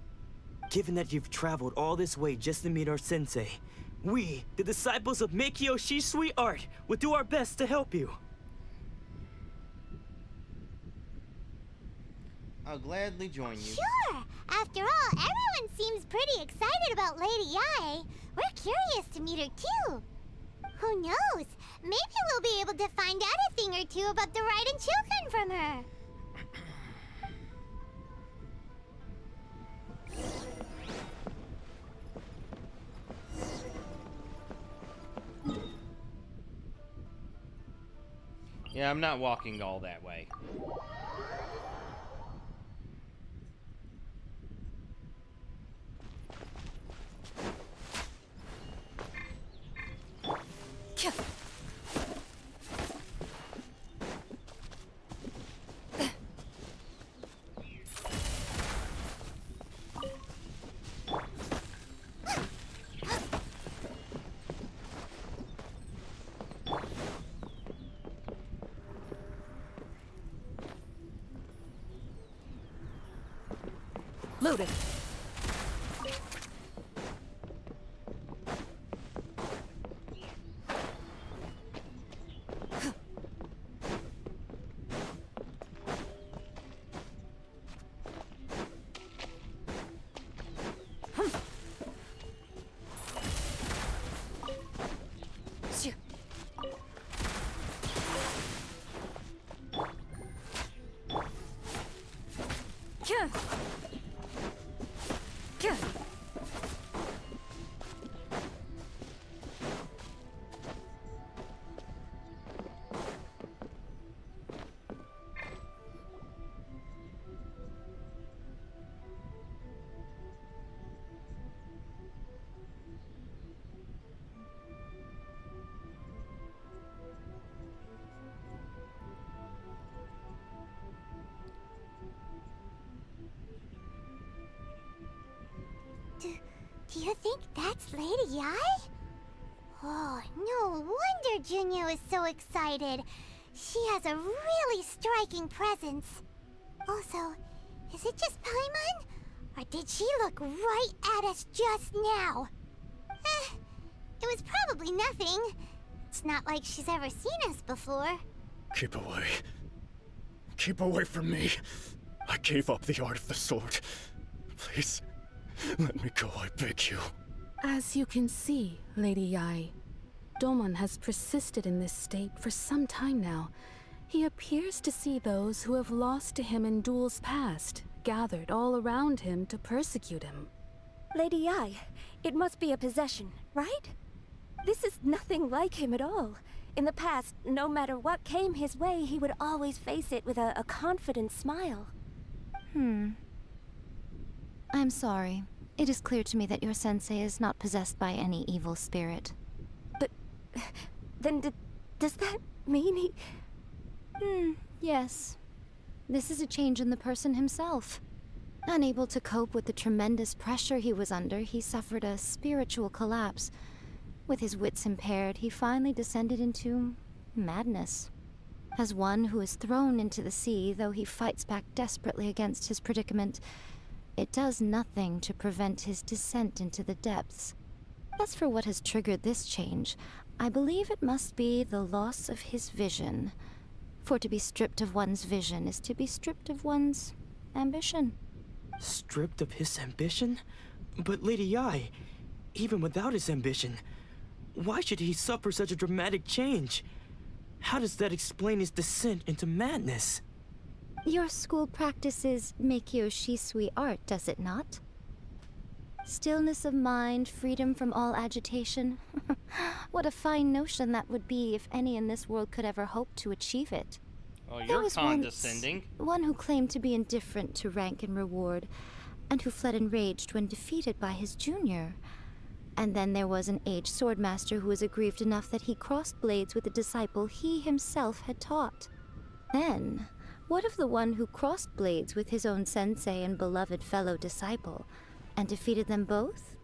Given that you've traveled all this way just to meet our sensei, we, the disciples of Meikyo Shisui art, will do our best to help you. I'll gladly join you. Sure! After all, everyone seems pretty excited about Lady Yae. We're curious to meet her too. Who knows? Maybe we'll be able to find out a thing or two about the Raiden children from her. Yeah, I'm not walking all that way. Loaded. Do you think that's Lady Yae? Oh, no wonder Junyo is so excited. She has a really striking presence. Also, is it just Paimon? Or did she look right at us just now? It was probably nothing. It's not like she's ever seen us before. Keep away. Keep away from me. I gave up the art of the sword. Please, let me go, I beg you. As you can see, Lady Yae, Domon has persisted in this state for some time now. He appears to see those who have lost to him in duels past, gathered all around him to persecute him. Lady Yae, it must be a possession, right? This is nothing like him at all. In the past, no matter what came his way, he would always face it with a confident smile. I'm sorry. It is clear to me that your sensei is not possessed by any evil spirit. But then does that mean he... Yes. This is a change in the person himself. Unable to cope with the tremendous pressure he was under, he suffered a spiritual collapse. With his wits impaired, he finally descended into madness. As one who is thrown into the sea, though he fights back desperately against his predicament, it does nothing to prevent his descent into the depths. As for what has triggered this change, I believe it must be the loss of his vision. For to be stripped of one's vision is to be stripped of one's ambition. Stripped of his ambition? But Lady Yae, even without his ambition, why should he suffer such a dramatic change? How does that explain his descent into madness? Your school practices Meikyo Shisui art, does it not? Stillness of mind, freedom from all agitation. What a fine notion that would be if any in this world could ever hope to achieve it. Oh, There you're was condescending. one who claimed to be indifferent to rank and reward, and who fled enraged when defeated by his junior. And then there was an aged swordmaster who was aggrieved enough that he crossed blades with a disciple he himself had taught. Then, what of the one who crossed blades with his own sensei and beloved fellow disciple, and defeated them both?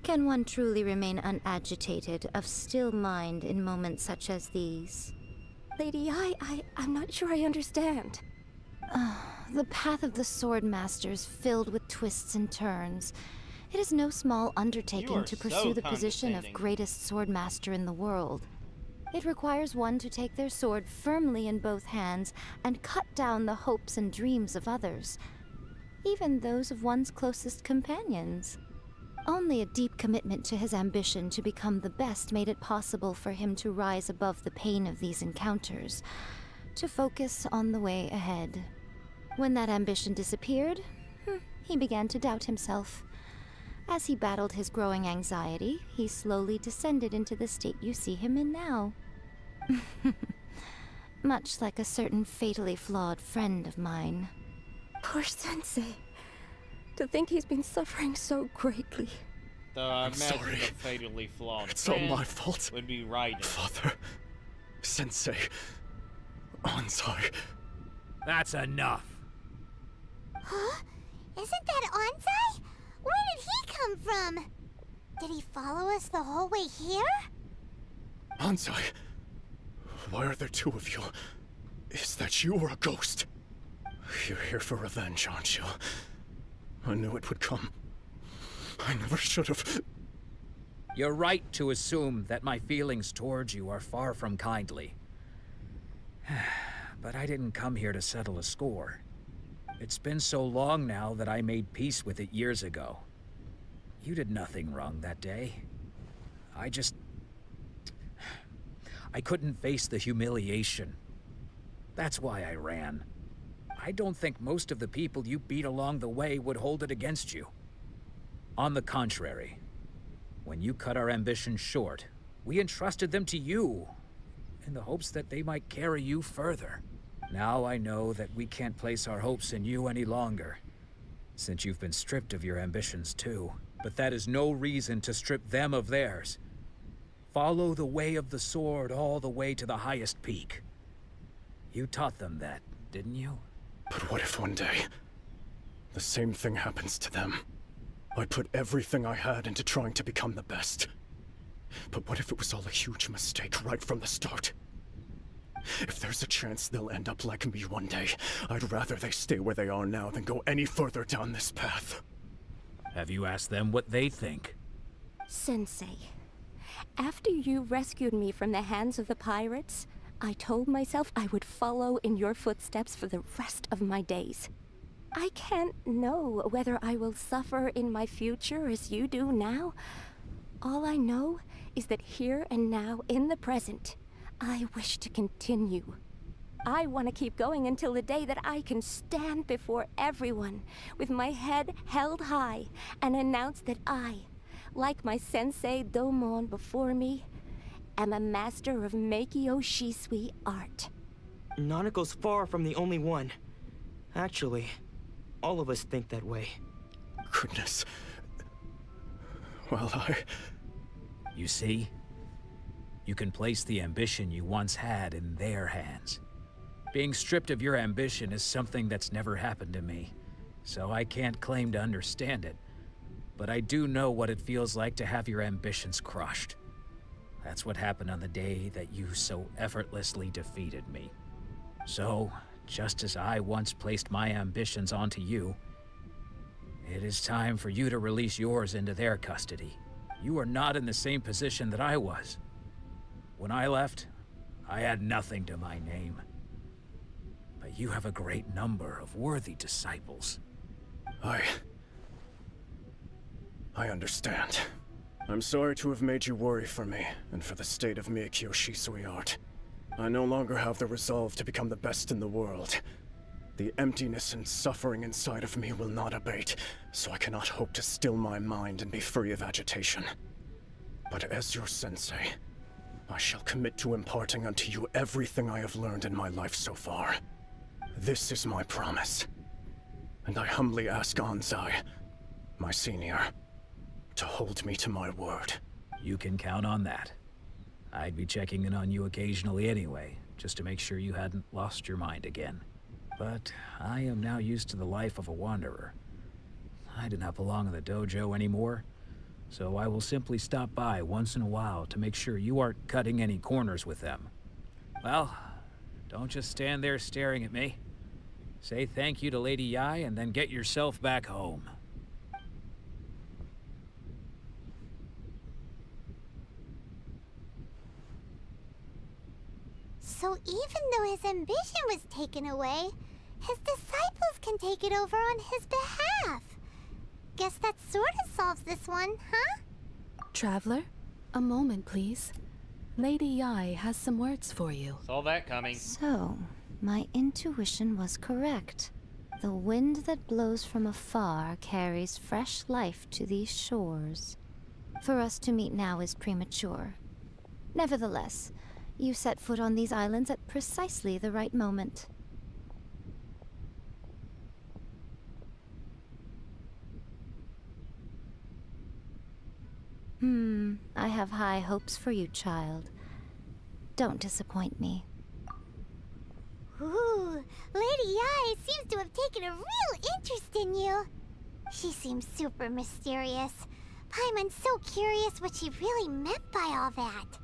Can one truly remain unagitated, of still mind in moments such as these? Lady Yae, I'm not sure I understand. The path of the Swordmaster is filled with twists and turns. It is no small undertaking to pursue the position of greatest Swordmaster in the world. It requires one to take their sword firmly in both hands and cut down the hopes and dreams of others, even those of one's closest companions. Only a deep commitment to his ambition to become the best made it possible for him to rise above the pain of these encounters, to focus on the way ahead. When that ambition disappeared, he began to doubt himself. As he battled his growing anxiety, he slowly descended into the state you see him in now. Much like a certain fatally flawed friend of mine. Poor Sensei. To think he's been suffering so greatly. Though I I'm imagine sorry. the fatally flawed It's all friend my fault. would be right. Father. Sensei. Ansai. That's enough. Huh? Isn't that Ansai? Where did he come from? Did he follow us the whole way here? Ansai. Why are there two of you? Is that you or a ghost? You're here for revenge, aren't you? I knew it would come. I never should have. You're right to assume that my feelings towards you are far from kindly. But I didn't come here to settle a score. It's been so long now that I made peace with it years ago. You did nothing wrong that day. I couldn't face the humiliation. That's why I ran. I don't think most of the people you beat along the way would hold it against you. On the contrary, when you cut our ambitions short, we entrusted them to you, in the hopes that they might carry you further. Now I know that we can't place our hopes in you any longer, since you've been stripped of your ambitions too. But that is no reason to strip them of theirs. Follow the way of the sword all the way to the highest peak. You taught them that, didn't you? But what if one day, the same thing happens to them? I put everything I had into trying to become the best. But what if it was all a huge mistake right from the start? If there's a chance they'll end up like me one day, I'd rather they stay where they are now than go any further down this path. Have you asked them what they think? Sensei, after you rescued me from the hands of the pirates, I told myself I would follow in your footsteps for the rest of my days. I can't know whether I will suffer in my future as you do now. All I know is that here and now, in the present, I wish to continue. I want to keep going until the day that I can stand before everyone with my head held high and announce that I, like my sensei Domon before me, am a master of Meikyo Shisui art. Nanako's far from the only one. Actually, all of us think that way. Goodness. Well, You see? You can place the ambition you once had in their hands. Being stripped of your ambition is something that's never happened to me, so I can't claim to understand it. But I do know what it feels like to have your ambitions crushed. That's what happened on the day that you so effortlessly defeated me. So, just as I once placed my ambitions onto you, it is time for you to release yours into their custody. You are not in the same position that I was. When I left, I had nothing to my name. But you have a great number of worthy disciples. I understand. I'm sorry to have made you worry for me, and for the state of Meikyo Shisui art. I no longer have the resolve to become the best in the world. The emptiness and suffering inside of me will not abate, so I cannot hope to still my mind and be free of agitation. But as your sensei, I shall commit to imparting unto you everything I have learned in my life so far. This is my promise. And I humbly ask Ansai, my senior, to hold me to my word. You can count on that. I'd be checking in on you occasionally anyway, just to make sure you hadn't lost your mind again. But I am now used to the life of a wanderer. I do not belong in the dojo anymore, so I will simply stop by once in a while to make sure you aren't cutting any corners with them. Well, don't just stand there staring at me. Say thank you to Lady Yai and then get yourself back home. So even though his ambition was taken away, his disciples can take it over on his behalf. Guess that sort of solves this one, huh? Traveler, a moment, please. Lady Yai has some words for you. Saw that coming. So, my intuition was correct. The wind that blows from afar carries fresh life to these shores. For us to meet now is premature. Nevertheless, you set foot on these islands at precisely the right moment. I have high hopes for you, child. Don't disappoint me. Ooh, Lady Yai seems to have taken a real interest in you. She seems super mysterious. Paimon's so curious what she really meant by all that.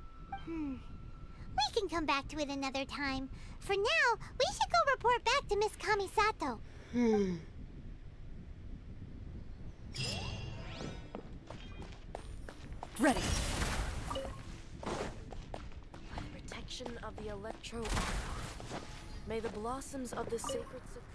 We can come back to it another time. For now, we should go report back to Miss Kamisato. Ready. Protection of the Electro. May the blossoms of the sacred Sakura.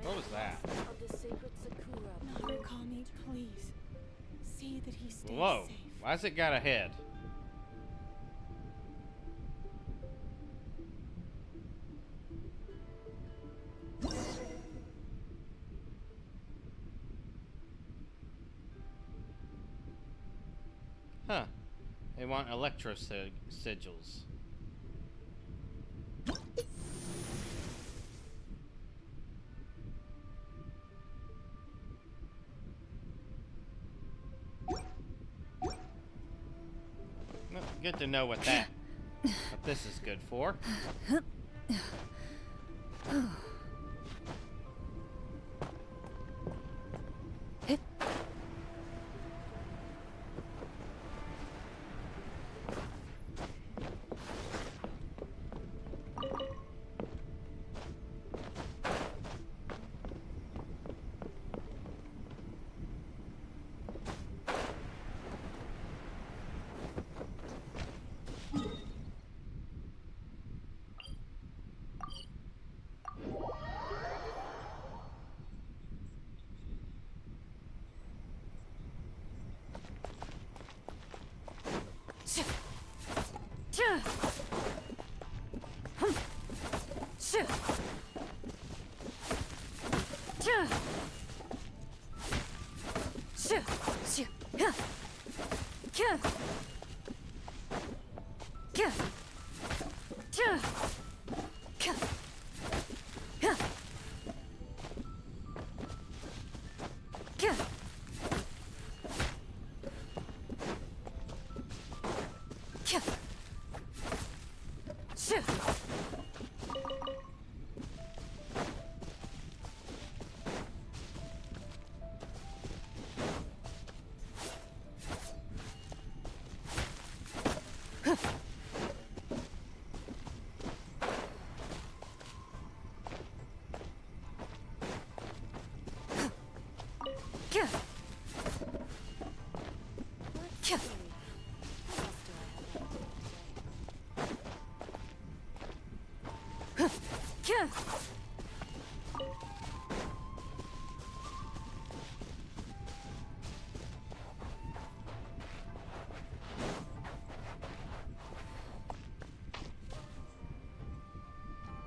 What was that? Of the sacred Sakura. Narukami, please. See that he stays Whoa. safe. Why's it got a head? Huh. They want electro sigils. Well, good to know what this is good for.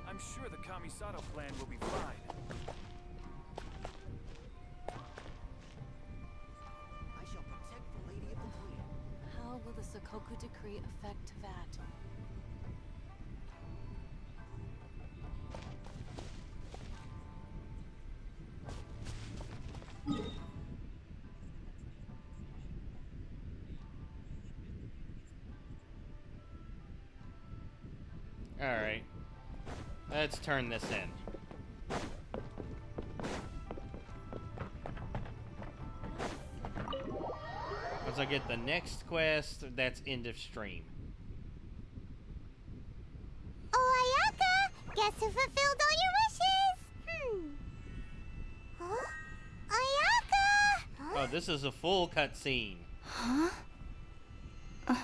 I'm sure the Kamisato plan will be fine. I shall protect the Lady of the Queen. How will the Sakoku decree affect that? Alright. Let's turn this in. Once I get the next quest, that's end of stream. Oh, Ayaka! Guess who fulfilled all your wishes? Huh? Ayaka! Huh? Oh, this is a full cutscene. Huh? Huh?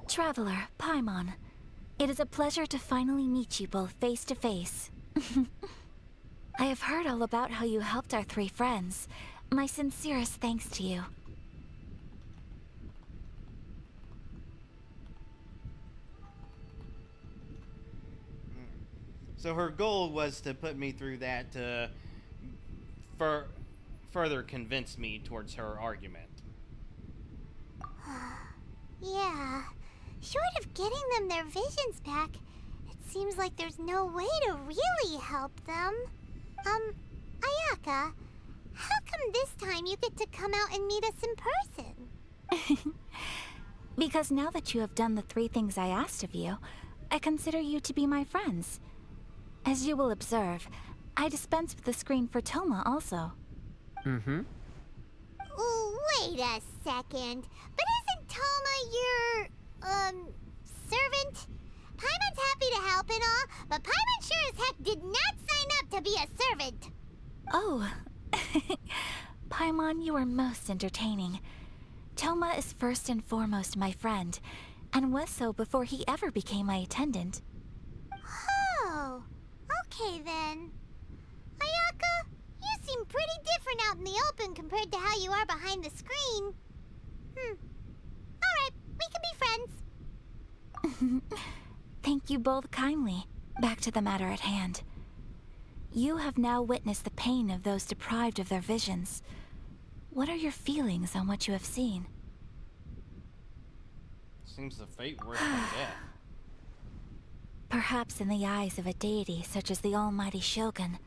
Traveler, Paimon, it is a pleasure to finally meet you both face to face. I have heard all about how you helped our three friends. My sincerest thanks to you. So her goal was to put me through that to further convince me towards her argument. Yeah. Short of getting them their visions back, it seems like there's no way to really help them. Ayaka, how come this time you get to come out and meet us in person? Because now that you have done the three things I asked of you, I consider you to be my friends. As you will observe, I dispense with the screen for Toma also. Mm-hmm. Wait a second. But isn't Toma your, servant? Paimon's happy to help and all, but Paimon sure as heck did not sign up to be a servant. Oh. Paimon, you are most entertaining. Toma is first and foremost my friend, and was so before he ever became my attendant. Oh, okay then. Ayaka, you seem pretty different out in the open compared to how you are behind the screen. Alright, we can be friends. Thank you both kindly. Back to the matter at hand. You have now witnessed the pain of those deprived of their visions. What are your feelings on what you have seen? Seems the fate worse than death. Perhaps in the eyes of a deity such as the almighty Shogun,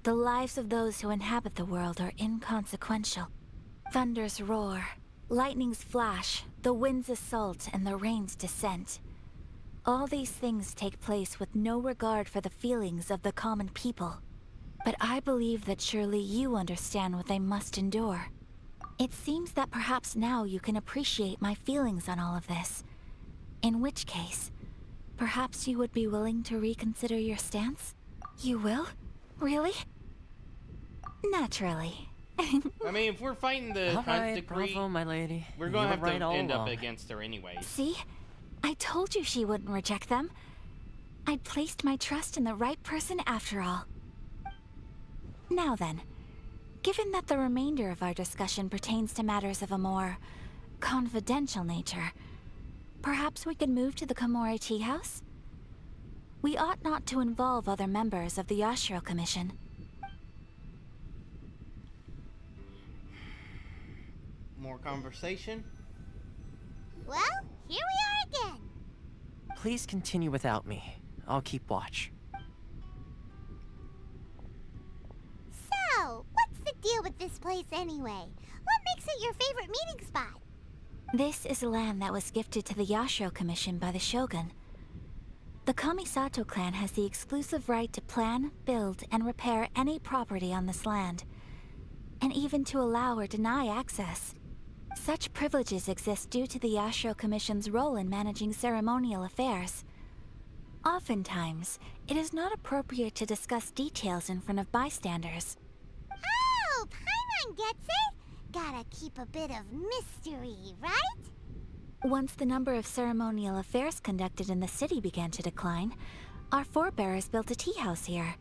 the lives of those who inhabit the world are inconsequential. Thunders roar, lightnings flash, the winds assault, and the rains descent. All these things take place with no regard for the feelings of the common people. But I believe that surely you understand what they must endure. It seems that perhaps now you can appreciate my feelings on all of this. In which case, perhaps you would be willing to reconsider your stance? You will? Really? Naturally. I mean, if we're fighting the Hunt Decree, bravo, my lady. We're going to have right to all end up along. against her anyways. See? I told you she wouldn't reject them. I'd placed my trust in the right person after all. Now then, given that the remainder of our discussion pertains to matters of a more confidential nature, perhaps we could move to the Komori Tea House? We ought not to involve other members of the Yashiro Commission. More conversation? Well, here we are again. Please continue without me. I'll keep watch. So, what's the deal with this place anyway? What makes it your favorite meeting spot? This is land that was gifted to the Yashiro Commission by the Shogun. The Kamisato clan has the exclusive right to plan, build, and repair any property on this land, and even to allow or deny access. Such privileges exist due to the Yashiro Commission's role in managing ceremonial affairs. Oftentimes, it is not appropriate to discuss details in front of bystanders. Oh, Paimon gets it. Gotta keep a bit of mystery, right? Once the number of ceremonial affairs conducted in the city began to decline, our forebears built a tea house here.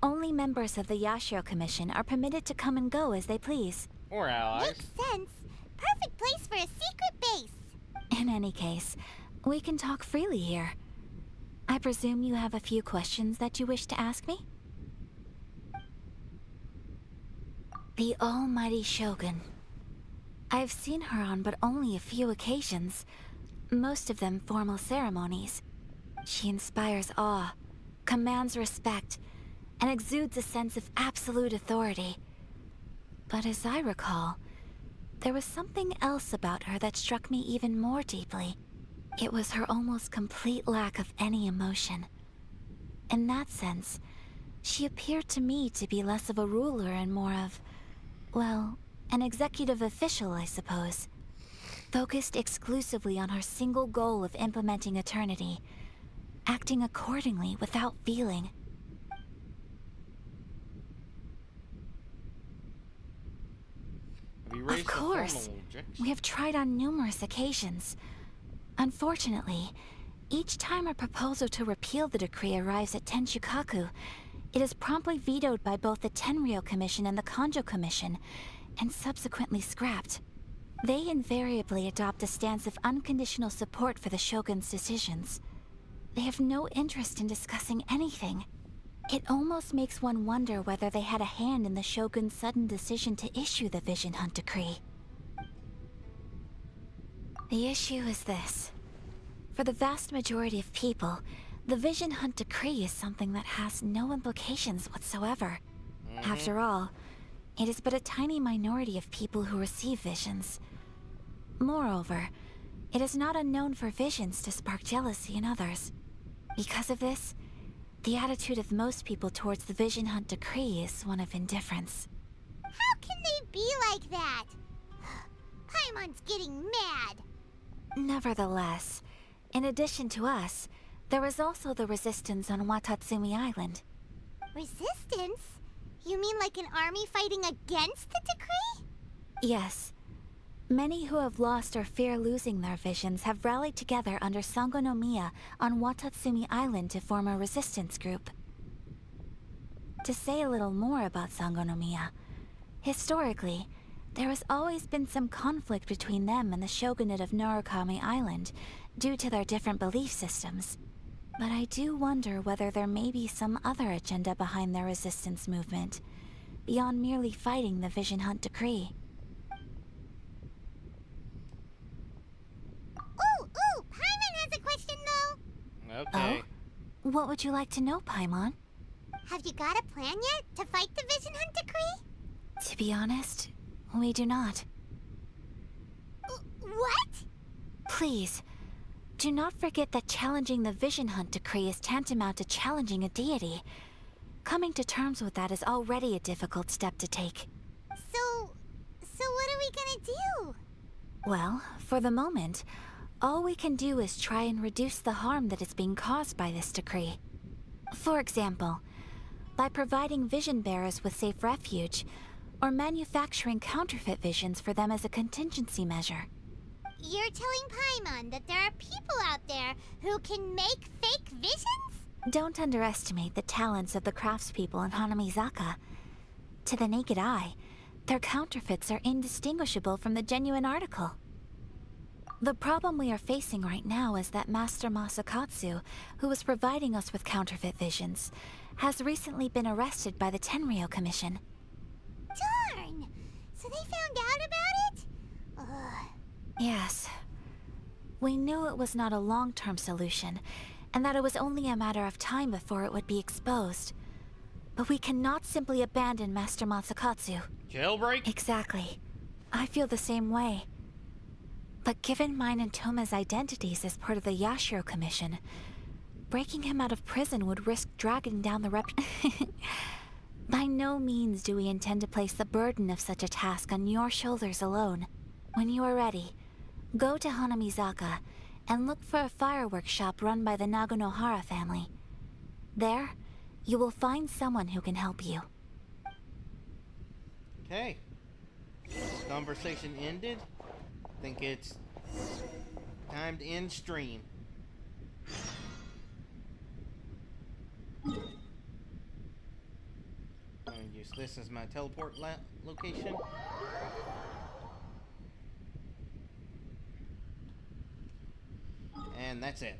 Only members of the Yashiro Commission are permitted to come and go as they please. Or allies. Makes sense. Perfect place for a secret base. In any case, we can talk freely here. I presume you have a few questions that you wish to ask me? The almighty Shogun. I've seen her on but only a few occasions, most of them formal ceremonies. She inspires awe, commands respect, and exudes a sense of absolute authority. But as I recall, there was something else about her that struck me even more deeply. It was her almost complete lack of any emotion. In that sense, she appeared to me to be less of a ruler and more of, well, an executive official, I suppose. Focused exclusively on her single goal of implementing eternity, acting accordingly without feeling. Of course, we have tried on numerous occasions. Unfortunately, each time a proposal to repeal the decree arrives at Tenshukaku, it is promptly vetoed by both the Tenryou Commission and the Kanjo Commission, and subsequently scrapped. They invariably adopt a stance of unconditional support for the Shogun's decisions. They have no interest in discussing anything. It almost makes one wonder whether they had a hand in the Shogun's sudden decision to issue the Vision Hunt Decree. The issue is this. For the vast majority of people, the Vision Hunt Decree is something that has no implications whatsoever. After all, it is but a tiny minority of people who receive visions. Moreover, it is not unknown for visions to spark jealousy in others. Because of this, the attitude of most people towards the Vision Hunt Decree is one of indifference. How can they be like that? Paimon's getting mad. Nevertheless, in addition to us, there is also the resistance on Watatsumi Island. Resistance? You mean like an army fighting against the decree? Yes. Many who have lost or fear losing their visions have rallied together under Sango no Miya on Watatsumi Island to form a resistance group. To say a little more about Sango no Miya, historically, there has always been some conflict between them and the shogunate of Narukami Island due to their different belief systems. But I do wonder whether there may be some other agenda behind their resistance movement, beyond merely fighting the Vision Hunt Decree. Ooh, Paimon has a question though. Okay. Oh? What would you like to know, Paimon? Have you got a plan yet to fight the Vision Hunt Decree? To be honest, we do not. What? Please, do not forget that challenging the Vision Hunt Decree is tantamount to challenging a deity. Coming to terms with that is already a difficult step to take. So what are we gonna do? Well, for the moment, all we can do is try and reduce the harm that is being caused by this decree. For example, by providing vision bearers with safe refuge, or manufacturing counterfeit visions for them as a contingency measure. You're telling Paimon that there are people out there who can make fake visions? Don't underestimate the talents of the craftspeople in Hanamizaka. To the naked eye, their counterfeits are indistinguishable from the genuine article. The problem we are facing right now is that Master Masakatsu, who was providing us with counterfeit visions, has recently been arrested by the Tenryou Commission. Darn! So they found out about it? Ugh. Yes. We knew it was not a long-term solution, and that it was only a matter of time before it would be exposed. But we cannot simply abandon Master Masakatsu. Jailbreak? Exactly. I feel the same way. But given mine and Toma's identities as part of the Yashiro Commission, breaking him out of prison would risk dragging down the By no means do we intend to place the burden of such a task on your shoulders alone. When you are ready, go to Hanamizaka and look for a fireworks shop run by the Nagonohara family. There, you will find someone who can help you. Okay. Conversation ended. I think it's time to end stream. I'm gonna use this as my teleport location. And that's it.